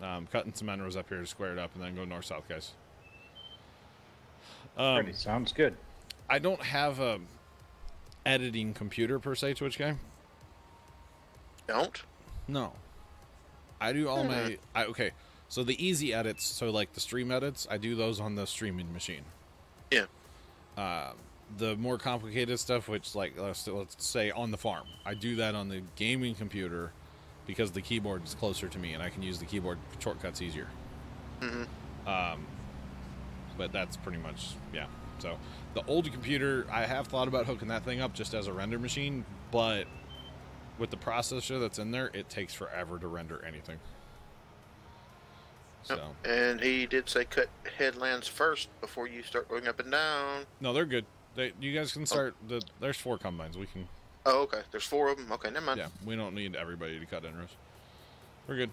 Cutting some end rows up here to square it up, and then go north south, guys. Pretty sounds good. I don't have a editing computer per se, Twitch guy. Don't? No. I do all my okay. So the easy edits, so like the stream edits, I do those on the streaming machine. Yeah. The more complicated stuff, which like let's say on the farm, I do that on the gaming computer because the keyboard is closer to me and I can use the keyboard shortcuts easier. But that's pretty much So the old computer, I have thought about hooking that thing up just as a render machine, but with the processor that's in there, it takes forever to render anything. So And he did say cut headlands first before you start going up and down. no, they're good. You guys can start. There's 4 combines. We can. Oh, okay. There's 4 of them. Okay, never mind. Yeah, we don't need everybody to cut in rows. We're good.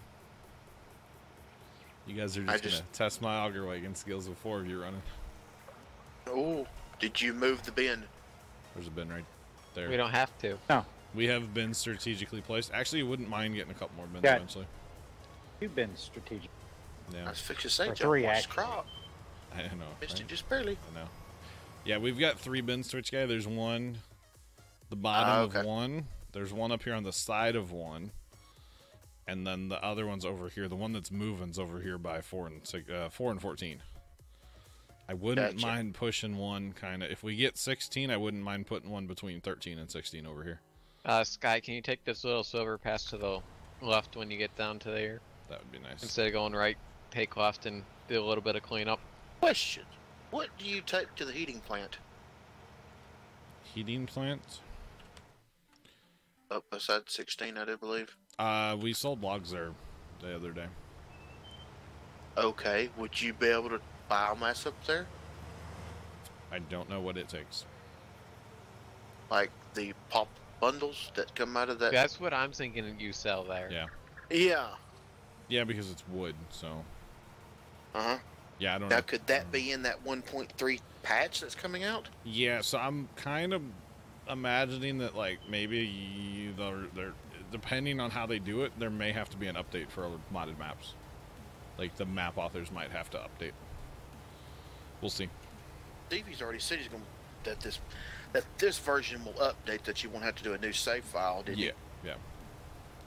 You guys are just gonna test my auger wagon skills with 4 of you running. Oh, did you move the bin? There's a bin right there. We don't have to. No, We have bins strategically placed. Actually, you wouldn't mind getting a couple more bins Yeah. eventually. you've been strategic. I Yeah, was fixing to say, For John, 3 watch actually. crop. I know. Missed right? it just barely. I know. Yeah, we've got 3 bin switch guy. There's one, the bottom of one. There's one up here on the side of one. And then the other one's over here. The one that's moving's over here by 4 and 14. I wouldn't mind pushing one kind of. If we get 16, I wouldn't mind putting one between 13 and 16 over here. Sky, can you take this little silver pass to the left when you get down to there? That would be nice. Instead of going right, take left and do a little bit of cleanup. Question. What do you take to the heating plant? Heating plant? Up beside 16, I do believe. We sold logs there the other day. Okay, would you be able to biomass up there? I don't know what it takes. Like the pop bundles that come out of that? That's what I'm thinking you sell there. Yeah. Yeah. Yeah, because it's wood, so. Uh-huh. Yeah, I don't now, know. could that be in that 1.3 patch that's coming out? Yeah, so I'm kind of imagining that, like, maybe they're depending on how they do it, there may have to be an update for modded maps. Like, the map authors might have to update. We'll see. Stevie's already said he's going that this version will update, that you won't have to do a new save file, did you? Yeah.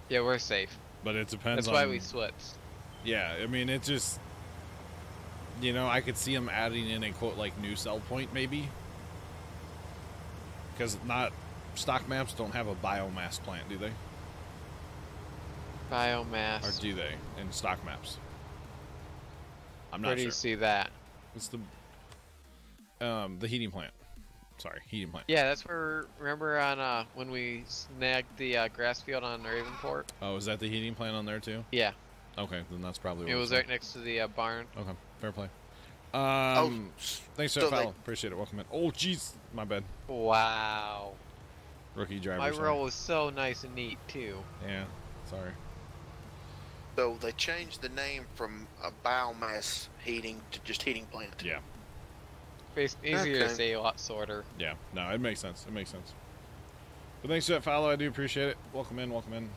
Yeah, we're safe. But it depends. That's why we switched. Yeah, I mean, it just, you know, I could see them adding in a quote like new sell point maybe, because not stock maps don't have a biomass plant, do they? Biomass. Or do they in stock maps? I'm not Where do sure. you see that? It's the heating plant. Sorry, heating plant. Yeah, that's where. Remember on when we snagged the grass field on Ravenport? Oh, is that the heating plant on there too? Yeah. Okay, then that's probably what it was right next to the barn. Okay, fair play. Thanks for so that follow. Appreciate it. Welcome in. Oh, jeez, my bad. Wow. Rookie driver. My roll was so nice and neat too. Yeah, sorry. So they changed the name from a biomass heating to just heating plant. Yeah. It's easier to say, a lot shorter. Yeah, no, it makes sense. It makes sense. But thanks for that follow. I do appreciate it. Welcome in. Welcome in.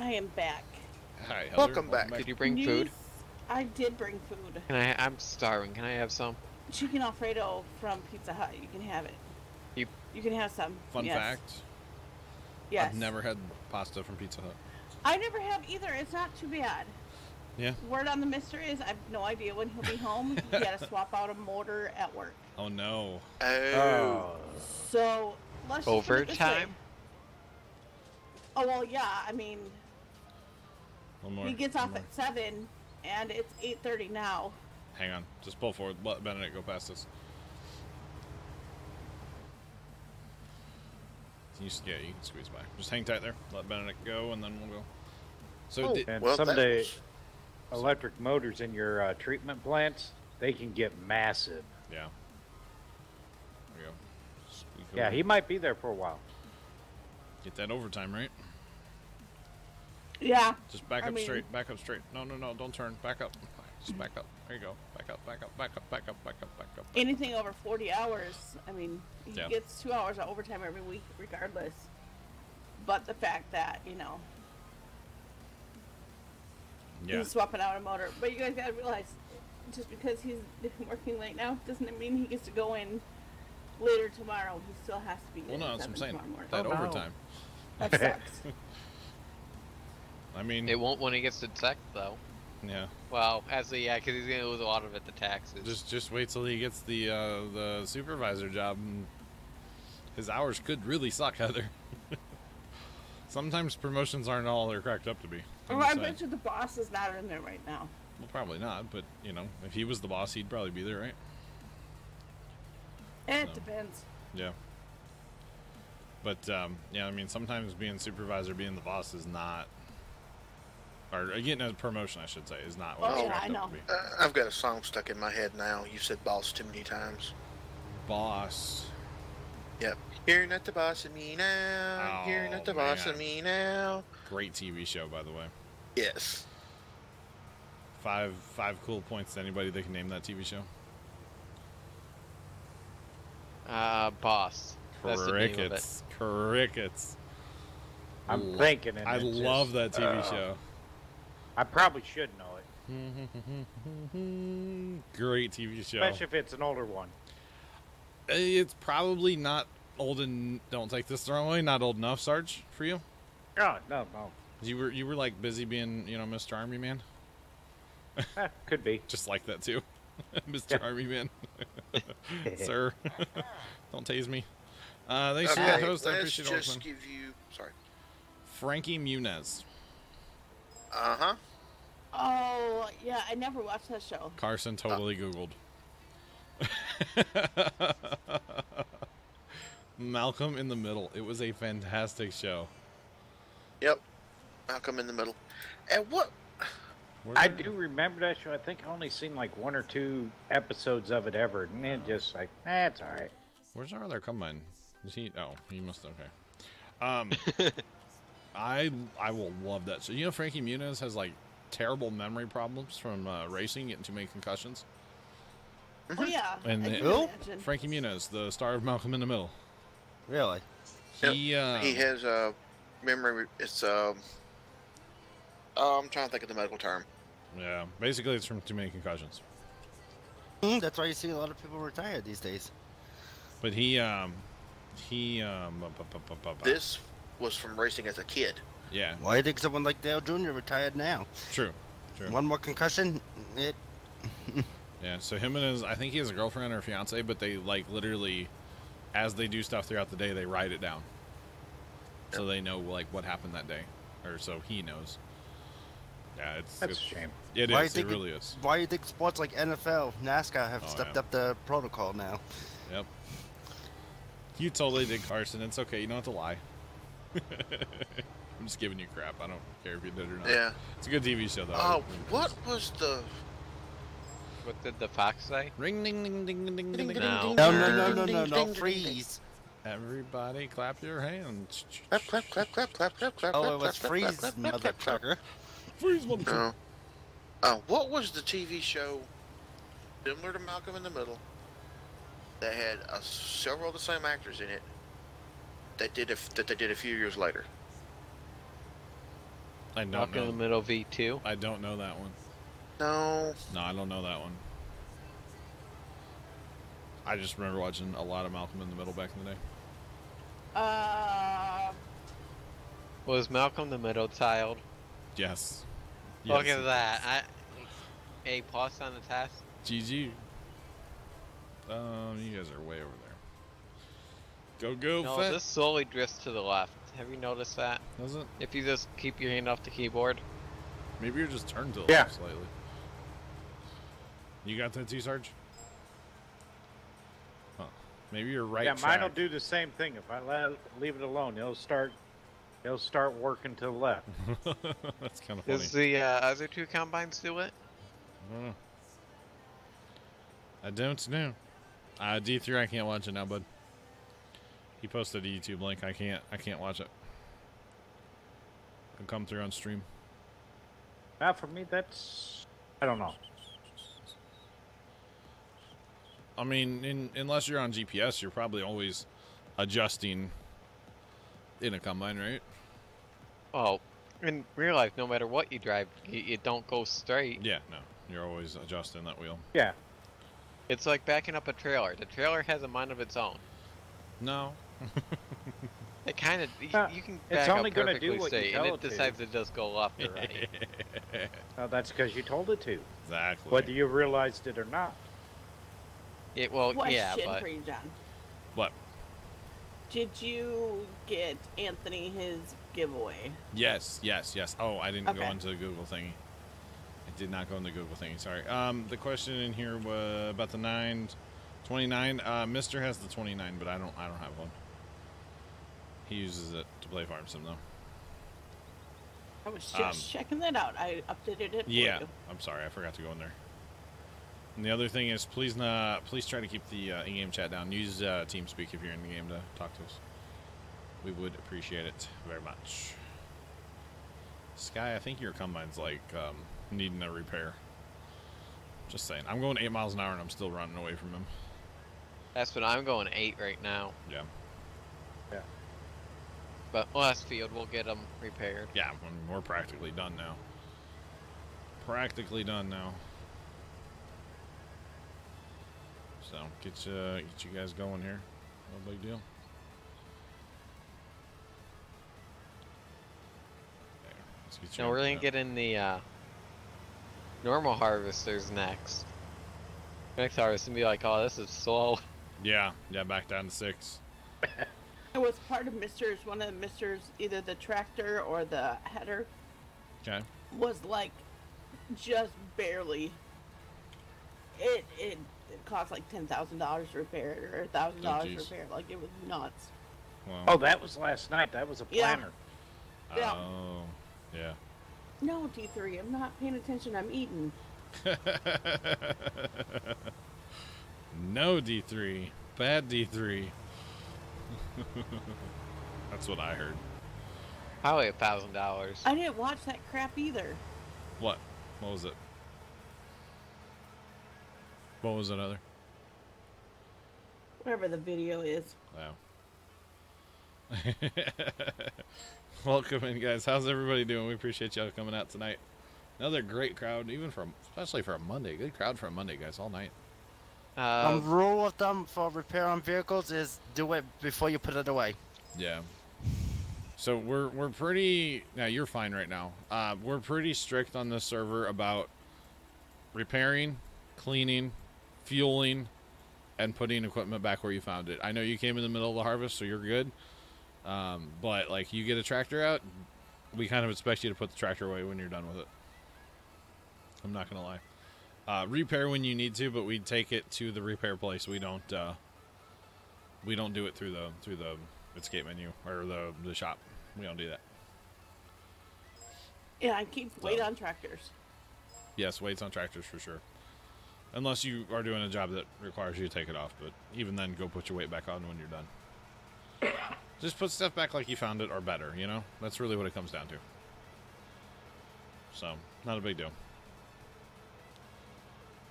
I am back. Hi, Heather. Welcome back. Did you bring food? I did bring food. I'm starving. Can I have some? Chicken Alfredo from Pizza Hut. You can have it. You can have some. Fun fact. Yes. I've never had pasta from Pizza Hut. I never have either. It's not too bad. Yeah. Word on the mister is I have no idea when he'll be home. He had to swap out a motor at work. Oh no. Oh. So let's just put it this way. Overtime? Oh well, yeah. I mean, One more. he gets One off more. at 7, and it's 8:30 now. Hang on. Just pull forward. Let Benedict go past us. You can squeeze by. Just hang tight there. Let Benedict go, and then we'll go. So And someday, electric motors in your treatment plants, they can get massive. Yeah. There we go. Yeah, he might be there for a while. Get that overtime, right? Yeah. Just back up straight. Back up straight. No, don't turn. Back up. Just back up. There you go. Back up, back up, back up, back up, back up, back up. Anything over 40 hours, I mean, he Yeah. gets 2 hours of overtime every week regardless. But the fact that, you know, Yeah. he's swapping out a motor. But you guys gotta realize, just because he's working late now, doesn't mean he gets to go in later tomorrow. He still has to be Well, in no, that's what I'm saying. tomorrow morning. That overtime. That sucks. I mean, It won't when he gets to tech though. yeah. Well, actually, yeah, because he's gonna lose a lot of it to taxes. Just wait till he gets the supervisor job, and his hours could really suck, Heather. Sometimes promotions aren't all they're cracked up to be. Well, I bet you the boss is not in there right now. Well, probably not, but you know, if he was the boss, he'd probably be there, right? It No. depends. Yeah. But yeah, I mean, sometimes being supervisor, being the boss is not, or getting a promotion, I should say, is not what Oh, it's yeah, cracked I up know. to be. I've got a song stuck in my head now. You said boss too many times. Boss. Yep. You're not the boss of me now. You're not the boss of me now. Great TV show, by the way. Yes. Five cool points to anybody that can name that TV show. Boss. That's the name of it. Crickets. Crickets. I'm thinking. And I it's love just, that TV show. I probably should know it. Great TV show. Especially if it's an older one. It's probably not old and don't take this the wrong way. Not old enough, Sarge, for you. Oh, no. You were like busy being, Mr. Army Man. Could be. Just like that too, Mr. Army Man. Sir, don't tase me. Thanks for that host. I appreciate it. Let's just give you. Sorry. Frankie Muniz. Uh-huh. Oh, yeah, I never watched that show. Carson totally Googled. Malcolm in the Middle. It was a fantastic show. Yep. Malcolm in the Middle. And what? I do remember that show. I think I only seen like 1 or 2 episodes of it ever, and then just like, it's all right. Where's our other combine? Is he? Oh, he must. Okay. I will love that. So Frankie Muniz has like terrible memory problems from racing, getting too many concussions. Oh yeah. And Who? Frankie Muniz, the star of Malcolm in the Middle. Really? He has a memory. It's I'm trying to think of the medical term. Yeah, basically it's from too many concussions. That's why you see a lot of people retired these days. But This was from racing as a kid. yeah, Why do you think someone like Dale Jr. retired now? true. One more concussion, Yeah, so him and I think he has a girlfriend or a fiance, but they like literally, as they do stuff throughout the day, they write it down. So they know like what happened that day, or so he knows. Yeah, That's a shame. It Why is. do you It think really is. Why do you think sports like NFL, NASCAR have Oh, stepped yeah. up the protocol now? Yep. You totally did, Carson. It's okay. You don't have to lie. I'm just giving you crap. I don't care if you did or not. Yeah. It's a good TV show, though. Oh, what was the? What did the fox say? Ring, ding, ding, ding, ding, ding, ding, ding. No. No, freeze. Everybody clap your hands. Clap, clap, clap, clap, clap, clap, clap. Oh, it clap, was clap, freeze, clap, clap, clap, clap. motherfucker. Freeze, motherfucker. No. What was the TV show similar to Malcolm in the Middle that had several of the same actors in it that they did a few years later? I don't Malcolm in the know. Middle V2. I don't know that one. No. No, I don't know that one. I just remember watching a lot of Malcolm in the Middle back in the day. Was Malcolm the middle child? Yes. Look at that. A plus on the test. GG. You guys are way over there. Go, No, Fett. this slowly drifts to the left. Have you noticed that? Does it? If you just keep your hand off the keyboard. Maybe you're just turned to the Yeah. left slightly. You got that too, Sarge? Huh. Maybe you're right. Yeah, track. mine will do the same thing. If I leave it alone, it'll start working to the left. That's kind of funny. Does the other two combines do it? I don't know. I don't know. D3, I can't watch it now, bud. He posted a YouTube link. I can't watch it. It'll come through on stream. Now for me, I don't know. I mean, unless you're on GPS, you're probably always adjusting in a combine, right? Oh, in real life, no matter what you drive, you don't go straight. Yeah, no. You're always adjusting that wheel. Yeah. It's like backing up a trailer. The trailer has a mind of its own. No. It kind of, you can it's back only up gonna do perfectly what you straight, tell and it it to. decides to just go left or right. Well, that's because you told it to, Exactly. whether you realized it or not. Well, Question yeah, but for you, John. What? Did you get Anthony his giveaway? Yes. Oh, I didn't go Okay. into the Google thingy. I did not go in the Google thingy. Sorry. The question in here was about the 29. Mister has the 29, but I don't have one. He uses it to play Farm Sim though. I was just checking that out. I updated it. Yeah. For you. I'm sorry, I forgot to go in there. And the other thing is, please try to keep the in-game chat down. Use TeamSpeak if you're in the game to talk to us. We would appreciate it very much. Sky, I think your combine's like needing a repair. Just saying. I'm going 8 miles an hour and I'm still running away from him. that's what I'm going 8 right now. Yeah. But last field, we'll get them repaired. Yeah, we're practically done now. practically done now. So get you guys going here. No big deal. There, let's get you Now we're gonna get in the normal harvesters next. Next harvest and be like, oh, this is slow. Yeah, back down to 6. It was part of Mr.'s, one of the Mr.'s, either the tractor or the header. Okay. Was like just barely. It cost like $10,000 to repair it, or $1,000 to repair it. Like, it was nuts. Wow. Oh, that was last night. That was a planner. Yeah. Oh, yeah. No, D3, I'm not paying attention. I'm eating. No D3. Bad D3. That's what I heard. Probably $1,000. I didn't watch that crap either. What? What was it? What was another? Whatever the video is. Wow. Welcome in, guys. How's everybody doing? We appreciate y'all coming out tonight. Another great crowd, especially for a Monday. Good crowd for a Monday, guys, all night. Rule of thumb for repair on vehicles is do it before you put it away. Yeah. So we're pretty. Now you're fine right now. We're pretty strict on this server about repairing, cleaning, fueling, and putting equipment back where you found it. I know you came in the middle of the harvest, so you're good. But like, you get a tractor out, we kind of expect you to put the tractor away when you're done with it. I'm not gonna lie. Repair when you need to, but we take it to the repair place. We don't do it through the escape menu or the shop. We don't do that. Yeah, I keep weight on tractors. Yes, weights on tractors for sure. Unless you are doing a job that requires you to take it off, but even then, go put your weight back on when you're done. Just put stuff back like you found it, or better, you know? That's really what it comes down to. So, not a big deal.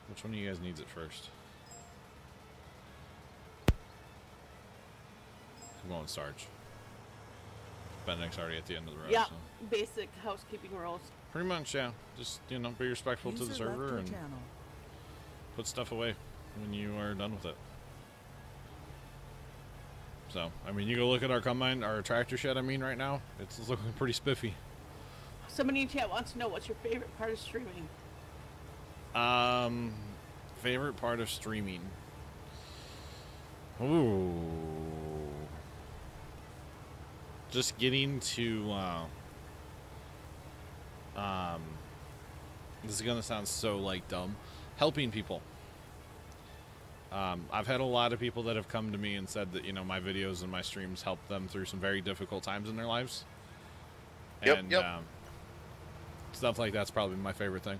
Which one of you guys needs it first? Come on, Sarge. Benedict's already at the end of the road. Yeah, so. basic housekeeping rules. Pretty much, yeah. Just, you know, be respectful to the server and put stuff away when you are done with it. So, I mean, you go look at our combine, our tractor shed, right now. It's looking pretty spiffy. Somebody in chat wants to know what's your favorite part of streaming. Favorite part of streaming. Ooh. Just getting to, this is gonna sound so, like, dumb. Helping people. I've had a lot of people that have come to me and said that, you know, my videos and my streams help them through some very difficult times in their lives. And, stuff like that's probably my favorite thing.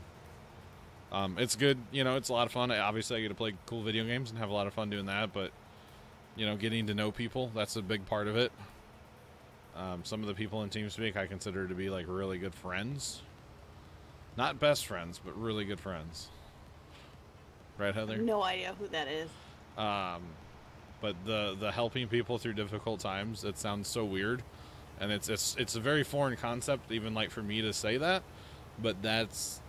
It's good, you know, it's a lot of fun. Obviously, I get to play cool video games and have a lot of fun doing that, but, you know, getting to know people, that's a big part of it. Some of the people in TeamSpeak I consider to be, like, really good friends. Not best friends, but really good friends. Right, Heather? No idea who that is. But the helping people through difficult times, it sounds so weird. And it's a very foreign concept, even, like, for me to say that. But that's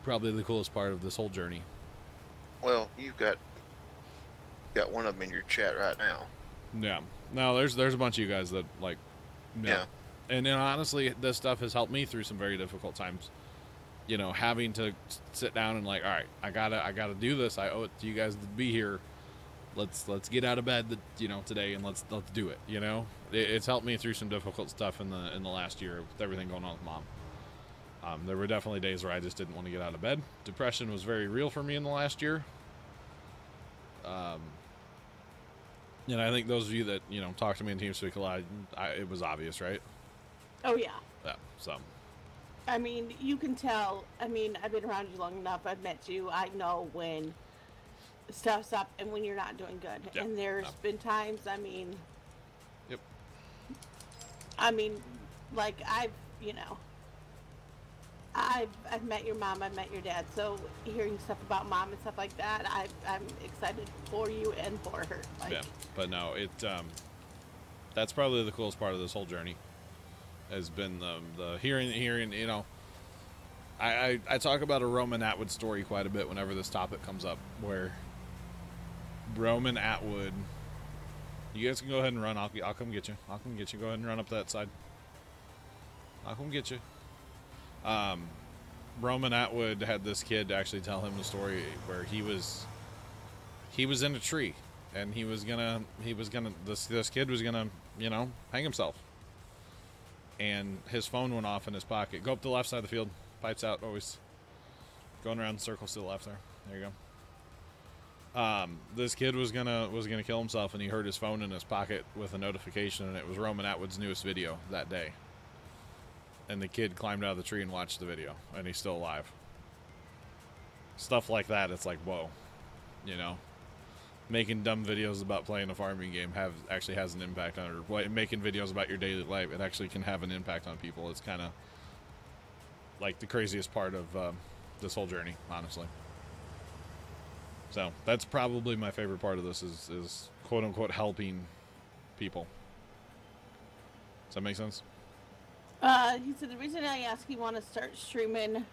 probably the coolest part of this whole journey. Well, you've got one of them in your chat right now. Yeah. No, there's a bunch of you guys that, like, yeah. And honestly, this stuff has helped me through some very difficult times. You know, having to sit down and, like, all right, I gotta do this. I owe it to you guys to be here. Let's get out of bed, you know, today, and let's do it. You know, it's helped me through some difficult stuff in the last year with everything going on with Mom. There were definitely days where I just didn't want to get out of bed. Depression was very real for me in the last year. And I think those of you that, you know, talk to me in TeamSpeak a lot, it was obvious, right? Oh, yeah. Yeah, so. I mean, you can tell. I mean, I've been around you long enough. I've met you. I know when stuff's up and when you're not doing good. Yep. And there's been times, I mean... Yep. I mean, like, I've met your mom, I've met your dad, so hearing stuff about Mom and stuff like that, I'm excited for you and for her. Like, yeah, but no, that's probably the coolest part of this whole journey, has been the hearing, you know, I talk about a Roman Atwood story quite a bit whenever this topic comes up, where Roman Atwood, you guys can go ahead and run. I'll come get you. I'll come get you. Go ahead and run up that side. I'll come get you. Roman Atwood had this kid actually tell him the story where he was in a tree, and this kid was gonna, you know, hang himself, and his phone went off in his pocket. Go up the left side of the field, pipes out, always going around in circles to the left there. There you go. This kid was gonna kill himself, and he heard his phone in his pocket with a notification, and it was Roman Atwood's newest video that day. And the kid climbed out of the tree and watched the video, and he's still alive. Stuff like that, it's like, whoa, you know, making dumb videos about playing a farming game actually has an impact on it. Or making videos about your daily life, it actually can have an impact on people. It's kind of like the craziest part of this whole journey, honestly. So that's probably my favorite part of this is quote unquote helping people. Does that make sense? He said the reason I asked you want to start streaming,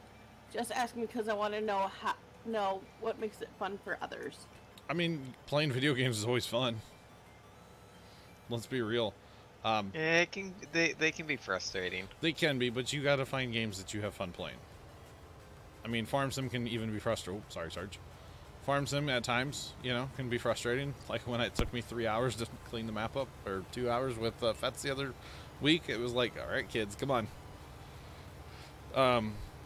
just asking because I want to know what makes it fun for others. I mean, playing video games is always fun. Let's be real. Yeah, they can be frustrating. They can be, but you got to find games that you have fun playing. I mean, Farm Sim can even be frustrating. Oh, sorry, Sarge. Farm Sim at times, you know, can be frustrating. Like when it took me 3 hours to clean the map up, or 2 hours with Fets the other week. It was like, all right, kids, come on.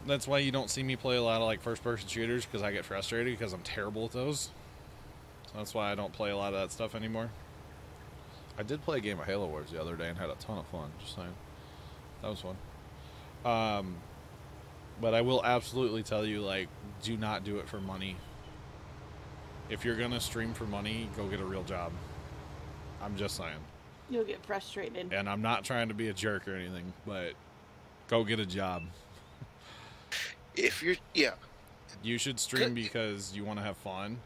That's why you don't see me play a lot of like first-person shooters, because I get frustrated because I'm terrible at those. So that's why I don't play a lot of that stuff anymore. I did play a game of Halo Wars the other day and had a ton of fun. Just saying, that was fun. But I will absolutely tell you, like, do not do it for money. If you're gonna stream for money, go get a real job. I'm just saying. You'll get frustrated. And I'm not trying to be a jerk or anything, but go get a job. You should stream because you want to have fun.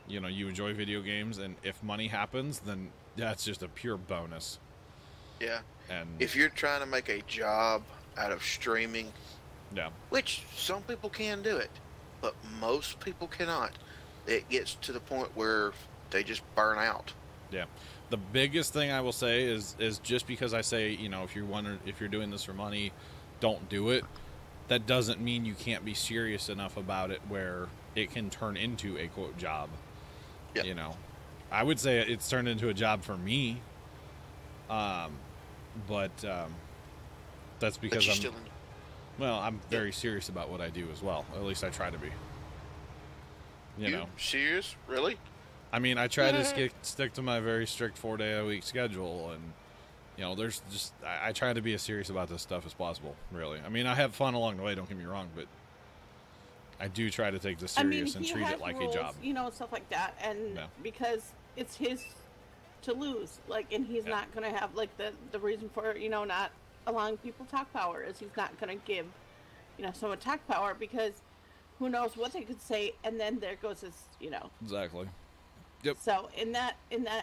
You know, you enjoy video games, and if money happens, then that's just a pure bonus. Yeah. And if you're trying to make a job out of streaming, yeah, which some people can do it, but most people cannot, it gets to the point where they just burn out. Yeah. The biggest thing I will say is just because I say, you know, if you're doing this for money, don't do it. That doesn't mean you can't be serious enough about it where it can turn into a quote job. Yep. You know, I would say it's turned into a job for me. But that's because I'm very serious about what I do as well. At least I try to be. You know, serious? Really? I mean, I try to stick to my very strict 4-day-a-week schedule, and you know, I try to be as serious about this stuff as possible. Really, I mean, I have fun along the way. Don't get me wrong, but I do try to take this serious and treat it like rules, a job. You know, stuff like that, and because it's his to lose, like, and he's not going to have like the reason for, you know, not allowing people talk power is he's not going to give, you know, someone talk power because who knows what they could say, and then there goes his, you know. Exactly. Yep. So in that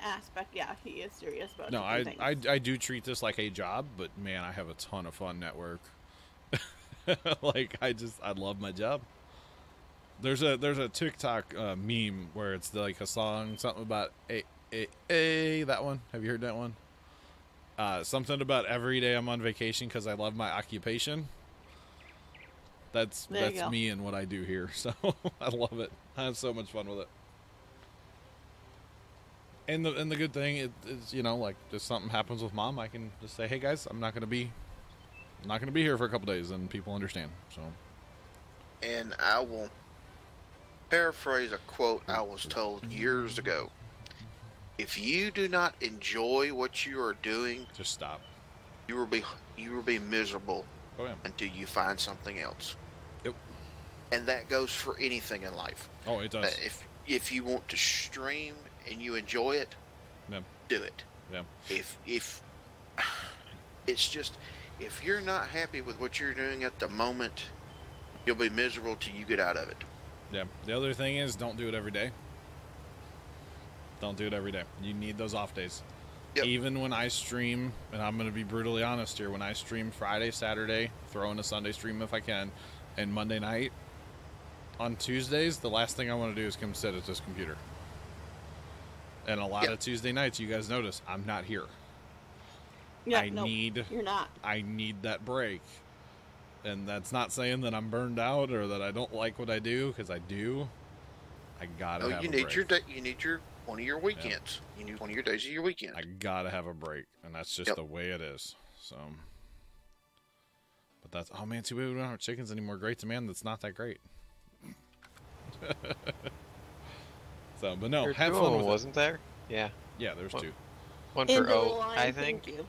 aspect, yeah, he is serious about. No, I do treat this like a job, but man, I have a ton of fun at work. Like I love my job. There's a TikTok meme where it's like a song, something about that one. Have you heard that one? Something about every day I'm on vacation because I love my occupation. That's me and what I do here. So I love it. I have so much fun with it. And the good thing is, you know, like if something happens with Mom, I can just say, hey guys, I'm not gonna be here for a couple days, and people understand. So. And I will paraphrase a quote I was told years ago. If you do not enjoy what you are doing, just stop. You will be miserable until you find something else. Yep. And that goes for anything in life. Oh, it does. If you want to stream and you enjoy it, do it. Yeah. If it's just, if you're not happy with what you're doing at the moment, you'll be miserable till you get out of it. Yeah. The other thing is, don't do it every day. Don't do it every day. You need those off days. Yep. Even when I stream, and I'm going to be brutally honest here, when I stream Friday, Saturday, throw in a Sunday stream if I can, and Monday night. On Tuesdays, the last thing I want to do is come sit at this computer. And a lot of Tuesday nights, you guys notice, I'm not here. Yeah, You're not. I need that break. And that's not saying that I'm burned out or that I don't like what I do, because I do. I gotta have a break. You need one of your weekends. You need one of your days of your weekend. I gotta have a break, and that's just the way it is. So, but that's, oh man, too bad we don't have chickens anymore. Great demand. That's not that great. So, but no, have fun with wasn't there? Yeah. Yeah, there's two. One for O, I think. Thank you.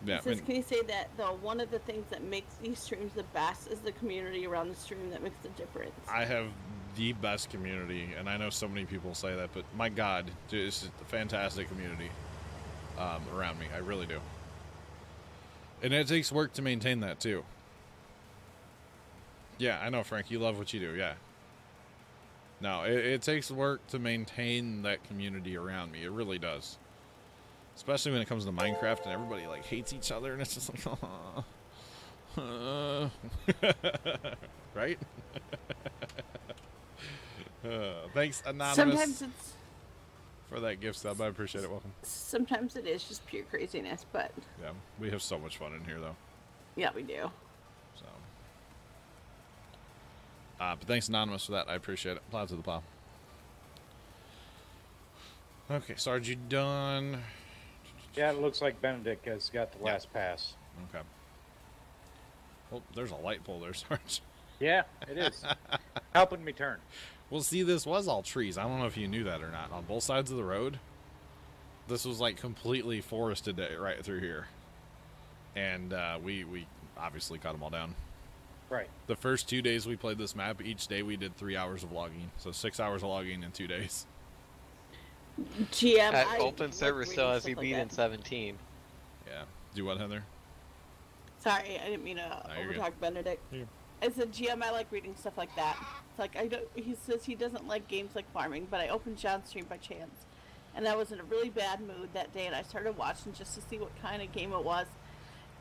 Yeah. Can you say that though? One of the things that makes these streams the best is the community around the stream that makes the difference. I have the best community, and I know so many people say that, but my God, dude, it's a fantastic community around me. I really do. And it takes work to maintain that too. Yeah, I know, Frank. You love what you do. Yeah. No, it takes work to maintain that community around me. It really does. Especially when it comes to Minecraft and everybody like hates each other, and it's just like, right? Thanks, Anonymous. Sometimes it's for that gift sub. I appreciate it. Welcome. Sometimes it is just pure craziness, but yeah, we have so much fun in here, though. Yeah, we do. So, but thanks, Anonymous, for that. I appreciate it. Plow to the plow. Okay, Sarge, you done? Yeah, it looks like Benedict has got the last pass. Okay. Well, there's a light pole there, Sarge. Yeah, it is. Helping me turn. Well, see, this was all trees. I don't know if you knew that or not. On both sides of the road, this was like completely forested right through here. And we obviously cut them all down. Right. The first 2 days we played this map, each day we did 3 hours of logging. So 6 hours of logging in 2 days. GM, At open server still has you beat in 17. Yeah. Do what, Heather? Sorry, I didn't mean to overtalk Benedict. As a GM, I like reading stuff like that. It's like he says he doesn't like games like farming, but I opened John's stream by chance, and I was in a really bad mood that day, and I started watching just to see what kind of game it was.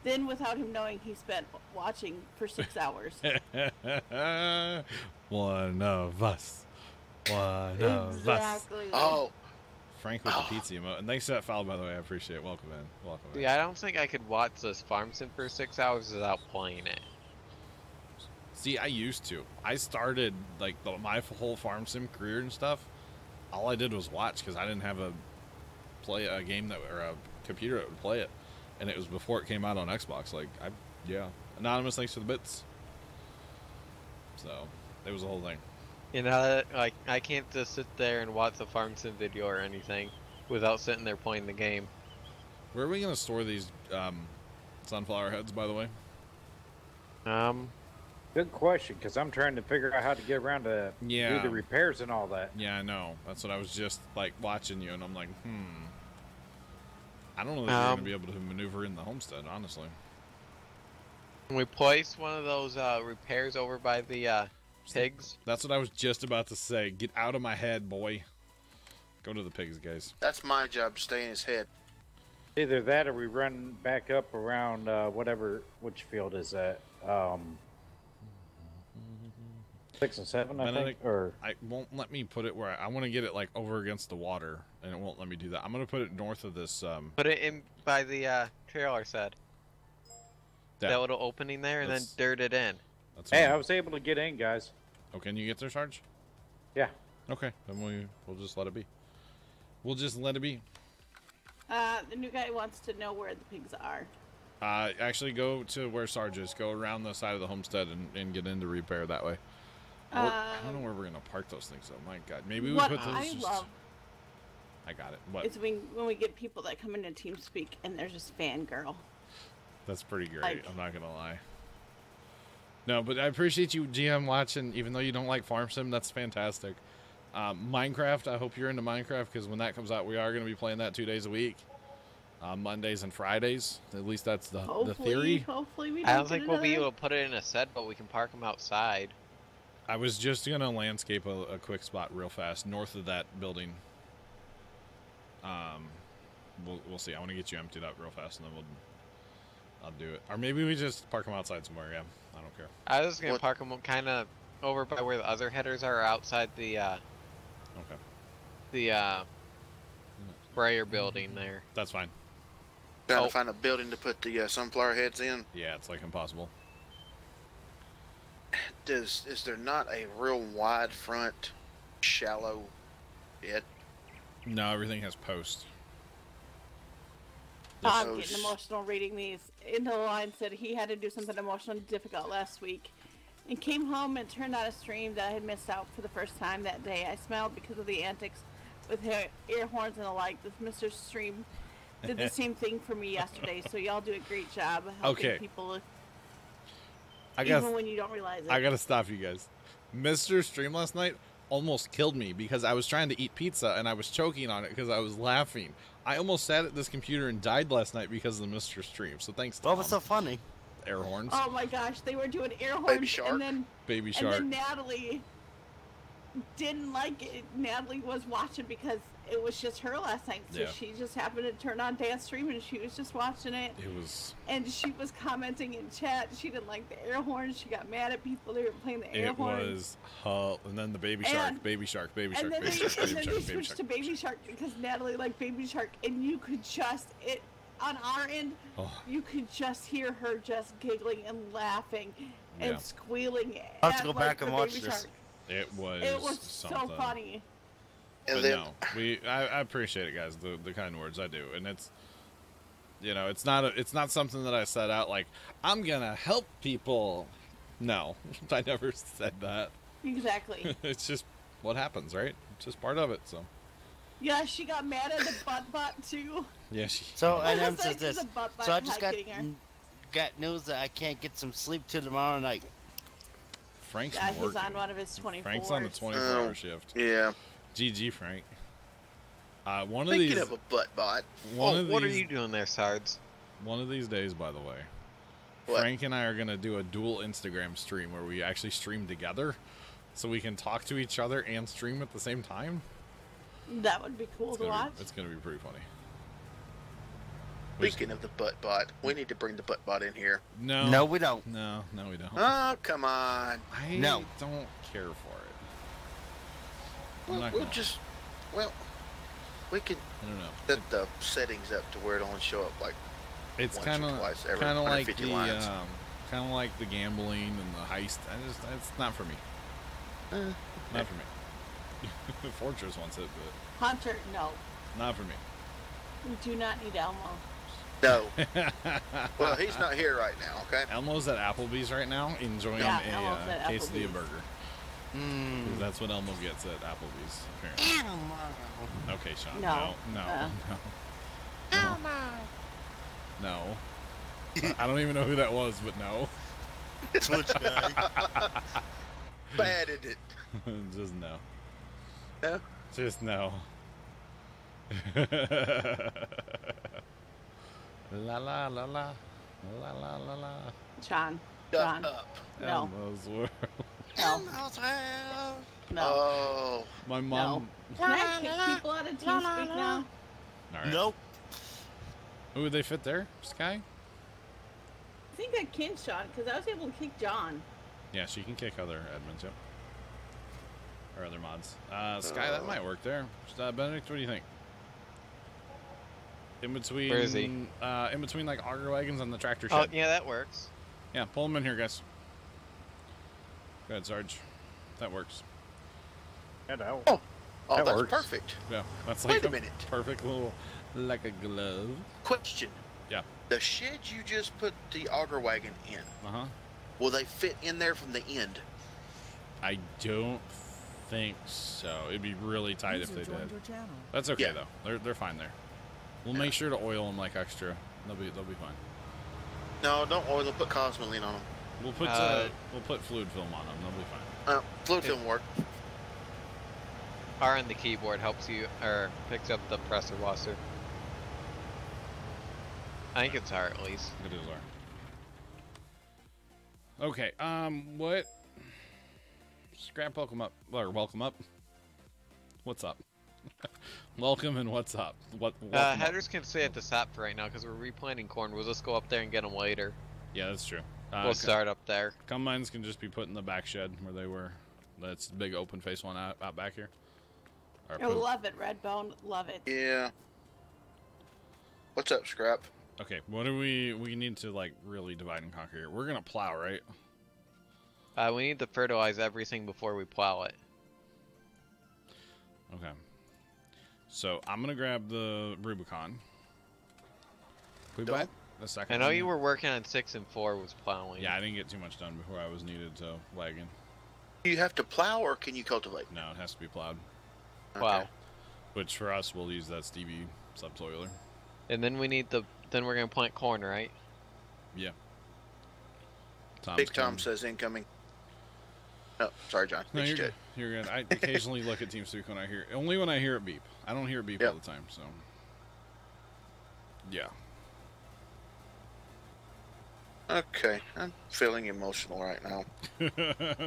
Then, without him knowing, he spent watching for 6 hours. One of us. One of us. Oh. Frank with the pizza emote. And thanks for that follow, by the way. I appreciate it. Welcome in. Welcome in. Yeah, I don't think I could watch this farm sim for 6 hours without playing it. See, I used to. I started, like, my whole farm sim career and stuff. All I did was watch because I didn't have a game or a computer that would play it. And it was before it came out on Xbox. Like, yeah. Anonymous, thanks for the bits. So, it was the whole thing. You know, like, I can't just sit there and watch a farm sim video or anything without sitting there playing the game. Where are we going to store these sunflower heads, by the way? Good question, because I'm trying to figure out how to get around to do the repairs and all that. Yeah, I know. That's what I was just, like, watching you, and I'm like, I don't know that you're going to be able to maneuver in the homestead, honestly. Can we place one of those repairs over by the pigs? That's what I was just about to say. Get out of my head, boy. Go to the pigs, guys. That's my job, stay in his head. Either that or we run back up around which field is that? 6 and 7, I think? Or I won't let me put it where I want to get it like over against the water, and it won't let me do that. I'm going to put it north of this. Put it in by the trailer set. That little opening there, and then dirt it in. Hey, I was able to get in, guys. Oh, can you get there, Sarge? Yeah. Okay, then we'll just let it be. We'll just let it be. The new guy wants to know where the pigs are. Actually, go to where Sarge is. Go around the side of the homestead and get into repair that way. I don't know where we're gonna park those things though. My God, maybe we put those. I got it. What? It's when we get people that come into TeamSpeak and they're just fangirl. That's pretty great. I'm not gonna lie. No, but I appreciate you, GM, watching. Even though you don't like Farm Sim, that's fantastic. Minecraft. I hope you're into Minecraft because when that comes out, we are gonna be playing that 2 days a week. Mondays and Fridays. At least that's the theory. Hopefully we I don't think we'll be able to put it in a set, but we can park them outside. I was just gonna landscape a quick spot real fast north of that building. We'll see. I want to get you emptied out real fast, and then I'll do it. Or maybe we just park them outside somewhere. Yeah, I don't care. I was just gonna park them kind of over by where the other headers are, outside the sprayer building there. That's fine. Trying to find a building to put the sunflower heads in. Yeah, it's like impossible. Is there not a real wide front, shallow bed? No, everything has post. I'm getting emotional reading these. Into the line said he had to do something emotional and difficult last week, and came home and turned on a stream that I had missed out for the first time that day. I smiled because of the antics with ear horns and the like. This Mr. Stream did the same thing for me yesterday, so y'all do a great job helping people. Even when you don't realize it. I gotta stop you guys. Mr. Stream last night almost killed me because I was trying to eat pizza and I was choking on it because I was laughing. I almost sat at this computer and died last night because of the Mr. Stream. So thanks, Tom. What was so funny? Air horns. Oh my gosh, they were doing air horns. Baby shark. Baby shark. And then Natalie didn't like it. Natalie was watching because it was just her last night, so she just happened to turn on dance stream and she was just watching it. And she was commenting in chat. She didn't like the air horns. She got mad at people. They were playing the air horns. It was and then the baby shark, baby shark, baby shark, baby shark, and then they switched to baby shark because Natalie liked baby shark, and you could just on our end, you could just hear her just giggling and laughing and squealing. I'll have to go back and watch this. It was something. So funny. But no, I appreciate it, guys. The kind words, I do, and it's, it's not something that I set out like I'm gonna help people. No, I never said that. Exactly. It's just what happens, right? It's just part of it. So. Yeah, she got mad at the butt bot too. Yeah. So and says this. So I just got news that I can't get some sleep till tomorrow night. Frank's he's on one of his 24. Frank's on the 24-hour shift. Yeah. GG, Frank. Speaking of a butt bot. What are you doing there, Sards? One of these days, by the way, what? Frank and I are going to do a dual Instagram stream where we actually stream together so we can talk to each other and stream at the same time. That would be cool to watch. It's going to be pretty funny. Speaking of the butt bot, we need to bring the butt bot in here. No, we don't. No, we don't. Oh, come on. I don't care for it. We could set the settings up to where it only show up like it's kind of like the gambling and the heist. It's not for me. Not for me. Fortress wants it, but Hunter, no. Not for me. We do not need Elmo. No. Well, he's not here right now, okay? Elmo's at Applebee's right now enjoying a quesadilla burger. That's what Elmo gets at Applebee's, apparently. Elmo. Okay, Sean. No. No. I don't even know who that was, but no. Which guy? Bad at it. Just no. No? Just no. La la la la. La la la la. John. Shut up. No. Elmo's World. Elmo's World. No. Oh. My mom. Can I kick people out of TeamSpeak now? All right. Nope. Ooh, they fit there? Sky? I think I can, Sean, because I was able to kick John. Yeah, she can kick other admins, yep. Or other mods. Sky, that might work there. Benedict, what do you think? In between, where is he? In between, like, auger wagons and the tractor Oh, shed. yeah, that works. Yeah, pull them in here, guys. Go ahead, Sarge. That works. Hello. Oh, That that's works. perfect. Yeah, that's like Wait a minute. perfect little, like a glove. Question. Yeah. The shed you just put the auger wagon in, Uh-huh. will they fit in there from the end? I don't think so. It'd be really tight if User they joined did. your channel. That's okay, Yeah. though. They're fine there. We'll make sure to oil them, like, extra. They'll be fine. No, don't oil them. Put Cosmoline on them. We'll put fluid film on them. They'll be fine. Fluid film work. R on the keyboard helps you, or picks up the pressure washer. I think it's R at least. It is R. Okay, what? Scrap, welcome up. Or welcome up. What's up? Welcome and what's up? Headers can stay at the sap for right now because we're replanting corn. We'll just go up there and get them later. Yeah, that's true. We'll start up there. Combines can just be put in the back shed where they were. That's the big open face one out back here. I love it, Redbone. Love it. Yeah. What's up, Scrap? Okay, what do we need to like really divide and conquer here? We're gonna plow, right? We need to fertilize everything before we plow it. Okay. So I'm gonna grab the Rubicon. Can we buy a second? I know you were working on 6 and 4 was plowing. Yeah, I didn't get too much done before I was needed to wagon. Do you have to plow or can you cultivate? No, it has to be plowed. Plow. Okay. Which for us, we'll use that Stevie subsoiler. And then we need then we're gonna plant corn, right? Yeah. Big Tom says incoming. Oh, sorry, John. No, you're good. You're good. I occasionally look at TeamSpeak when I hear it beep. I don't hear it beep all the time, so yeah. Okay, I'm feeling emotional right now.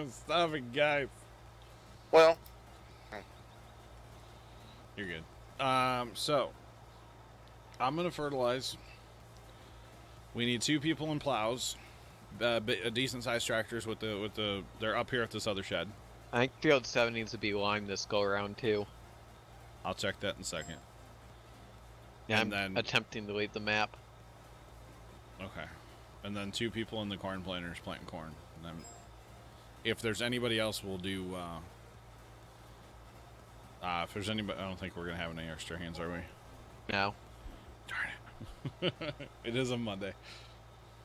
Stop it, guys. Well, you're good. So I'm gonna fertilize. We need 2 people in plows, decent sized tractors with the. They're up here at this other shed. I think field 7 needs to be limed this go around too. I'll check that in a second. Yeah, and I'm then attempting to lead the map. Okay, and then 2 people in the corn planters planting corn. And then if there's anybody else, we'll do. If there's anybody, I don't think we're gonna have any extra hands, are we? No. Darn it. It is a Monday.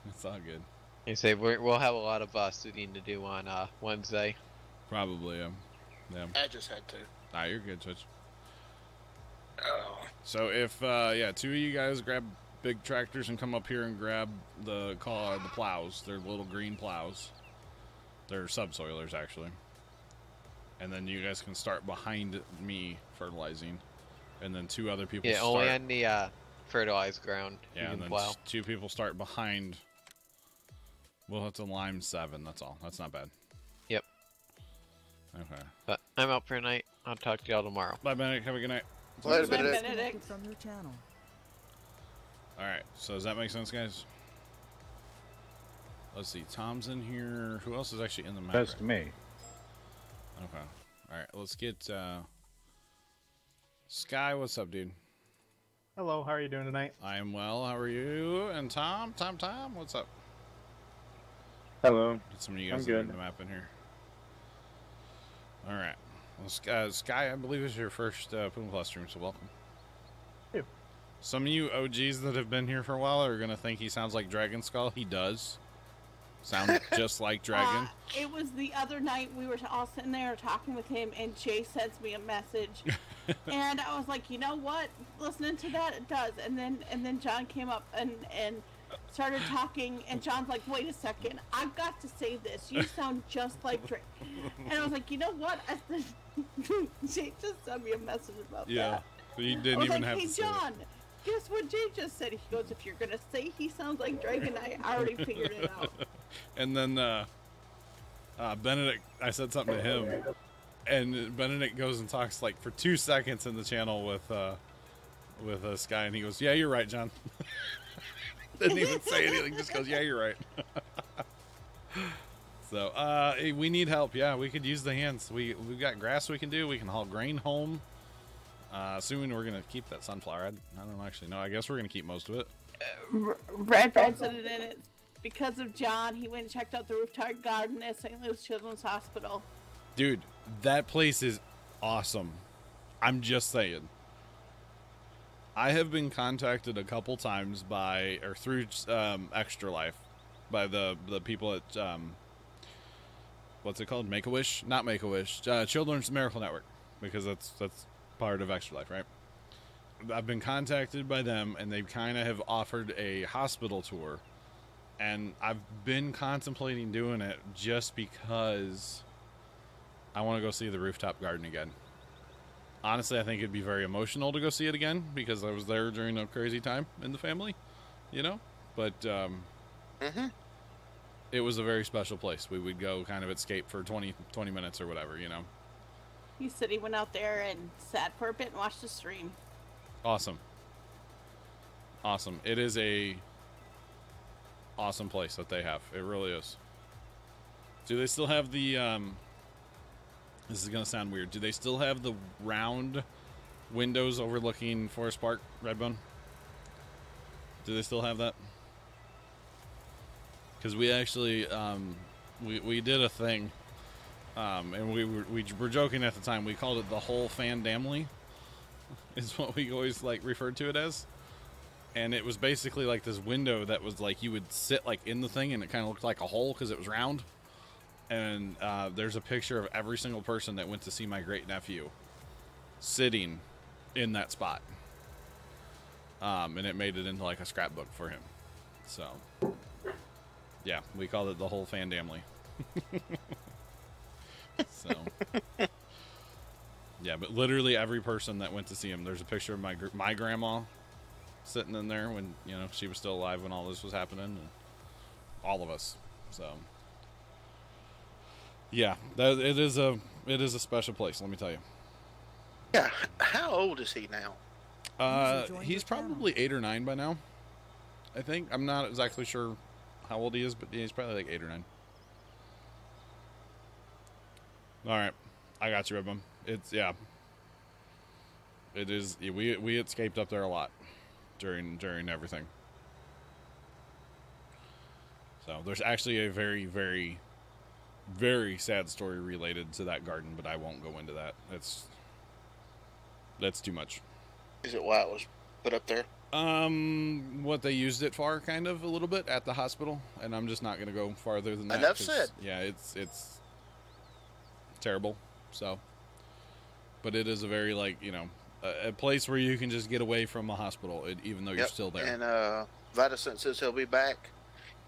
It's all good. You say we'll have a lot of studying to do on Wednesday. Probably, yeah. I just had to. Ah, you're good, Twitch. Oh. So if, 2 of you guys grab big tractors and come up here and grab the plows. They're little green plows. They're subsoilers, actually. And then you guys can start behind me fertilizing. And then 2 other people start. Only on the fertilized ground. Yeah, and then plow. 2 people start behind. We'll have to lime 7, that's all. That's not bad. Yep. Okay. But I'm out for a night. I'll talk to y'all tomorrow. Bye, Benedict. Have a good night. Later, Benedict. From your channel. Alright, so does that make sense, guys? Let's see. Tom's in here. Who else is actually in the map? That's me. Okay. Alright, let's get Sky, what's up, dude? Hello, how are you doing tonight? I am well. How are you? And Tom, what's up? Hello. Get some of you guys in the map in here. All right. Well, Sky, I believe is your first Puma Plus stream, so welcome. Ew. Some of you OGs that have been here for a while are gonna think he sounds like Dragon Skull. He does sound just like Dragon. It was the other night we were all sitting there talking with him, and Jay sends me a message, and I was like, you know what? Listening to that, it does. And then John came up and started talking, and John's like, wait a second, I've got to say this. You sound just like Drake. And I was like, you know what? Jay just sent me a message about that. Yeah, you didn't even have to say it. Hey, John, guess what Jay just said? He goes, if you're going to say he sounds like Drake, and I already figured it out. And then Benedict, I said something to him, and Benedict goes and talks like for 2 seconds in the channel with Sky, and he goes, yeah, you're right, John. Didn't even say anything, just goes, yeah, you're right. So, we need help. Yeah, we could use the hands. We've got grass we can do. We can haul grain home. Assuming we're going to keep that sunflower. I don't actually know. I guess we're going to keep most of it. Red said it in it. Because of John, he went and checked out the rooftop garden at St. Louis Children's Hospital. Dude, that place is awesome. I'm just saying. I have been contacted a couple times through Extra Life by the people at what's it called? Make-A-Wish? Not Make-A-Wish. Children's Miracle Network, because that's part of Extra Life, right? I've been contacted by them, and they kind of have offered a hospital tour, and I've been contemplating doing it just because I want to go see the rooftop garden again. Honestly, I think it'd be very emotional to go see it again, because I was there during a crazy time in the family, you know? But it was a very special place. We would go kind of escape for 20 minutes or whatever, you know? He said he went out there and sat for a bit and watched the stream. Awesome. Awesome. It is a awesome place that they have. It really is. Do they still have the, this is going to sound weird. Do they still have the round windows overlooking Forest Park, Redbone? Do they still have that? Because we actually, we did a thing, and we were joking at the time. We called it the whole Fandamly, is what we always like referred to it as. And it was basically like this window that was like you would sit like in the thing, and it kind of looked like a hole because it was round. And there's a picture of every single person that went to see my great nephew sitting in that spot. And it made it into like a scrapbook for him. So, yeah, we called it the whole Fandamly. So, yeah, but literally every person that went to see him, there's a picture of my grandma sitting in there when, you know, she was still alive when all this was happening, and all of us. So, yeah, it is a special place, let me tell you. Yeah, how old is he now? He's probably 8 or 9 by now, I think. I'm not exactly sure how old he is, but he's probably like 8 or 9. All right, I got you, Redbone. It's, yeah, it is. We escaped up there a lot during everything. So there's actually a very, very, very sad story related to that garden, but I won't go into that. That's too much. Is it why it was put up there? What they used it for, kind of, a little bit at the hospital, and I'm just not going to go farther than that. Enough said. Yeah, it's terrible. So, but it is a very, like, you know, a place where you can just get away from a hospital, even though you're still there. And Vitacent says he'll be back.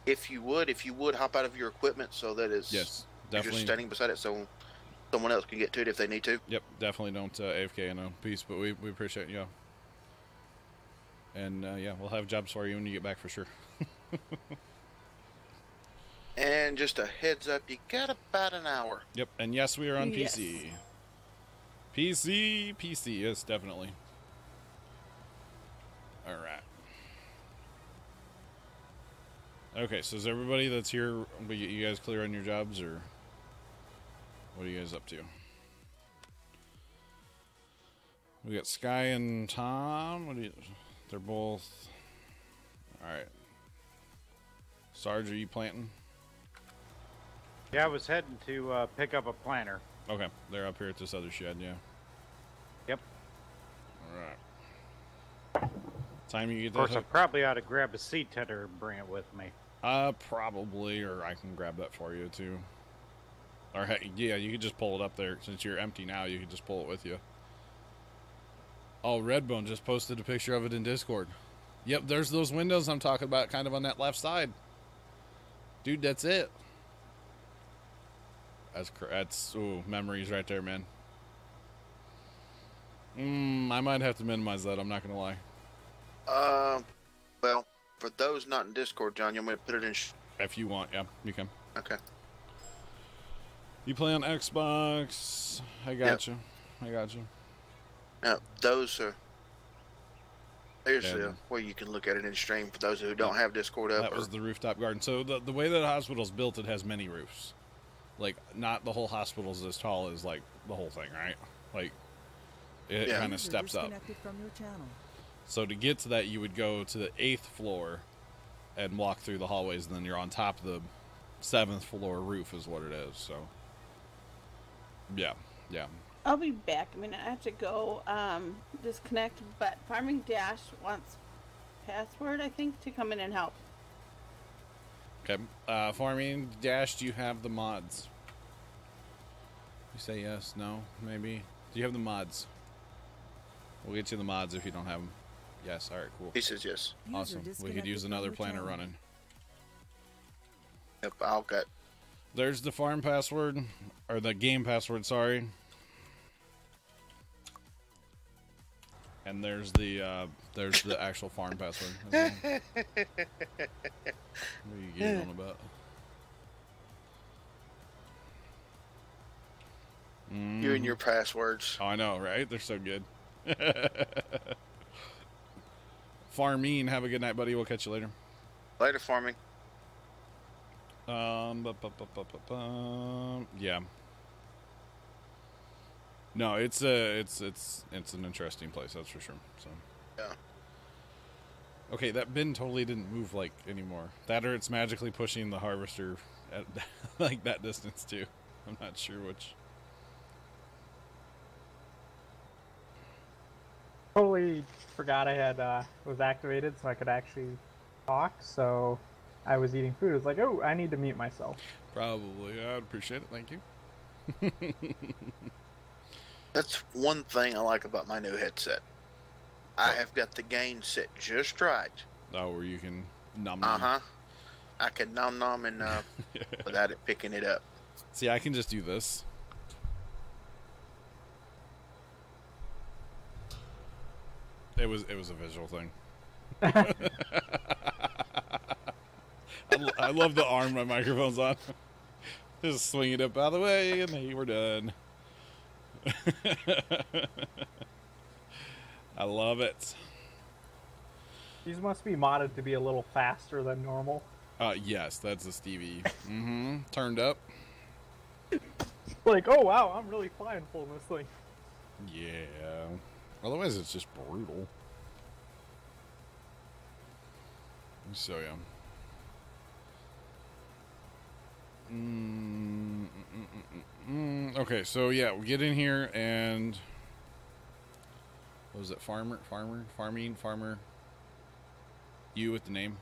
If you would hop out of your equipment so that is yes, you're definitely just standing beside it, so someone else can get to it if they need to. Yep, definitely don't AFK in a piece, but we appreciate you. And yeah, we'll have jobs for you when you get back for sure. And just a heads up, you got about an hour. Yep, and yes, we are on PC. PC, yes, definitely. All right. Okay, so is everybody that's here, you guys clear on your jobs, or what are you guys up to? We got Sky and Tom. They're both. All right. Sarge, are you planting? Yeah, I was heading to pick up a planter. Okay, they're up here at this other shed, yeah. Yep. All right. Time you get that. Of course, I probably ought to grab a seed tender and bring it with me. Probably, or I can grab that for you too. Or yeah, you could just pull it up there. Since you're empty now, you can just pull it with you. Oh, Redbone just posted a picture of it in Discord. Yep, there's those windows I'm talking about, kind of on that left side. Dude, that's it. That's ooh, memories right there, man. I might have to minimize that. I'm not gonna lie. Well, for those not in Discord, John, you want me to put it in? If you want, yeah, you can. Okay. You play on Xbox? I got you. I got you. Now, those are. There's where you can look at it in stream for those who don't have Discord up. That was the rooftop garden. So the way that the hospital's built, it has many roofs. Like, not the whole hospital's as tall as, like, the whole thing, right? Like, it kind of steps up. From your channel. So to get to that, you would go to the 8th floor and walk through the hallways, and then you're on top of the 7th floor roof is what it is. So, yeah. I'll be back. I mean, I have to go disconnect, but Farming Dash wants password, I think, to come in and help. Okay. Farming Dash, do you have the mods? You say yes, no, maybe. Do you have the mods? We'll get you the mods if you don't have them. Yes, alright, cool. He says yes. Awesome. We could use another planner running. Yep, I'll get. There's the farm password, or the game password, sorry. And there's the actual farm password. What are you getting on about? You and your passwords. Oh, I know, right? They're so good. Farming, have a good night, buddy. We'll catch you later. Later, farming. Yeah. No, it's an interesting place, that's for sure. So. Yeah. Okay, that bin totally didn't move like anymore. That or it's magically pushing the harvester at like that distance too. I'm not sure which. Totally forgot I had was activated so I could actually talk. So I was eating food. It was like, oh, I need to mute myself. Probably. I'd appreciate it. Thank you. That's one thing I like about my new headset. I have got the gain set just right. Oh, where you can nom nom. Uh-huh. I can nom nom and without it picking it up. See, I can just do this. It was a visual thing. I love the arm my microphone's on. Just swing it up out of the way, and hey, we're done. I love it. These must be modded to be a little faster than normal. Yes, that's a Stevie. Turned up. Like, oh wow, I'm really flying full in this thing. Yeah. Otherwise, it's just brutal. So yeah. Okay, so yeah, we get in here and what was it? Farmer. You with the name.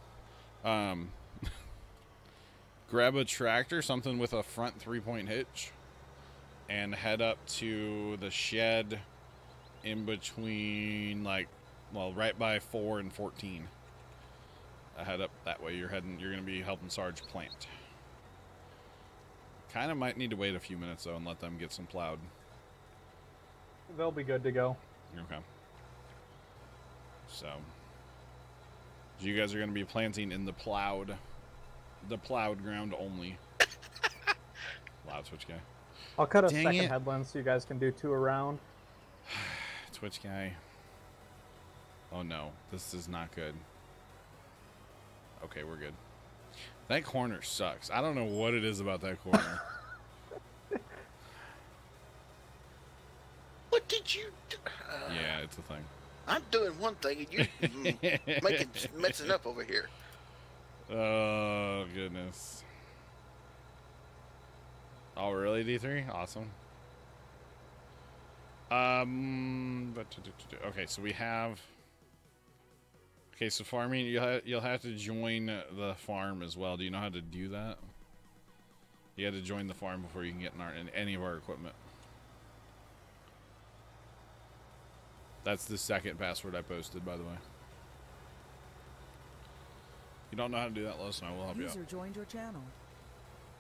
Grab a tractor, something with a front 3-point hitch, and head up to the shed in between, like, well, right by 4 and 14. Head up that way. You're going to be helping Sarge plant. Kind of might need to wait a few minutes though and let them get some plowed. They'll be good to go. Okay. So you guys are going to be planting in the plowed ground only. Loud Twitch guy. I'll cut a Dang second it. headland so you guys can do 2 around. Twitch guy. Oh no, this is not good. Okay, we're good. That corner sucks. I don't know what it is about that corner. What did you do? Yeah, it's a thing. I'm doing one thing and you're messing up over here. Oh, goodness. Oh, really, D3? Awesome. Okay, so we have... Okay, so farming, you'll have to join the farm as well. Do you know how to do that? You have to join the farm before you can get in any of our equipment. That's the second password I posted, by the way. You don't know how to do that, let us know. We'll help you out. User joined your channel.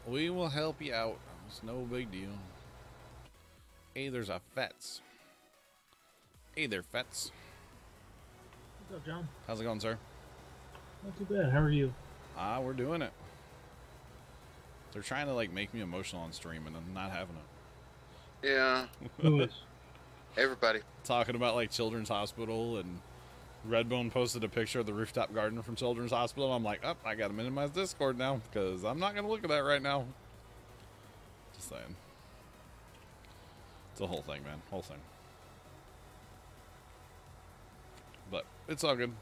We will help you out. It's no big deal. Hey, there's a Fets. Hey there, Fets. What's up, John? How's it going, sir? Not too bad. How are you? We're doing it. They're trying to, like, make me emotional on stream, and I'm not having it. Yeah. Who is? Everybody. Talking about, like, Children's Hospital, and Redbone posted a picture of the rooftop garden from Children's Hospital. I'm like, oh, I gotta minimize Discord now, because I'm not gonna look at that right now. Just saying. It's a whole thing, man. Whole thing. But it's all good.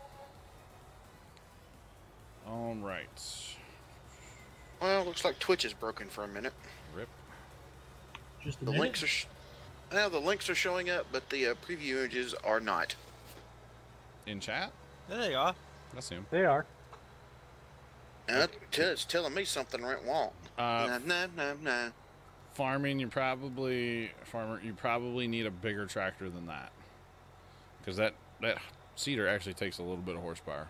All right. Well, looks like Twitch is broken for a minute. Rip. Just a The minute? links are now the links are showing up, but the preview images are not. In chat? There they are. I see 'em. They are. It's telling me something went wrong. Nah. Farming, you probably need a bigger tractor than that, because that seeder actually takes a little bit of horsepower.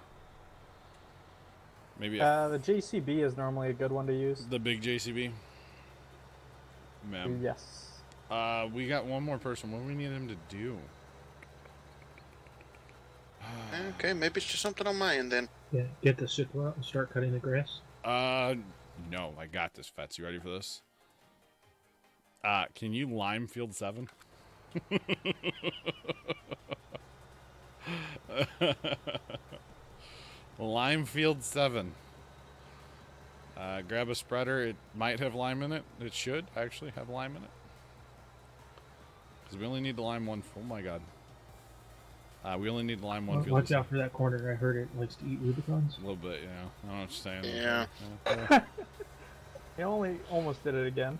Maybe The JCB is normally a good one to use. the big JCB. Ma'am. Yes. We got one more person. What do we need him to do? Okay, maybe it's just something on my end then. Yeah, get the sickle out and start cutting the grass. No, I got this, Fats. You ready for this? Can you lime field 7? Lime field 7. Grab a spreader. It might have lime in it. It should actually have lime in it. Because we only need to lime one. Oh my god. We only need to lime one field. Watch out for that corner. I heard it likes to eat Rubicons. A little bit, yeah. I don't know what you're saying. Yeah. He only almost did it again.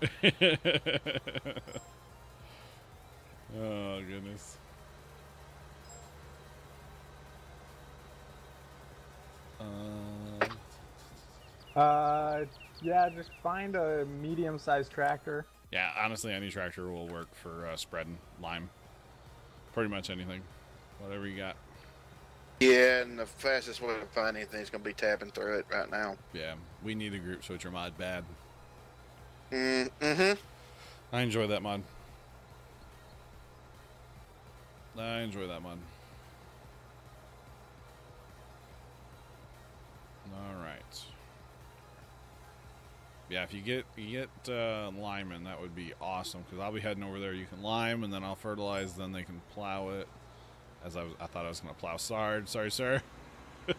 Oh, goodness. Yeah, just find a medium-sized tractor. Yeah, honestly, any tractor will work for spreading lime. Pretty much anything. Whatever you got. Yeah, and the fastest way to find anything is going to be tapping through it right now. Yeah, we need a group switcher mod bad. Mm-hmm. I enjoy that mod. I enjoy that mod. All right. Yeah, if you get linemen, that would be awesome, because I'll be heading over there. You can lime, and then I'll fertilize. Then they can plow it. As I thought I was going to plow Sarge. Sorry, sir.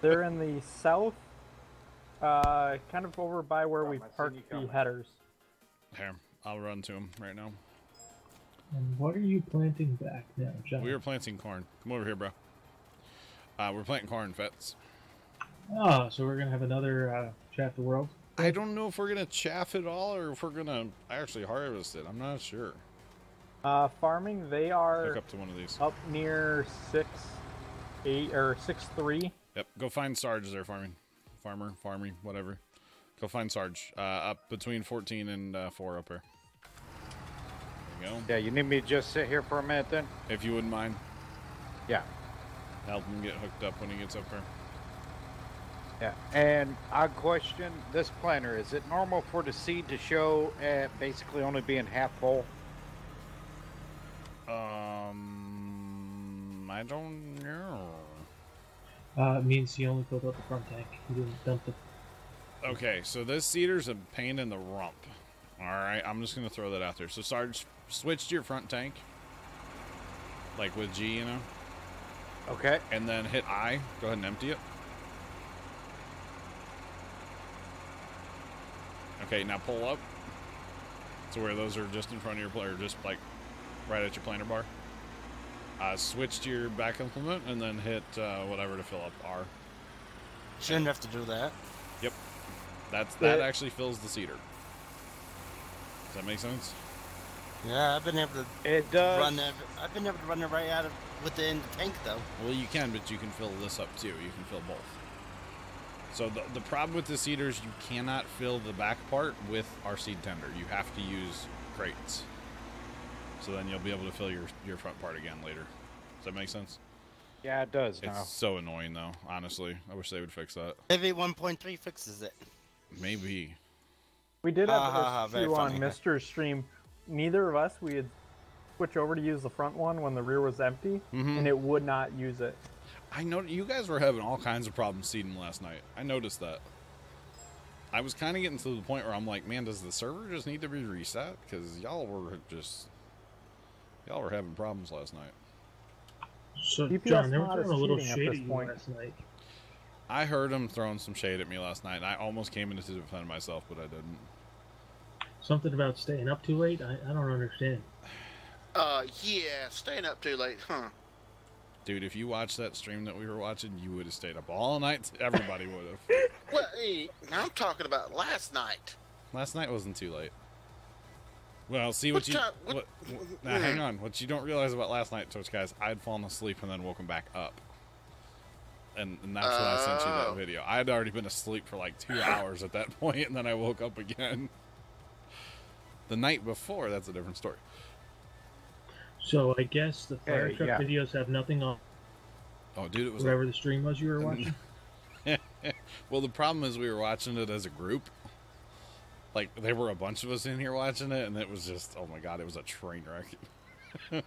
They're in the south, kind of over by where we parked the headers. Here, I'll run to them right now. And what are you planting back now, John? We were planting corn. Come over here, bro. We're planting corn, Fets. Oh, so we're gonna have another Chat the World? I don't know if we're gonna chaff it all or if we're gonna actually harvest it. I'm not sure. Farming, they are Hook up to one of these. up near 6-8 or 6-3. Yep, go find Sarge there farming. Farming, whatever. Go find Sarge. Up between 14 and 4 up here. There you go. Yeah, you need me to just sit here for a minute then? If you wouldn't mind. Yeah. Help him get hooked up when he gets up here. Yeah, and odd question, this planter, is it normal for the seed to show at basically only being half full? I don't know. It means he only filled up the front tank. He didn't dump it. Okay, so this seeder's a pain in the rump. Alright, I'm just going to throw that out there. So, Sarge, switch to your front tank. Like with G, you know? Okay. And then hit I. Go ahead and empty it. Okay, now pull up to where those are just in front of your player, just like right at your planter bar. Switch to your back implement and then hit whatever to fill up R. Shouldn't have to do that. Yep. That actually fills the seeder. Does that make sense? Yeah, I've been able to run that. I've been able to run it right out of within the tank though. Well, you can, but you can fill this up too. You can fill both. So the problem with the seeders, you cannot fill the back part with our seed tender. You have to use crates. So then you'll be able to fill your front part again later. Does that make sense? Yeah, it does now. It's so annoying though, honestly. I wish they would fix that. Maybe 1.3 fixes it. Maybe. We did have this very issue on funny. Mr. Stream. Neither of us, we had switched over to use the front one when the rear was empty, and it would not use it. I know you guys were having all kinds of problems seeding last night. I noticed that. I was kind of getting to the point where I'm like, man, does the server just need to be reset? Because y'all were having problems last night. So, DPS John, they were mod throwing is a little cheating at shade this at you point. last night. I heard him throwing some shade at me last night, and I almost came into defend myself, but I didn't. Something about staying up too late? I don't understand. Yeah, staying up too late, huh? Dude, if you watched that stream that we were watching, you would have stayed up all night. Everybody would have. Well, hey, I'm talking about last night. Last night wasn't too late. Well, see what now, hang on. What you don't realize about last night, Twitch guys, I'd fallen asleep and then woken back up. And that's when I sent you that video. I had already been asleep for like 2 hours at that point, and then I woke up again. The night before, that's a different story. So I guess the fire truck videos have nothing on. Oh, dude, it was whatever the stream was you were watching. Well, the problem is we were watching it as a group. Like, there were a bunch of us in here watching it, and it was just, oh my god, it was a train wreck.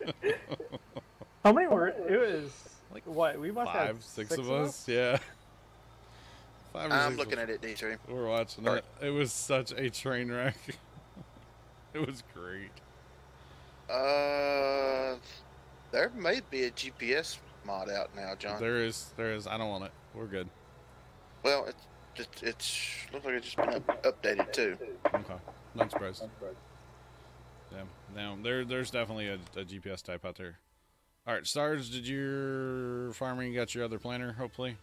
How many were it? It was like what? We must have 6 of us. Yeah. 5 or 6 I'm looking at it, D3. We're watching it. It was such a train wreck. It was great. There may be a GPS mod out now, John. There is. I don't want it. We're good. Well, it's looks like it's just been updated too. Okay. Not surprised. Yeah. Now there's definitely a GPS type out there. All right, Sarge, did your farming got your other planner? Hopefully.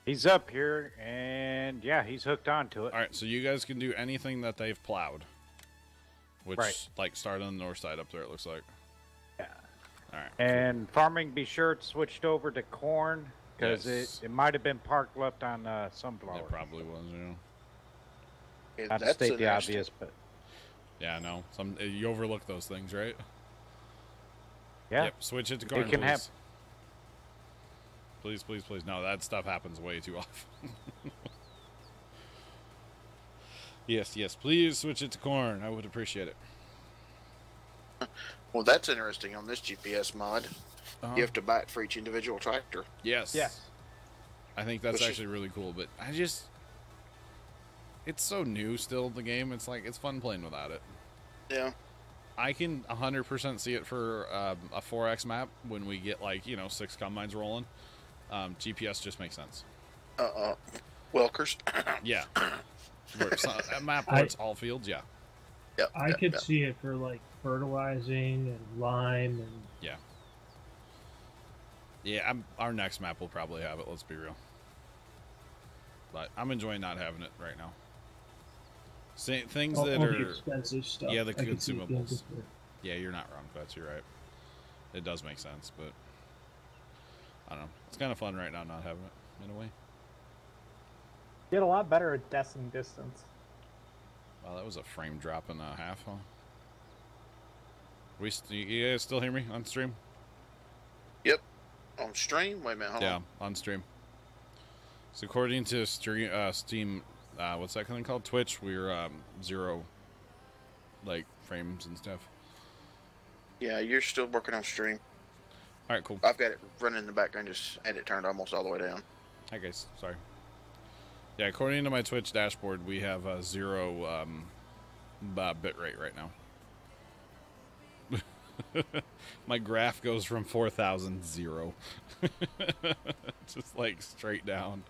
He's up here, and yeah, he's hooked onto it. All right, so you guys can do anything that they've plowed, which like start on the north side up there. It looks like. Yeah. All right. And farming, be sure it switched over to corn because it might have been parked left on sunflower. It probably was, you know. Not to state the obvious, but yeah, no. You overlook those things, right? Yeah. Yep. Switch it to corn, it can please. Please, please, please. No, that stuff happens way too often. Yes, please switch it to corn. I would appreciate it. Well, that's interesting on this GPS mod. You have to buy it for each individual tractor. Yes. Yes. I think that's actually really cool, but it's so new still, the game. It's like, it's fun playing without it. Yeah. I can 100% see it for a 4X map when we get, like, 6 combines rolling. GPS just makes sense. Welkers. Yeah. A map where it's all fields, yeah. Yep. I could see it for, like, fertilizing and lime and... Yeah. Yeah, our next map will probably have it, let's be real. But I'm enjoying not having it right now. Things that are... the expensive stuff. Yeah, the consumables. Yeah, you're not wrong, Fetch, you're right. It does make sense, but... I don't know. It's kind of fun right now not having it, in a way. Get a lot better at guessing distance. Wow, that was a frame drop and a half, huh? You guys still hear me on stream? Yep. On stream? Wait a minute, hold on. Yeah, on stream. So according to Steam, what's that thing called? Twitch, we're 0, like, frames and stuff. Yeah, you're still working on stream. All right, cool. I've got it running in the background, just had it turned almost all the way down. Hi, guys. Sorry. Yeah, according to my Twitch dashboard, we have 0 bit rate right now. My graph goes from 4,000 0. Just like straight down.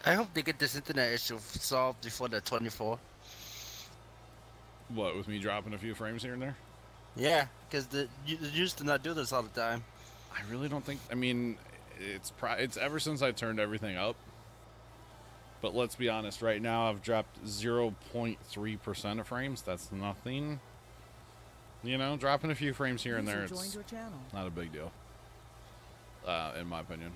I hope they get this internet issue solved before the 24. What, with me dropping a few frames here and there? Yeah, because they used to not do this all the time. I really don't think... I mean, it's ever since I turned everything up. But let's be honest, right now I've dropped 0.3% of frames. That's nothing. Dropping a few frames here and there, it's not a big deal. In my opinion.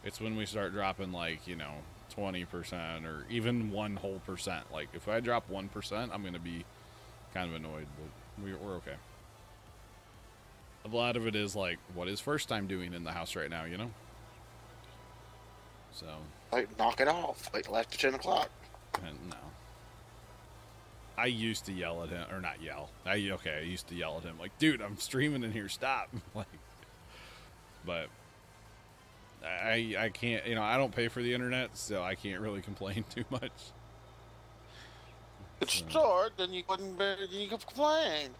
It's when we start dropping, like, 20% or even 1 whole percent. Like, if I drop 1%, I'm going to be kind of annoyed, but we're okay. A lot of it is, like, what is first time doing in the house right now, So... Like, knock it off. Wait till after 10 o'clock. No. I used to yell at him, or not yell. I used to yell at him, like, dude, I'm streaming in here, stop. Like, but I can't, I don't pay for the internet, so I can't really complain too much. It's short, then you couldn't complain.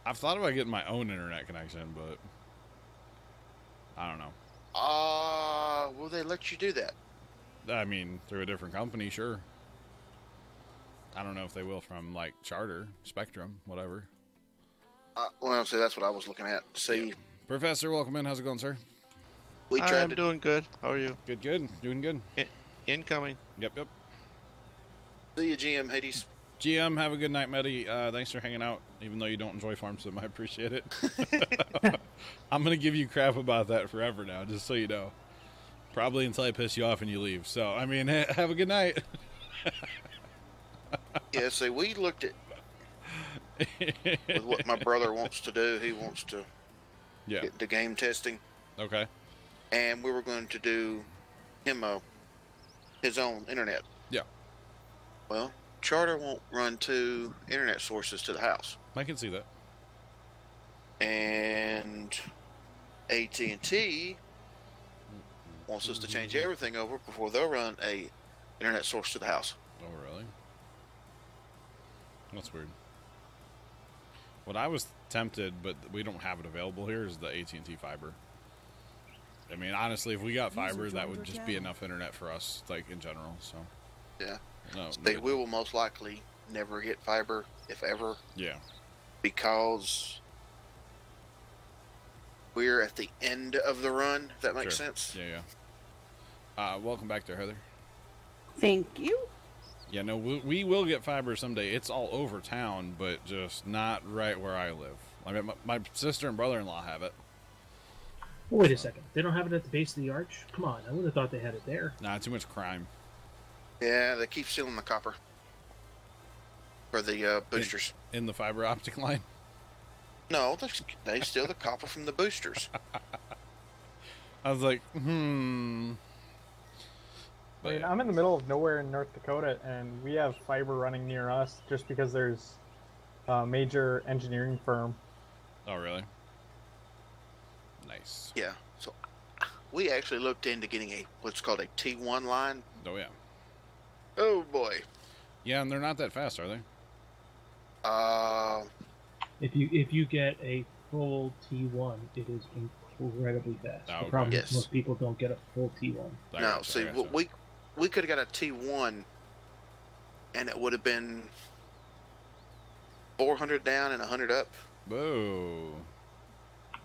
I've thought about getting my own internet connection, but I don't know. Will they let you do that? I mean, through a different company, sure. I don't know if they will from, like, Charter, Spectrum, whatever. Well, see, that's what I was looking at. See, Professor, welcome in. How's it going, sir? I'm doing good. How are you? Good. Doing good. Incoming. Yep. See you, GM Hades. GM, have a good night, Meddy. Thanks for hanging out, even though you don't enjoy Farm Sim. I appreciate it. I'm going to give you crap about that forever now, just so you know. Probably until I piss you off and you leave. So, I mean, have a good night. Yeah, see, we looked at with what my brother wants to do. He wants to get the game testing. Okay. And we were going to do him his own internet. Yeah. Well, Charter won't run 2 internet sources to the house. I can see that. And AT&T wants us to change everything over before they'll run a internet source to the house. Oh, really? That's weird. What I was tempted, but we don't have it available here, is the AT&T fiber. I mean, honestly, if we got fiber, that would just be enough internet for us, like, in general, so. Yeah. No, We will most likely never get fiber, if ever. Yeah. Because we're at the end of the run, if that makes sense. Yeah, yeah. Welcome back there, Heather. Thank you. Yeah, no, we will get fiber someday. It's all over town, but just not right where I live. I mean, my sister and brother-in-law have it. Wait a second. They don't have it at the base of the arch? Come on, I would have thought they had it there. Nah, too much crime. Yeah, they keep stealing the copper for the boosters. In the fiber optic line? No, they steal the copper from the boosters. I was like, I mean, I'm in the middle of nowhere in North Dakota, and we have fiber running near us just because there's a major engineering firm. Oh, really? Nice. Yeah. So we actually looked into getting what's called a T1 line. Oh, yeah. Oh, boy. Yeah, and they're not that fast, are they? If you get a full T1, it is incredibly fast. Oh, the problem is most people don't get a full T1. No, see, we could have got a T1, and it would have been 400 down and 100 up. Whoa.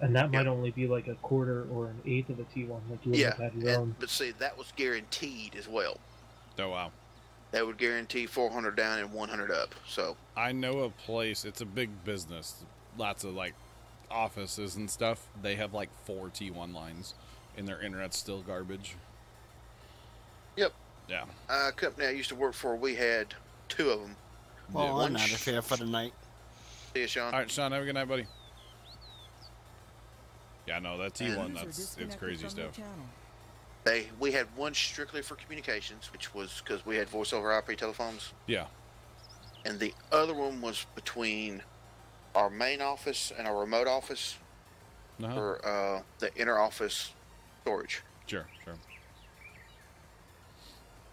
And that might only be like a quarter or an eighth of a T1, like you would have had your own. But see, that was guaranteed as well. Oh, wow. That would guarantee 400 down and 100 up. So I know a place. It's a big business. Lots of like offices and stuff. They have like 4 T1 lines, and their internet's still garbage. Yep. Yeah. Company I used to work for, we had 2 of them. Well, I'm out of here for the night. See you, Sean. All right, Sean. Have a good night, buddy. Yeah, no, that T1, it's crazy stuff. We had one strictly for communications, which was because we had voice over IP telephones. Yeah. And the other one was between our main office and our remote office for the inner office storage. Sure.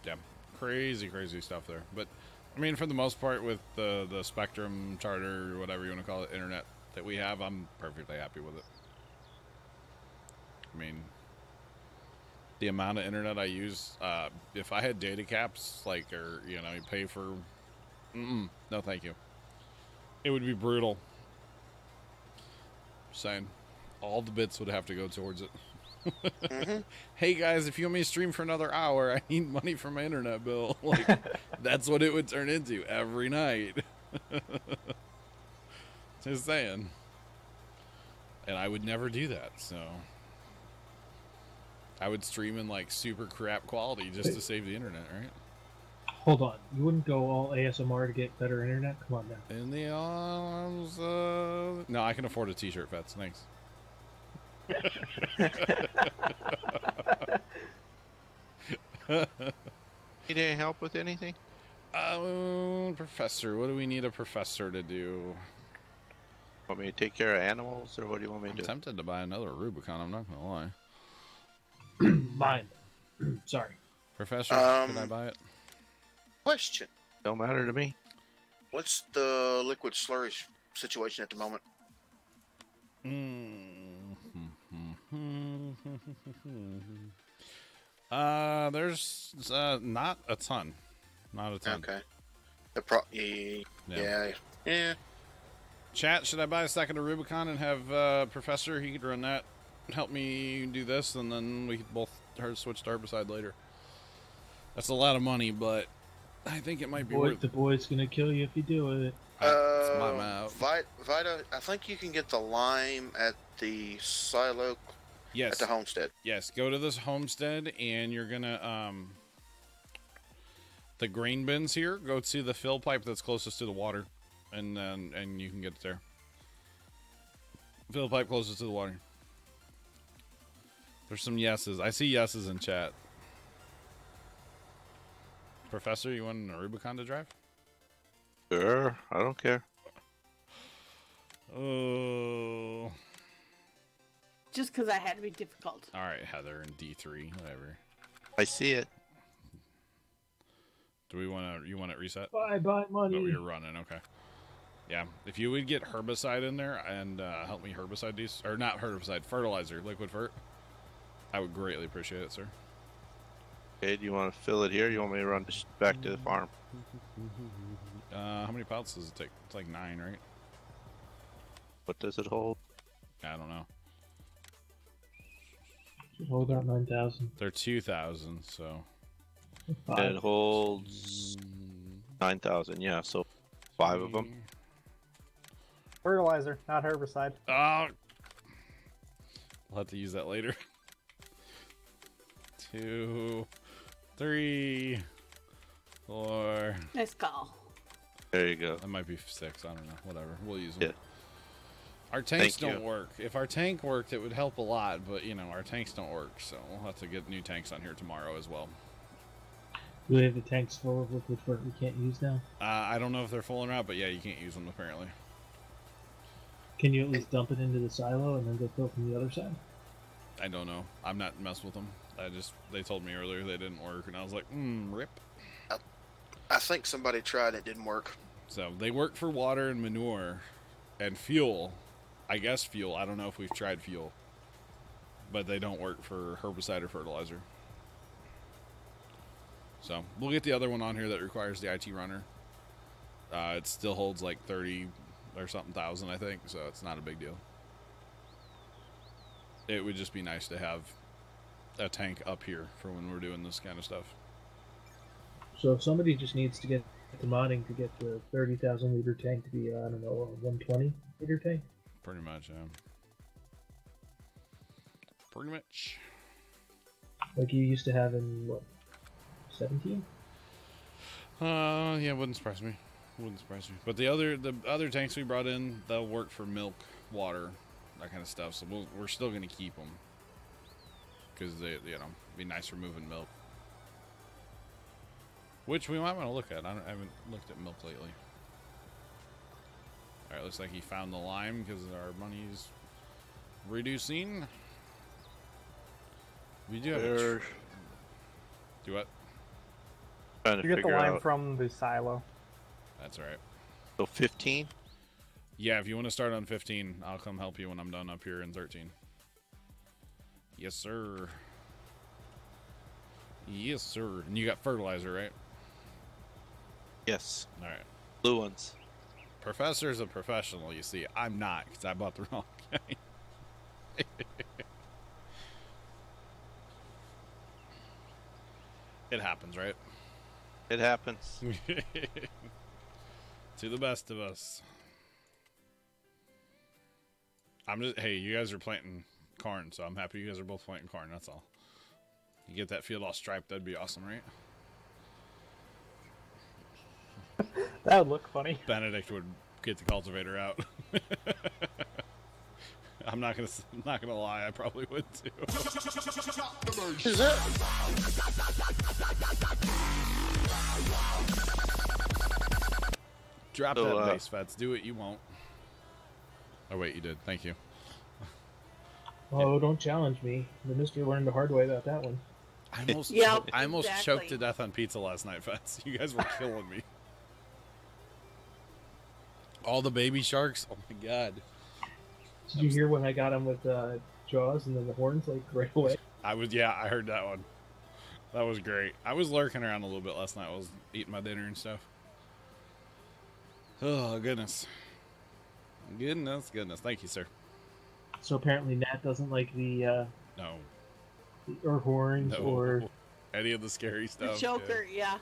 Yeah, crazy stuff there. But I mean, for the most part, with the Spectrum Charter or whatever you want to call it, internet that we have, I'm perfectly happy with it. I mean, the amount of internet I use, if I had data caps, like, or, you know, you pay for, no thank you. It would be brutal. Saying, all the bits would have to go towards it. Hey guys, if you want me to stream for another hour, I need money for my internet bill. Like, that's what it would turn into every night. Just saying. And I would never do that, so I would stream in like super crap quality just to save the internet, right? Hold on, you wouldn't go all ASMR to get better internet? Come on now. In the arms no, I can afford a t-shirt, Fets. Thanks. Need any help with anything? Professor, what do we need a professor to do? Want me to take care of animals, or what do you want me to do? I'm tempted to buy another Rubicon, I'm not gonna lie. Mine. Sorry. Professor, can I buy it? Question. Don't matter to me. What's the liquid slurry situation at the moment? There's not a ton. Not a ton. Okay. Yeah. Chat, should I buy a second of Rubicon and have Professor, he could run that, help me do this, and then we could both switch to Herbicide later. That's a lot of money, but I think it might be worth it. The boy's gonna kill you if you do it. It's my mouth. Vita, I think you can get the lime at the silo. Yes. At the homestead. Yes, go to this homestead, and you're gonna the grain bins here. Go to the fill pipe that's closest to the water, and you can get it there. Fill pipe closest to the water. There's some yeses. I see yeses in chat. Professor, you want a Rubicon to drive? Sure, I don't care. Oh. Just because I had to be difficult. All right, Heather and D3, whatever. I see it. Do we want to? You want it reset? Bye, money. Oh, you're running. Okay. Yeah, if you would get herbicide in there and help me herbicide these, or not herbicide, fertilizer, liquid fert, I would greatly appreciate it, sir. Okay, do you want to fill it here? Or you want me to run back to the farm? How many pallets does it take? It's like 9, right? What does it hold? I don't know. Hold about 9,000. They're 2,000, so. And it holds 9,000. Yeah, so 5 of them. Fertilizer, not herbicide. Oh, we'll have to use that later. 2, 3, 4. Nice call. There you go. That might be 6. I don't know. Whatever. We'll use them. Yeah. Our tanks Thank don't you. work. If our tank worked, it would help a lot, but, you know, our tanks don't work, so we'll have to get new tanks on here tomorrow as well. Do we have the tanks full of liquid fert we can't use now? I don't know if they're full or not, but yeah, you can't use them apparently. Can you at least dump it into the silo and then go fill from the other side? I don't know. I'm not messing with them. They told me earlier they didn't work, and I was like, rip. I think somebody tried it, didn't work. So they work for water and manure and fuel. I guess fuel. I don't know if we've tried fuel, but they don't work for herbicide or fertilizer. So we'll get the other one on here that requires the IT runner. It still holds like 30 or something thousand, I think, so it's not a big deal. It would just be nice to have a tank up here for when we're doing this kind of stuff. So if somebody just needs to get the modding to get the 30,000 liter tank to be, I don't know, a 120 liter tank? Pretty much, yeah. Pretty much. Like you used to have in, what, 17? Yeah, wouldn't surprise me. Wouldn't surprise me. But the other tanks we brought in, they'll work for milk, water, that kind of stuff. So we're still going to keep them because they, you know, be nice for moving milk. Which we might want to look at. I haven't looked at milk lately. All right, looks like he found the lime because our money's reducing. We do have a do what? Trying to You get the figure lime out. from the silo. That's all right. So 15? Yeah, if you want to start on 15, I'll come help you when I'm done up here in 13. Yes, sir. Yes, sir. And you got fertilizer, right? Yes. All right. Blue ones. Professor's a professional, you see. I'm not, because I bought the wrong guy. It happens, right? It happens. To the best of us. Hey, you guys are planting corn, so I'm happy you guys are both planting corn, that's all. You get that field all striped, that'd be awesome, right? That would look funny. Benedict would get the cultivator out. I'm not gonna lie, I probably would too. Drop that base, Fats. Do it, you won't. Oh wait, you did. Thank you. Oh, don't challenge me. The mister learned the hard way about that one. I almost exactly. choked to death on pizza last night, Fats. You guys were killing me. All the baby sharks. Oh my god. Did you hear when I got him with Jaws and then the horns like right away? I heard that one. That was great. I was lurking around a little bit last night. I was eating my dinner and stuff. Oh, goodness. Goodness. Thank you, sir. So apparently Nat doesn't like the No. or horns No. or any of the scary The stuff. choker, yeah.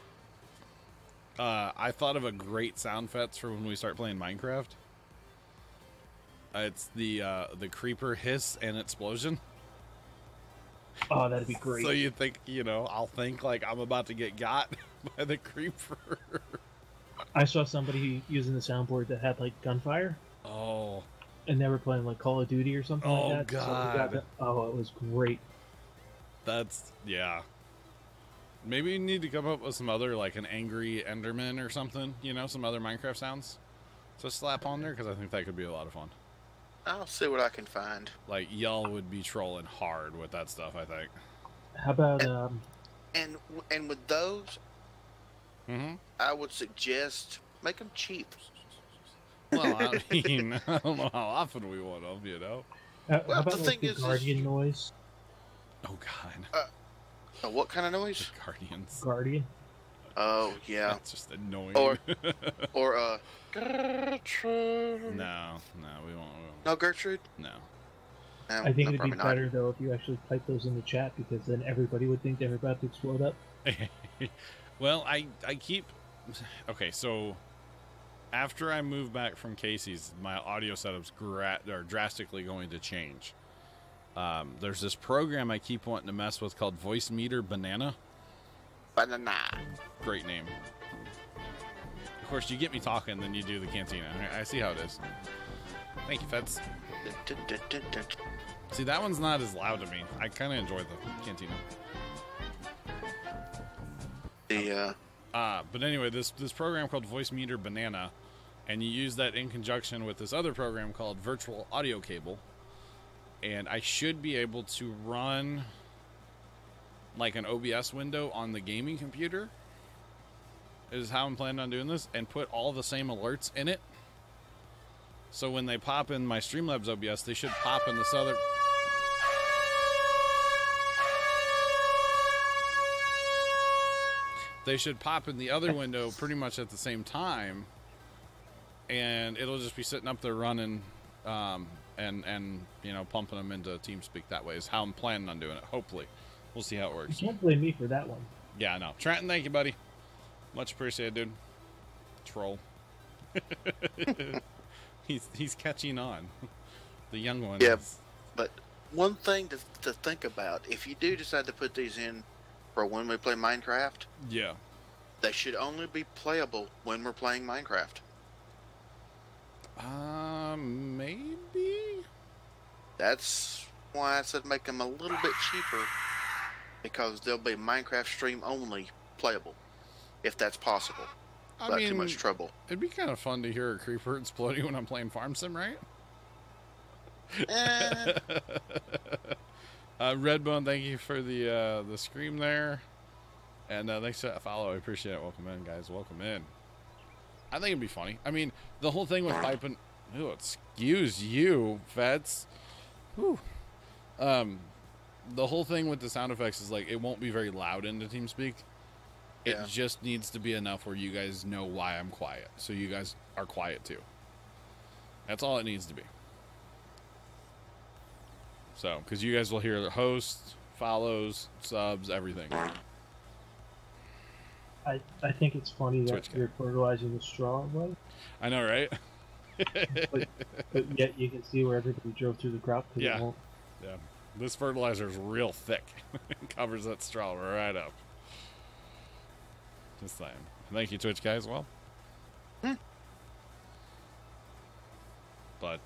I thought of a great sound effects for when we start playing Minecraft. It's the creeper hiss and explosion. oh, that'd be great. So you think, I'll think like I'm about to get got by the creeper. I saw somebody using the soundboard that had like gunfire. Oh. And they were playing like Call of Duty or something like that. God. So we got it was great. Yeah. Maybe you need to come up with some other, like an angry Enderman or something, some other Minecraft sounds to slap on there, because I think that could be a lot of fun. I'll see what I can find. Like, y'all would be trolling hard with that stuff, I think. How about, And with those, I would suggest make them cheap. Well, I mean, I don't know how often we want them, you know. How Well, about the like thing the is, Guardian noise? Oh God. What kind of noise? The Guardians. Guardian. Oh yeah. That's just annoying. Or Gertrude. No, we won't. No Gertrude. No. I think it'd be probably better though if you actually type those in the chat, because then everybody would think they're about to explode up. Well, I keep. Okay, so after I move back from Casey's, my audio setup's drastically going to change. There's this program I keep wanting to mess with called Voice Meter Banana. Banana. Great name. Of course, you get me talking, then you do the cantina. I see how it is. Thank you, Feds. See, that one's not as loud to me. I kind of enjoy the cantina. But anyway, this program called Voice Meter Banana, and you use that in conjunction with this other program called Virtual Audio Cable, and I should be able to run like an OBS window on the gaming computer, is how I'm planning on doing this, and put all the same alerts in it. So when they pop in my Streamlabs OBS, they should pop in this other... They should pop in the other window pretty much at the same time, and it'll just be sitting up there running, and you know, pumping them into TeamSpeak that way is how I'm planning on doing it. Hopefully, we'll see how it works. You can't blame me for that one. Yeah, I know. Trenton, thank you, buddy. Much appreciated, dude. Troll. he's catching on. The young one. Yeah, but one thing to think about: if you do decide to put these in for when we play Minecraft, yeah, they should only be playable when we're playing Minecraft. Maybe. That's why I said make them a little bit cheaper, because they'll be Minecraft stream only playable, if that's possible. Without too much trouble. It'd be kind of fun to hear a creeper exploding when I'm playing Farm Sim, right? Redbone, thank you for the scream there, and thanks for that follow. I appreciate it. Welcome in, guys. Welcome in. I think it'd be funny. I mean, the whole thing with piping. Ooh, excuse you, Feds. Whew. The whole thing with the sound effects is like it won't be very loud into TeamSpeak. It just needs to be enough where you guys know why I'm quiet, so you guys are quiet too. That's all it needs to be. So, because you guys will hear the host, follows, subs, everything. I think it's funny that you're fertilizing the straw away. I know, right? but yet you can see where everybody drove through the crop. Yeah. Yeah. This fertilizer is real thick. It covers that straw right up. Just saying. Thank you, Twitch guys. Well, but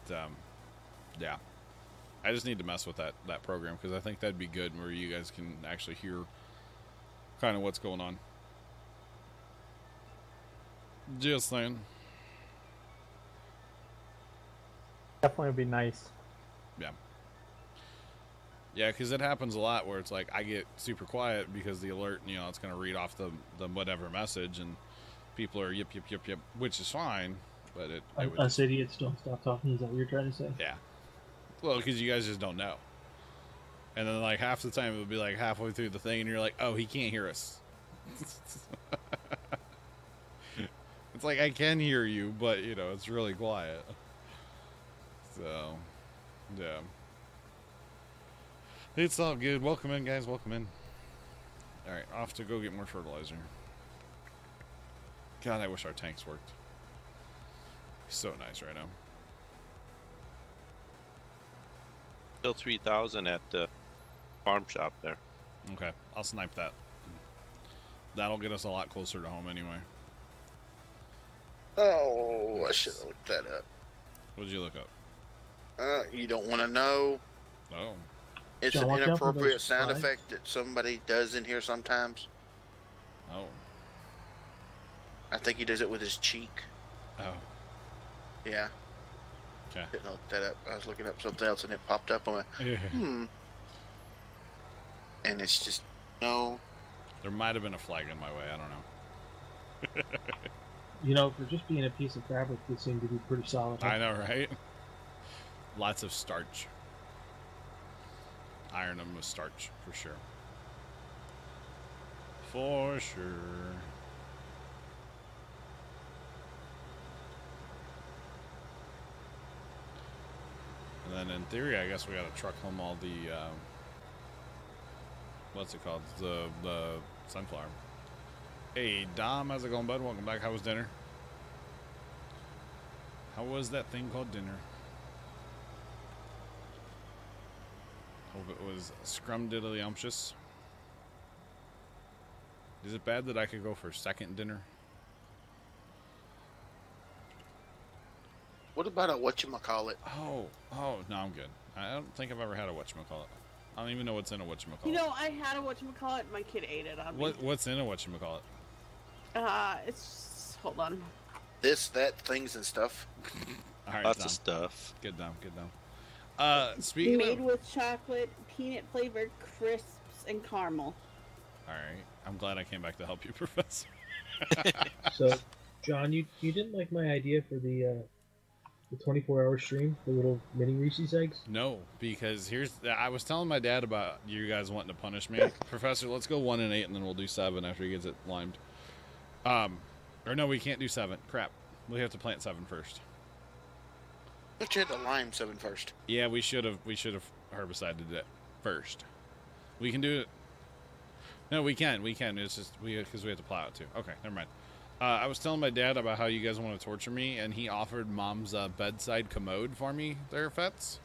yeah, I just need to mess with that program, because I think that'd be good, where you guys can actually hear kind of what's going on. Just saying. Definitely would be nice. Yeah. Yeah, because it happens a lot where it's like I get super quiet because the alert, you know, it's going to read off the whatever message, and people are yip, which is fine, but it would us idiots don't stop talking. Is that what you're trying to say? Yeah. Well, because you guys just don't know. And then, like, half the time it would be, like, halfway through the thing, and you're like, oh, he can't hear us. It's like, I can hear you, but, you know, it's really quiet. So, yeah. It's all good. Welcome in, guys. Welcome in. Alright, off to go get more fertilizer. God, I wish our tanks worked. So nice right now. Still 3,000 at the farm shop there. Okay, I'll snipe that. That'll get us a lot closer to home anyway. Oh, I should have looked that up. What did you look up? You don't want to know. Oh. It's an inappropriate sound effect that somebody does in here sometimes. Oh. I think he does it with his cheek. Oh. Yeah. Okay. Didn't look that up. I was looking up something else and it popped up. I went, And it's just, no. There might have been a flag in my way. I don't know. You know, for just being a piece of fabric, they seem to be pretty solid. I know, right? Lots of starch. Iron them with starch, for sure. For sure. And then in theory, I guess we gotta truck home all the, what's it called? The sunflower. Hey, Dom, how's it going, bud? Welcome back. How was dinner? How was that thing called dinner? Hope it was scrumdiddlyumptious. Is it bad that I could go for second dinner? What about a whatchamacallit? Oh, no, I'm good. I don't think I've ever had a whatchamacallit. I don't even know what's in a whatchamacallit. You know, I had a whatchamacallit, my kid ate it on me. What's in a whatchamacallit? It's, hold on. This, that, things and stuff. All right, Lots Dom. of stuff. Good, Dom. Good, Dom. Speaking Made of... with chocolate, peanut flavored crisps, and caramel. All right. I'm glad I came back to help you, Professor. So, John, you didn't like my idea for the 24-hour stream, the little mini Reese's eggs? No, because I was telling my dad about you guys wanting to punish me. Professor, let's go 1 and 8, and then we'll do 7 after he gets it limed. Or no, we can't do 7. Crap. We have to plant 7 first. But you had to lime 7 first. Yeah, we should have herbicided it first. We can do it. No, we can. It's just because we have to plow it too. Okay, never mind. I was telling my dad about how you guys want to torture me, and he offered Mom's bedside commode for me there, Fets.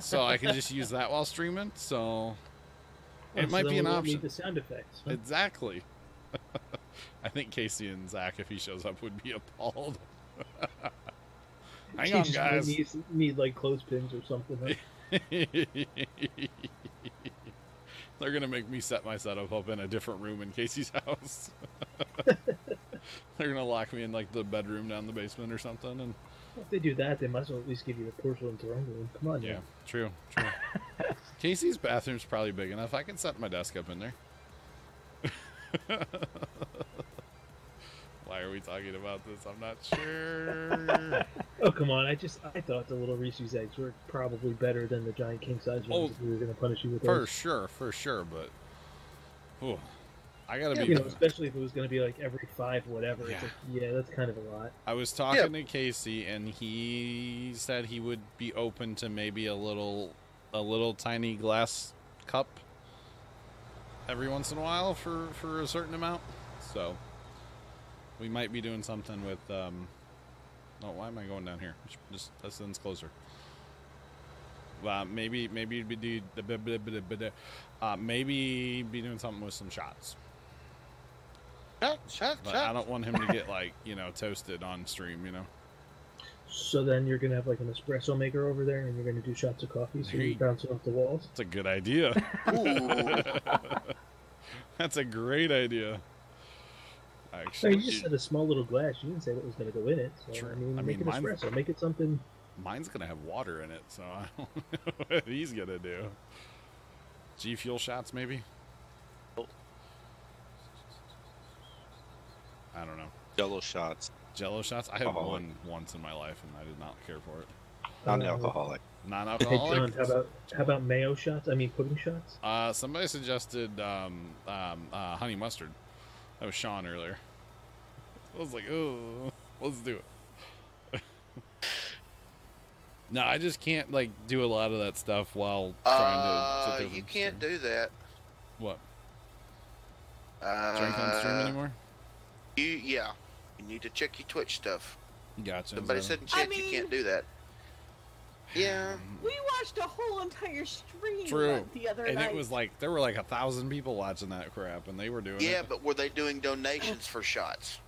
So I can just use that while streaming. So it might be an option. Need the sound effects. Huh? Exactly. I think Casey and Zach, if he shows up, would be appalled. Hang on, guys. Need like clothespins or something. Huh? They're gonna make me set my setup up in a different room in Casey's house. They're gonna lock me in like the bedroom down the basement or something. And if they do that, they might as well at least give you the porcelain throne room. Come on, yeah, man. true. Casey's bathroom's probably big enough. I can set my desk up in there. Why are we talking about this? I'm not sure. Oh, come on. I thought the little Reese's eggs were probably better than the giant king size ones if we were going to punish you with those. For sure, but I gotta be. You know, especially if it was going to be like every 5 whatever. Yeah. It's like, yeah, that's kind of a lot. I was talking to Casey, and he said he would be open to maybe a little tiny glass cup every once in a while for a certain amount. So we might be doing something with. Oh, why am I going down here? Just that sends closer. Maybe be doing something with some shots. Shot. I don't want him to get toasted on stream. So then you're going to have like an espresso maker over there, and you're going to do shots of coffee, so you're bouncing off the walls. That's a good idea. That's a great idea. Actually, you just said a small little glass. You didn't say what was going to go in it. So, True. Make it espresso. Make it something. Mine's going to have water in it, so I don't know what he's going to do. G Fuel shots, maybe? I don't know. Jello shots. Jello shots? I had one once in my life, and I did not care for it. Non-alcoholic. Non-alcoholic? Hey, John, how about mayo shots? I mean, pudding shots? Somebody suggested honey mustard. That was Sean earlier. I was like, oh, let's do it. No, I just can't do a lot of that stuff while trying to. You can't do that. What? Drink on stream anymore? You need to check your Twitch stuff. Gotcha. Somebody said in chat you can't do that. Yeah. We watched a whole entire stream the other night. And it was there were 1,000 people watching that crap, and they were doing it. Yeah, but were they doing donations for shots?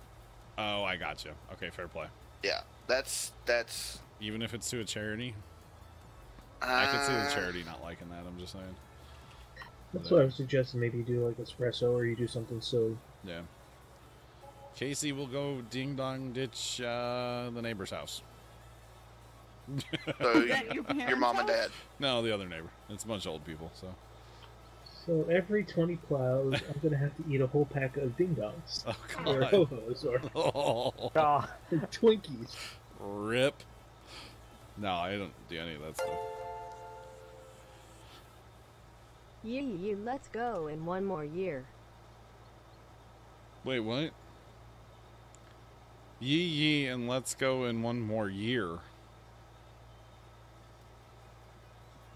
Oh, I gotcha. Okay, fair play. Yeah, that's. Even if it's to a charity? I could see the charity not liking that, I'm just saying. That's what I was suggesting. Maybe you do espresso, or you do something silly. Yeah. Casey will go ding-dong ditch the neighbor's house. So your mom and dad? No, the other neighbor. It's a bunch of old people, so. So every 20 plows, I'm gonna have to eat a whole pack of ding dongs, or ho-hos, or Twinkies. Rip. No, I don't do any of that stuff. You, let's go in one more year. Wait, what? Yee, and let's go in one more year.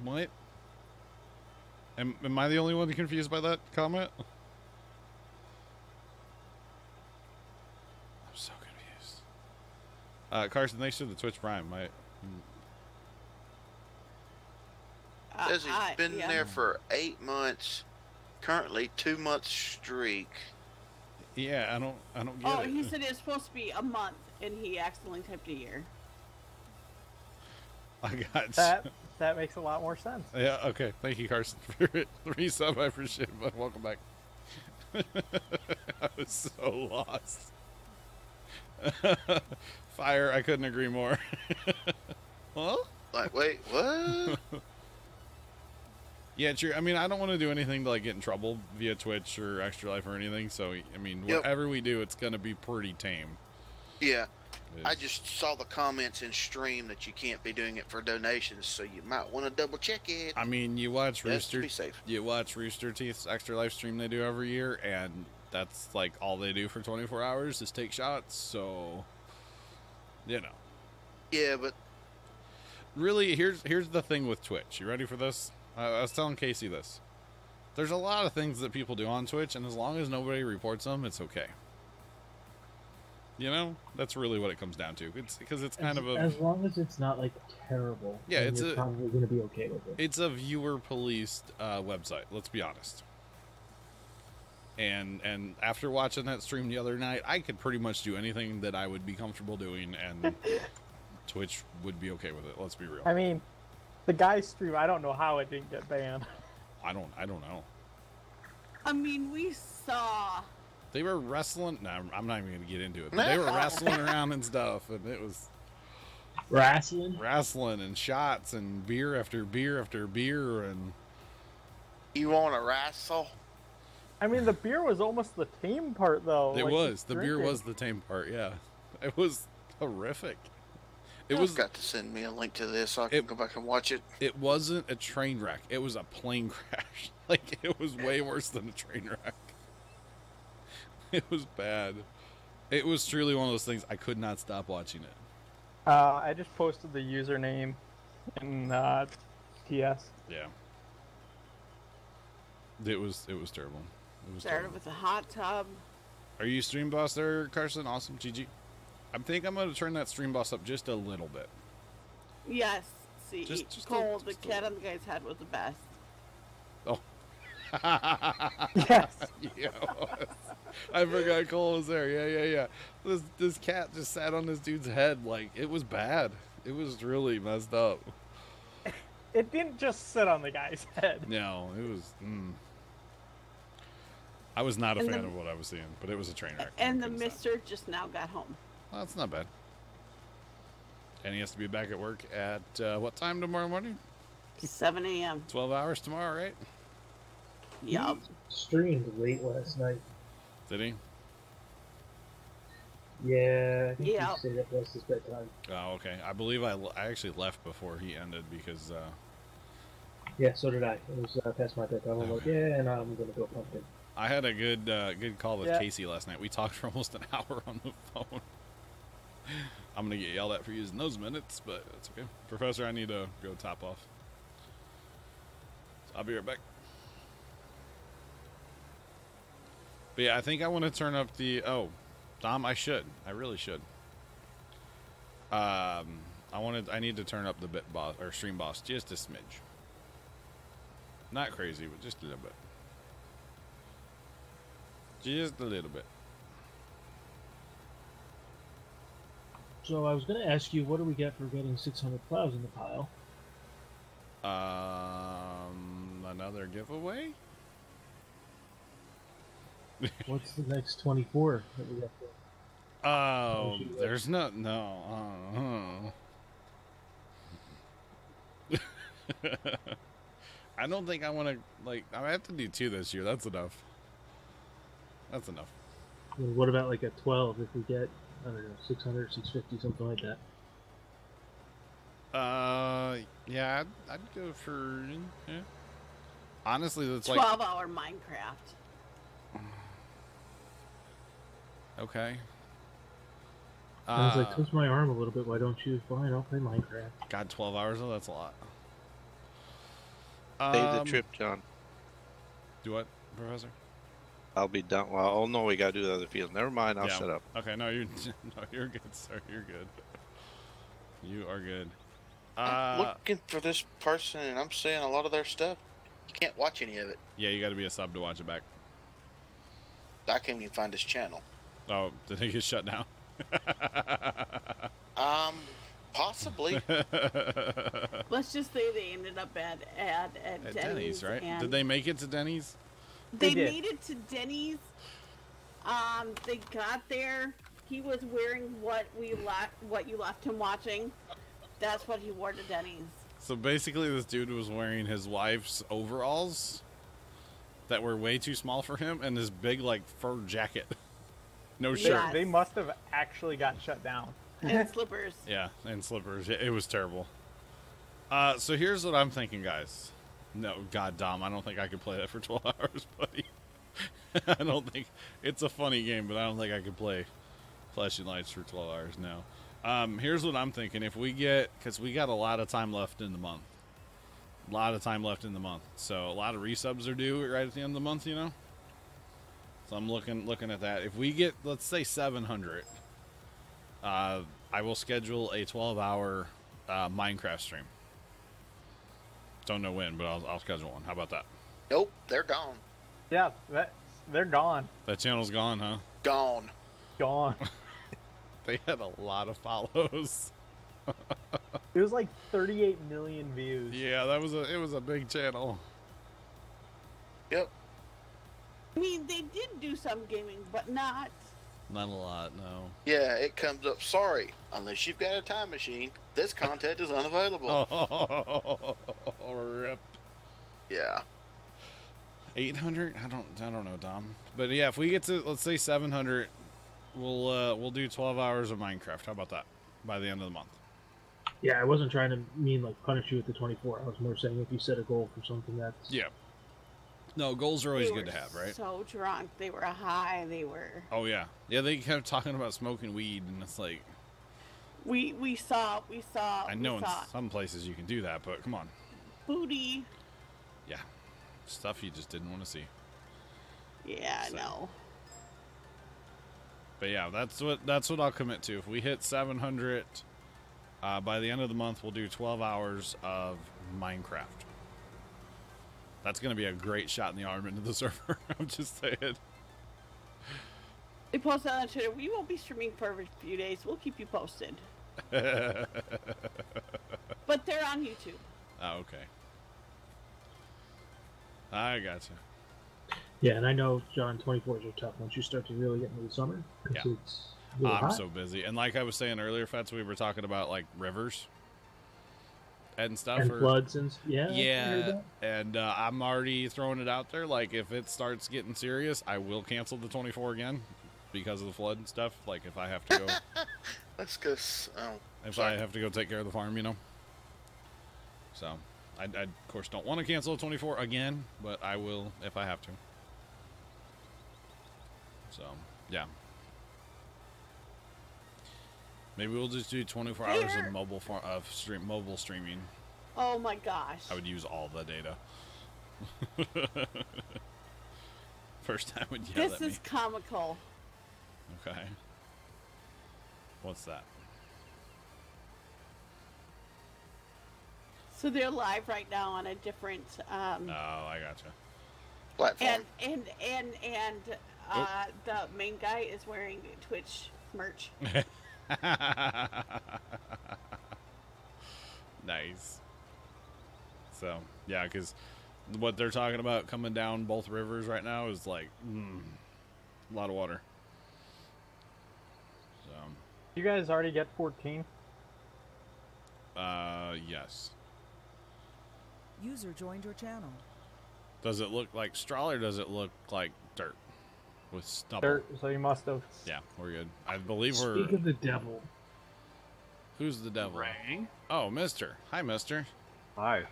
What? Am I the only one confused by that comment? I'm so confused. Carson, thanks for the Twitch Prime. Says he's been there for 8 months, currently 2 months streak. Yeah, I don't get it. Oh, he said it's supposed to be a month, and he accidentally typed a year. I got that makes a lot more sense. Yeah, okay. Thank you, Carson, for it. 3 sub. I appreciate it, but welcome back. I was so lost. Fire, I couldn't agree more. Huh? Like, wait, what? Yeah, true. I mean, I don't want to do anything to like get in trouble via Twitch or Extra Life or anything. So, I mean, whatever we do, it's going to be pretty tame. Yeah. I just saw the comments in stream that you can't be doing it for donations, so you might want to double check it. I mean, you watch Just to be safe. You watch Rooster Teeth's Extra Life stream they do every year, and that's like all they do for 24 hours is take shots. So, you know. Yeah, but really, here's the thing with Twitch. You ready for this? I was telling Casey this. There's a lot of things that people do on Twitch, and as long as nobody reports them, it's okay. You know, that's really what it comes down to. It's because it's kind of a. As long as it's not like terrible. Yeah, then you're probably going to be okay with it. It's a viewer policed website. Let's be honest. And after watching that stream the other night, I could pretty much do anything that I would be comfortable doing, and Twitch would be okay with it. Let's be real. I mean, the guy's stream, I don't know how it didn't get banned. I don't know. I mean, we saw. They were wrestling. No, I'm not even going to get into it. But they were wrestling around and stuff, and it was wrestling and shots and beer after beer after beer. And you want to wrestle? I mean, the beer was almost the tame part, though. It like, was. The beer was the tame part. Yeah, it was horrific. It was got to send me a link to this so I can go back and watch it. It wasn't a train wreck. It was a plane crash. Like, it was way worse than a train wreck. It was bad. It was truly one of those things I could not stop watching it. I just posted the username in TS. Yeah. It was terrible. It was Started terrible. with a hot tub. Are you stream boss there, Carson? Awesome, GG. I think I'm going to turn that stream boss up just a little bit. Yes. See, Just Cole, the cat on the guy's head was the best. Oh. Yes. Yeah, I forgot Cole was there. Yeah. This cat just sat on this dude's head. Like, it was bad. It was really messed up. It didn't just sit on the guy's head. No, it was. I was not a fan of what I was seeing, but it was a train wreck. And the mister just now got home. Well, that's not bad. And he has to be back at work at what time tomorrow morning? 7 a.m. 12 hours tomorrow, right? Yup. Streamed late last night. Did he? Yeah, I think he stayed up past his bedtime. Oh, okay. I believe I actually left before he ended because... Yeah, so did I. It was past my bedtime. I'm like, yeah, and I'm going to go pumpkin. I had a good call with Casey last night. We talked for almost an hour on the phone. I'm going to get yelled at for using those minutes, but it's okay. Professor, I need to go top off. So I'll be right back. But yeah, I think I want to turn up the... Oh, Dom, I should. I really should. I need to turn up the bit boss or stream boss just a smidge. Not crazy, but just a little bit. Just a little bit. So I was going to ask you, what do we get for getting 600 plows in the pile? Another giveaway? What's the next 24 that we got for? Oh, there's no. I don't think I want to, like, I have to do 2 this year. That's enough. That's enough. Well, what about like a 12 if we get, I don't know, 600, 650, something like that? Yeah, I'd go for, yeah. Honestly, that's 12-hour Minecraft. Okay. I was like, twist my arm a little bit. Why don't you? Fine, I'll play Minecraft. God, 12 hours though, that's a lot. Save the trip, John. Do what, Professor? I'll be done. Well, oh no, we gotta do the other field. Never mind. I'll shut up. Okay, no, you're good, sir. You're good. You are good. I'm looking for this person, and I'm saying a lot of their stuff. You can't watch any of it. Yeah, you got to be a sub to watch it back. I can't even find his channel. Oh, did it get shut down? Possibly. Let's just say they ended up at Denny's, right? Did they make it to Denny's? They made it to Denny's. They got there. He was wearing what you left him watching. That's what he wore to Denny's. So basically, this dude was wearing his wife's overalls that were way too small for him, and this big like fur jacket. No shirt. They must have actually got shut down. And slippers. Yeah, and slippers. It was terrible. So here's what I'm thinking, guys. No, God, Dom, I don't think I could play that for 12 hours, buddy. I don't think it's a funny game, but I don't think I could play Flashing Lights for 12 hours now. Here's what I'm thinking. If we get, because we got a lot of time left in the month. A lot of time left in the month. So a lot of resubs are due right at the end of the month, you know? So I'm looking at that. If we get, let's say 700, I will schedule a 12-hour Minecraft stream. Don't know when, but I'll schedule one. How about that? Nope, they're gone. Yeah, they're gone. That channel's gone, huh? Gone. Gone. They had a lot of follows. It was like 38 million views. Yeah, it was a big channel. Yep. I mean, they did do some gaming, but not a lot, no. Yeah, it comes up. Sorry, unless you've got a time machine, this content is unavailable. Oh, rip. Yeah. 800? I don't know, Dom. But yeah, if we get to, let's say 700, we'll do 12 hours of Minecraft. How about that? By the end of the month. Yeah, I wasn't trying to mean like punish you with the 24. I was more saying if you set a goal for something that's... Yeah. No, goals are always good to have, right? So drunk. They were high. They were... Oh, yeah. Yeah, they kept talking about smoking weed, and it's like... We saw... I know in some places you can do that, but come on. Booty. Yeah. Stuff you just didn't want to see. Yeah, I know. But yeah, that's what I'll commit to. If we hit 700 by the end of the month, we'll do 12 hours of Minecraft. That's going to be a great shot in the arm into the server. I'm just saying. They posted on Twitter, we won't be streaming for a few days. We'll keep you posted. But they're on YouTube. Oh, okay. I gotcha. Yeah, and I know, John, 24s are tough once you start to really get into the summer. Yeah. It's really I'm hot. so busy. And like I was saying earlier, Fats, we were talking about like rivers and stuff. And floods and... Yeah. Yeah. And I'm already throwing it out there. Like, if it starts getting serious, I will cancel the 24 again because of the flood and stuff. Like, if I have to go... Let's go... if I have to go take care of the farm, you know? So... I, of course, don't want to cancel 24 again, but I will if I have to. So, yeah. Maybe we'll just do 24 hours of mobile streaming. Oh my gosh. I would use all the data. First time would yell at me. This is comical. Okay. What's that? So they're live right now on a different. Oh, I gotcha. Platform. And the main guy is wearing Twitch merch. Nice. So yeah, because what they're talking about coming down both rivers right now is like a lot of water. So. You guys already get 14? Yes. User joined your channel. Does it look like straw or does it look like dirt with stubble? Dirt, so you must have. Yeah, we're good. I believe we're... Speak of the devil. Who's the devil? Ray? Oh, Mister. Hi, Mister. Hi.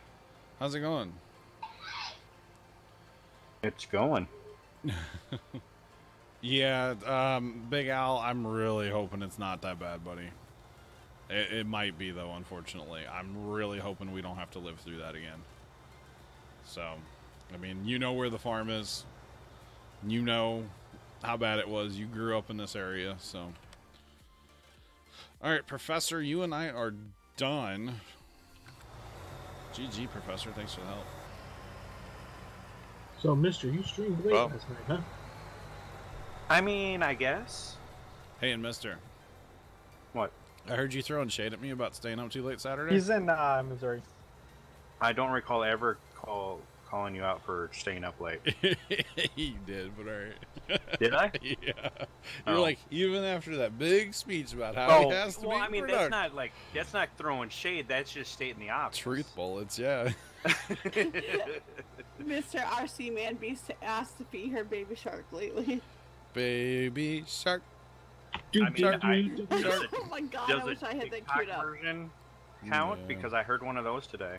How's it going? It's going. Yeah, Big Al, I'm really hoping it's not that bad, buddy. It might be, though, unfortunately. I'm really hoping we don't have to live through that again. So, I mean, you know where the farm is. You know how bad it was. You grew up in this area, so... Alright, Professor, you and I are done. GG, Professor. Thanks for the help. So, Mister, you streamed late last night, huh? I mean, I guess. Hey, and Mister. What? I heard you throwing shade at me about staying up too late Saturday. He's in Missouri. I don't recall ever calling you out for staying up late. You did, but alright. Did I? Yeah. You're like, even after that big speech about how he has to well, be I mean, productive. that's not throwing shade. That's just stating the obvious. Truth bullets, yeah. Mr. RC Man Beast asked to feed her baby shark lately. Baby shark. I mean, Oh my god, does I wish the I had that TikTok queued up. version count? No. Because I heard one of those today.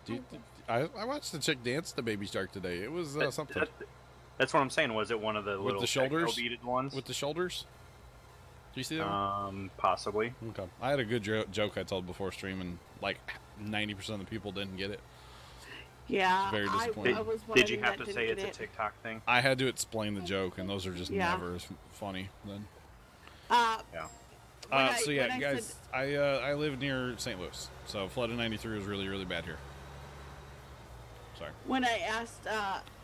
Dude, I watched the chick dance the baby shark today. It was something. That's what I'm saying. Was it one of the With little the shoulders? beaded ones? With the shoulders? Do you see that one? Possibly. Okay. I had a good joke I told before stream, and like 90% of the people didn't get it. Yeah, Very disappointing. I was Did you wondering have that to say didn't it's a get it. TikTok thing? I had to explain the joke, and those are just Yeah. never as funny then. Yeah. So yeah, guys, I live near St. Louis, so flood in '93 was really, really bad here. Sorry. When I asked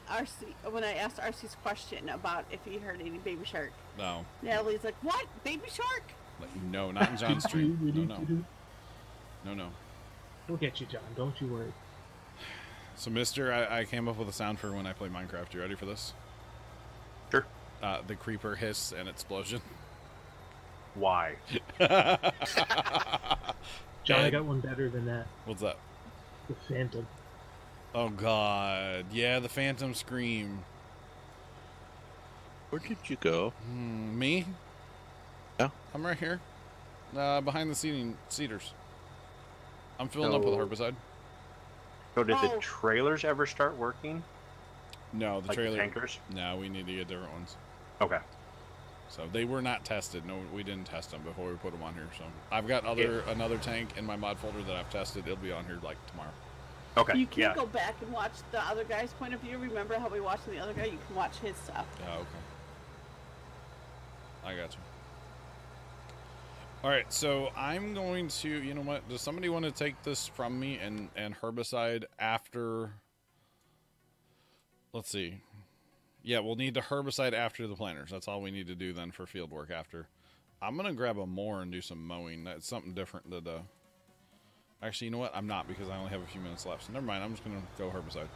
RC's question about if he heard any baby shark, No. Natalie's like, "What? Baby shark?" Like, no, not in John Street. No. We'll get you, John. Don't you worry. So, Mister, I came up with a sound for when I play Minecraft. You ready for this? Sure. The creeper hiss and explosion. Why? John, I got one better than that. What's that? The Phantom. Oh, God. Yeah, the Phantom scream. Where did you go? Me? Yeah. I'm right here. Behind the cedars. I'm filling up with herbicide. So did the trailers ever start working? No, the Like the trailer. tankers? No, we need to get different ones. Okay. So they were not tested. No, we didn't test them before we put them on here. So I've got another tank in my mod folder that I've tested. It'll be on here like tomorrow. Okay. You can go back and watch the other guy's point of view. Remember how we watched the other guy? You can watch his stuff. Oh, okay. I got you. All right, so I'm going to, you know what? Does somebody want to take this from me and herbicide after? Let's see. Yeah, we'll need the herbicide after the planters. That's all we need to do then for field work after. I'm going to grab a mower and do some mowing. That's something different than actually, you know what? I'm not, because I only have a few minutes left. So never mind. I'm just going to go herbicide.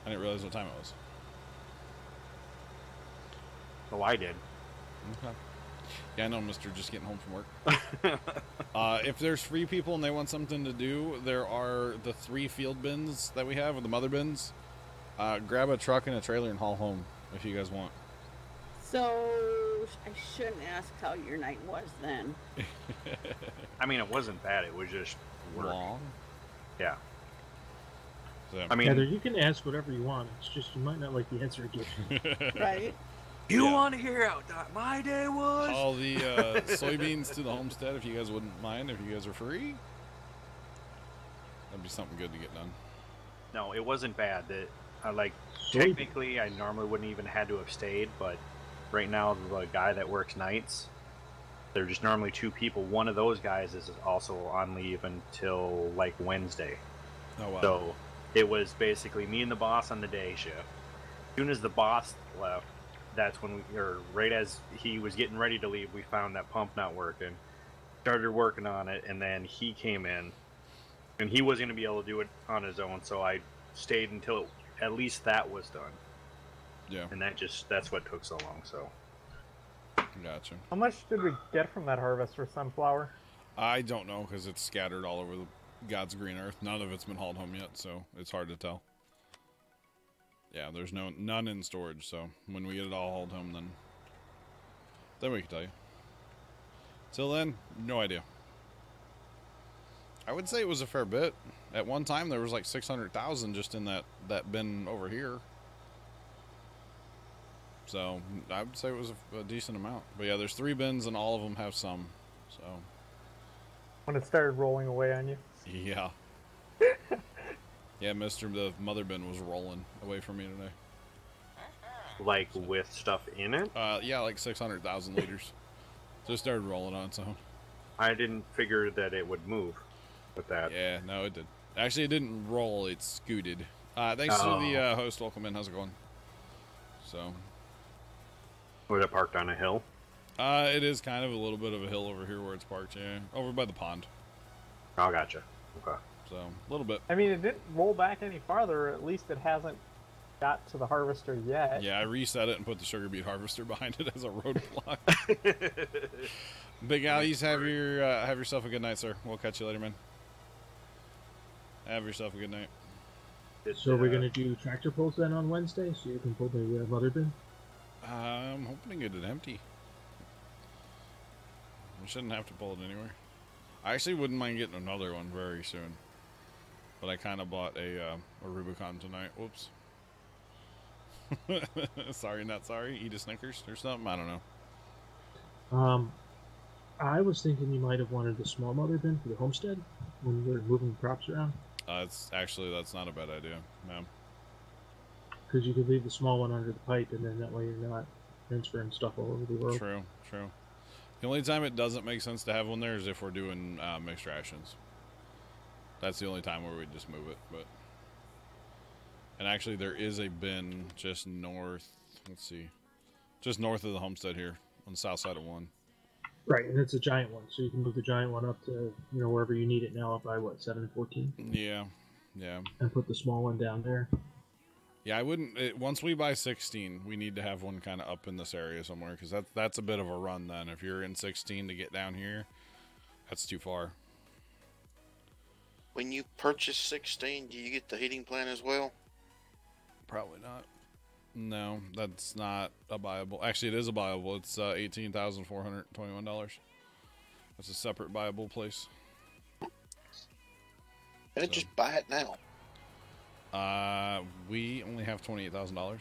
I didn't realize what time it was. Oh, I did. Okay. Yeah, I know, Mister. Just getting home from work. If there's free people and they want something to do, there are the 3 field bins that we have, or the mother bins. Grab a truck and a trailer and haul home if you guys want. So I shouldn't ask how your night was then. I mean, it wasn't bad. It was just work. Long? Yeah. So, I mean, Heather, you can ask whatever you want. It's just you might not like the answer I give. Right? You want to hear how my day was? All the soybeans to the homestead, if you guys wouldn't mind, if you guys are free. That'd be something good to get done. No, it wasn't bad. Technically, I normally wouldn't even had to have stayed, but right now the guy that works nights, they're just normally 2 people. One of those guys is also on leave until like Wednesday. Oh wow. So it was basically me and the boss on the day shift. As soon as the boss left, that's when right as he was getting ready to leave, we found that pump not working. Started working on it, and then he came in, and he wasn't going to be able to do it on his own, so I stayed until at least that was done. Yeah. And that's what took so long, so. How much did we get from that harvest for sunflower? I don't know, because it's scattered all over God's green earth. None of it's been hauled home yet, so it's hard to tell. Yeah, there's none in storage, so when we get it all hauled home, then we can tell you. Till then, no idea. I would say it was a fair bit. At one time, there was like 600,000 just in that bin over here. So I would say it was a decent amount. But yeah, there's 3 bins and all of them have some. So when it started rolling away on you. Yeah. Yeah, the mother bin was rolling away from me today. Like with stuff in it? Yeah, like 600,000 liters. Just started rolling on its own. I didn't figure that it would move with that. Yeah, no, it did. Actually, it didn't roll, it scooted. Thanks to the host. Welcome in. How's it going? So. Was it parked on a hill? It is kind of a little bit of a hill over here where it's parked, yeah. Over by the pond. Oh, gotcha. Okay. So, a little bit. I mean, it didn't roll back any farther, or at least it hasn't got to the harvester yet. Yeah, I reset it and put the sugar beet harvester behind it as a roadblock. Big Ali's, have yourself a good night, sir. We'll catch you later, man. Have yourself a good night. So we're going to do tractor pulls then on Wednesday, so you can pull the mother bin? I'm hoping to get it empty. We shouldn't have to pull it anywhere. I actually wouldn't mind getting another one very soon. But I kind of bought a Rubicon tonight. Whoops. Sorry, not sorry. Eat a Snickers or something. I don't know. I was thinking you might have wanted the small mother bin for the homestead when you were moving props around. That's not a bad idea, ma'am. Because you could leave the small one under the pipe, and then that way you're not transferring stuff all over the world. True, true. The only time it doesn't make sense to have one there is if we're doing mixed rations. That's the only time where we just move it. But and actually, there is a bin just north. Let's see, just north of the homestead here on the south side of 1. Right, and it's a giant one, so you can move the giant one up to wherever you need it now, up by what 7 and 14. Yeah, yeah. And put the small one down there. Yeah, I wouldn't. Once we buy 16, we need to have one kind of up in this area somewhere because that's a bit of a run. Then, if you're in 16 to get down here, that's too far. When you purchase 16, do you get the heating plan as well? Probably not. No, that's not a buyable. Actually, it is a buyable. It's $18,421. That's a separate buyable place. And just buy it now. We only have $28,000.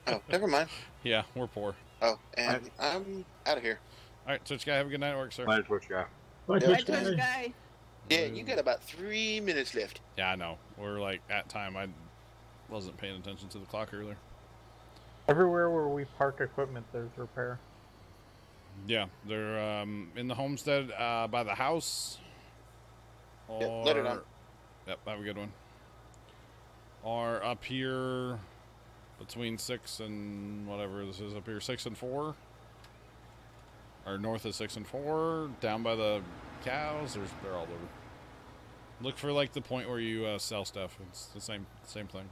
Oh, never mind. Yeah, we're poor. Oh, and I'm out of here. All right, Twitch guy, have a good night at work, sir. Bye, Twitch guy. Bye, Twitch guy. Yeah, you got about 3 minutes left. Yeah, I know. We're like at time. I wasn't paying attention to the clock earlier. Everywhere where we park equipment, there's repair. Yeah, they're in the homestead by the house. Or, yeah, let it on. Yep, have a good one. Or up here between 6 and whatever this is up here, 6 and 4. Or north of 6 and 4, down by the cows. They're all over. Look for like the point where you sell stuff. It's the same thing.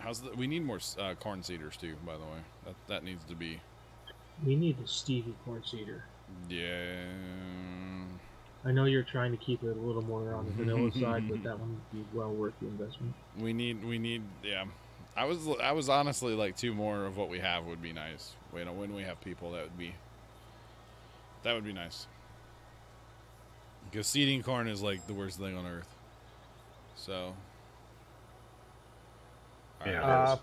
All right, we need more corn seeders too, by the way. That needs to be. We need the Stevie corn seeder. Yeah. I know you're trying to keep it a little more on the vanilla side, but that one would be well worth the investment. We need, yeah. I was honestly like 2 more of what we have would be nice. When we have people, that would be nice. Because seeding corn is like the worst thing on earth. So. Yeah.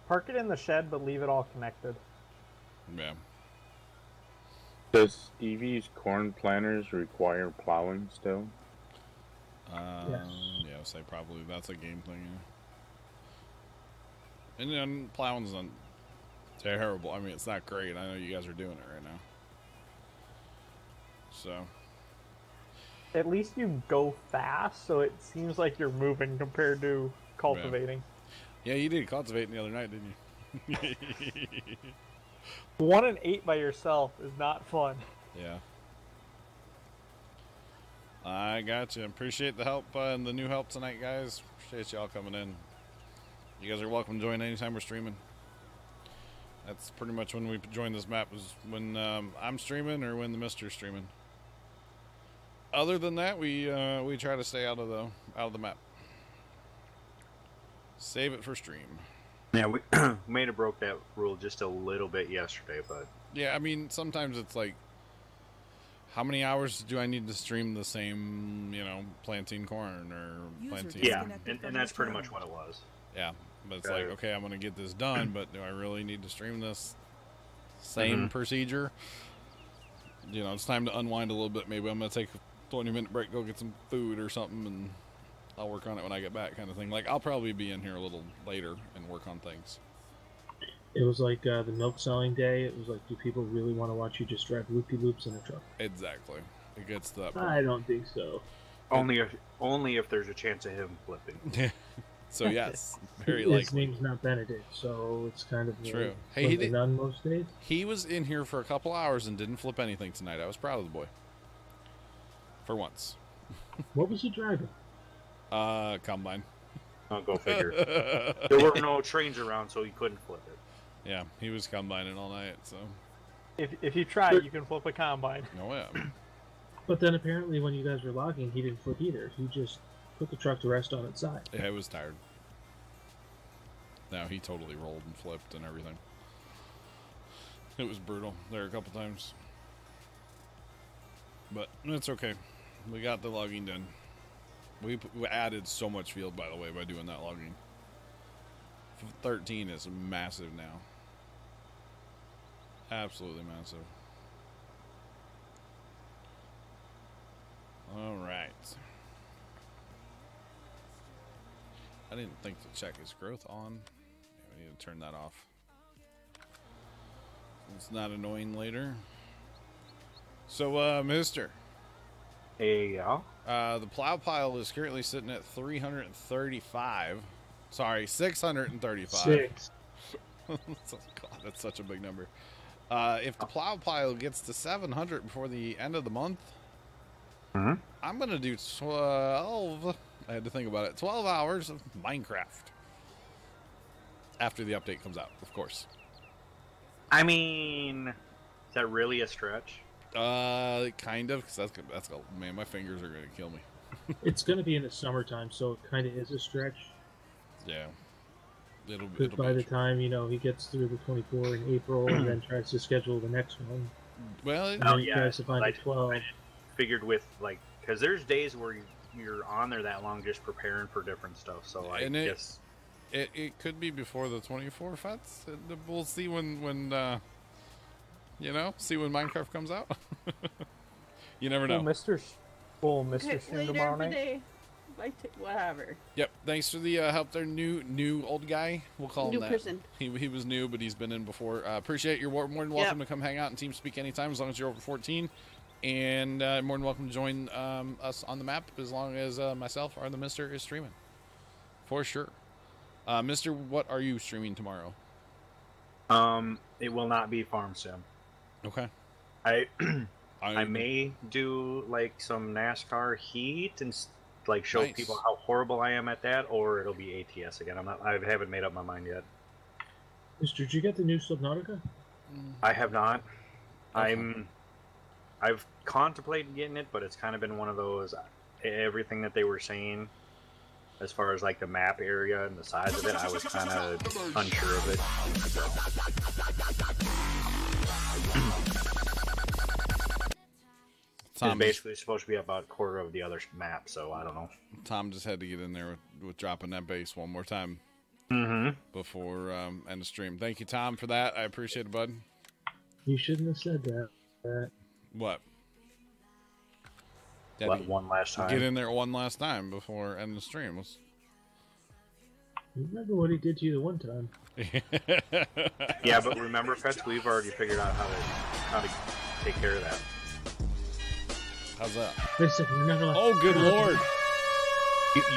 Park it in the shed, but leave it all connected. Yeah. Does Stevie's corn planters require plowing still? Yes. Yeah, I'd say probably that's a game thing. Yeah. And then plowing's not terrible. I mean, it's not great. I know you guys are doing it right now. So. At least you go fast, so it seems like you're moving compared to cultivating. Yeah, you did cultivating the other night, didn't you? 1 and 8 by yourself is not fun. Yeah. I got you. Appreciate the help and the new help tonight, guys. Appreciate y'all coming in. You guys are welcome to join anytime we're streaming. That's pretty much when we join this map, is when I'm streaming or when the Mister's streaming. Other than that, we try to stay out of the map. Save it for stream. Yeah, we may have broke that rule just a little bit yesterday, but yeah, I mean, sometimes it's like, how many hours do I need to stream the same, planting corn or planting? Yeah, and that's pretty much what it was. Yeah, but it's like, okay, I'm going to get this done, but do I really need to stream this same procedure? It's time to unwind a little bit. Maybe I'm going to take a 20-minute break, go get some food or something, and I'll work on it when I get back, kind of thing. Like, I'll probably be in here a little later and work on things. It was like the milk selling day. It was like, do people really want to watch you just drive loopy-loops in a truck? Exactly. It gets to that point. I don't think so. Only if there's a chance of him flipping. So yes, very likely. His name's not Benedict, so it's kind of true. Hey, he did none most days. He was in here for a couple hours and didn't flip anything tonight. I was proud of the boy. For once. What was he driving? Combine. I'll go figure. There were no trains around, so he couldn't flip it. Yeah, he was combining all night, so. If you try, you can flip a combine. Oh yeah. But then apparently when you guys were logging, he didn't flip either. He just put the truck to rest on its side. Yeah, it was tired. No, he totally rolled and flipped and everything. It was brutal there a couple times. But it's okay. We got the logging done. We added so much field, by the way, by doing that logging. 13 is massive now. Absolutely massive. All right. I didn't think to check his growth on. Yeah, we need to turn that off. It's not annoying later. So, mister. Hey, yeah? The plow pile is currently sitting at 335. Sorry, 635. Six. God, that's such a big number. If the plow pile gets to 700 before the end of the month, I'm going to do 12. I had to think about it. 12 hours of Minecraft. After the update comes out, of course. I mean, is that really a stretch? Kind of, because that's man, my fingers are going to kill me. It's going to be in the summertime, so it kind of is a stretch. Yeah. It'll by the time, he gets through the 24 in April and then tries to schedule the next one. Well, you guys have find 12. I figured with, because there's days where you're on there that long just preparing for different stuff, so I guess... It could be before the 24 fets. We'll see when see when Minecraft comes out. You never know. Mr. Stream tomorrow night. Whatever. Yep. Thanks for the help there, new old guy. We'll call him that. New person. He was new, but he's been in before. Appreciate you're more than welcome to come hang out and team speak anytime as long as you're over 14, and more than welcome to join us on the map as long as myself or the Mister is streaming. For sure. Mister, what are you streaming tomorrow? It will not be Farm Sim. Okay. I may do some NASCAR heat and show people how horrible I am at that, or it'll be ATS again. I haven't made up my mind yet. Mister, did you get the new Subnautica? I have not. Okay. I've contemplated getting it, but it's kind of been one of those, everything that they were saying as far as the map area and the size of it, I was kind of unsure of it. It's basically supposed to be about a quarter of the other map, so I don't know. Tom just had to get in there with dropping that base one more time before end of stream. Thank you, Tom, for that. I appreciate it, bud. You shouldn't have said that. What? One last time. Get in there one last time before end of stream. You remember what he did to you the one time. Yeah, but remember, Fetch, we've already figured out how to take care of that. How's that? Wait a second, you're not allowed. Oh, good lord!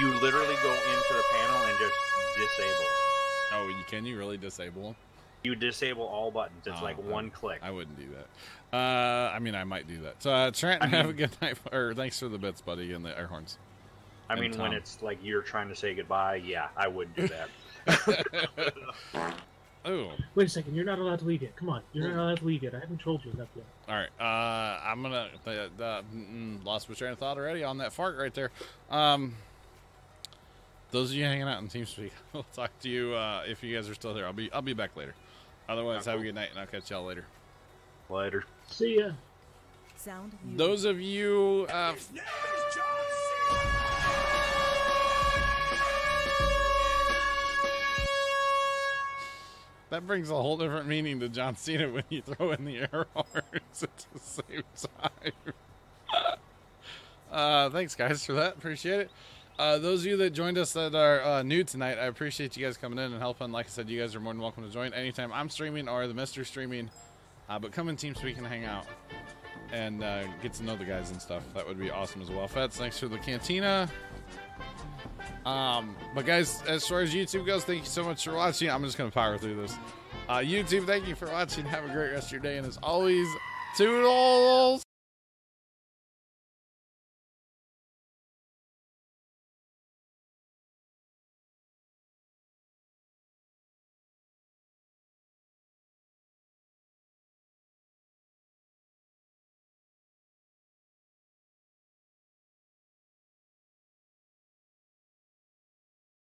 You literally go into the panel and just disable it. Oh, can you really disable them? You disable all buttons. It's one click. I wouldn't do that. I mean, I might do that. So, Trent, have a good night. Or thanks for the bits, buddy, and the air horns. I mean, when it's you're trying to say goodbye, yeah, I would do that. Oh. Wait a second. You're not allowed to leave yet. Come on. You're not allowed to leave yet. I haven't told you enough yet. All right. I'm gonna lost my train of thought already on that fart right there. Those of you hanging out in TeamSpeak, we'll talk to you if you guys are still there. I'll be back later. Otherwise, have a good night, and I'll catch y'all later. Later. See ya. Sound those of you. That brings a whole different meaning to John Cena when you throw in the air horns at the same time. Thanks, guys, for that. Appreciate it. Those of you that joined us that are new tonight, I appreciate you guys coming in and helping. Like I said, you guys are more than welcome to join anytime I'm streaming or the Mr. streaming. But come in TeamSpeak and hang out and get to know the guys and stuff. That would be awesome as well. Feds, thanks for the cantina. But guys, as far as YouTube goes, thank you so much for watching. I'm just gonna power through this. YouTube, thank you for watching. Have a great rest of your day, and as always, toodles.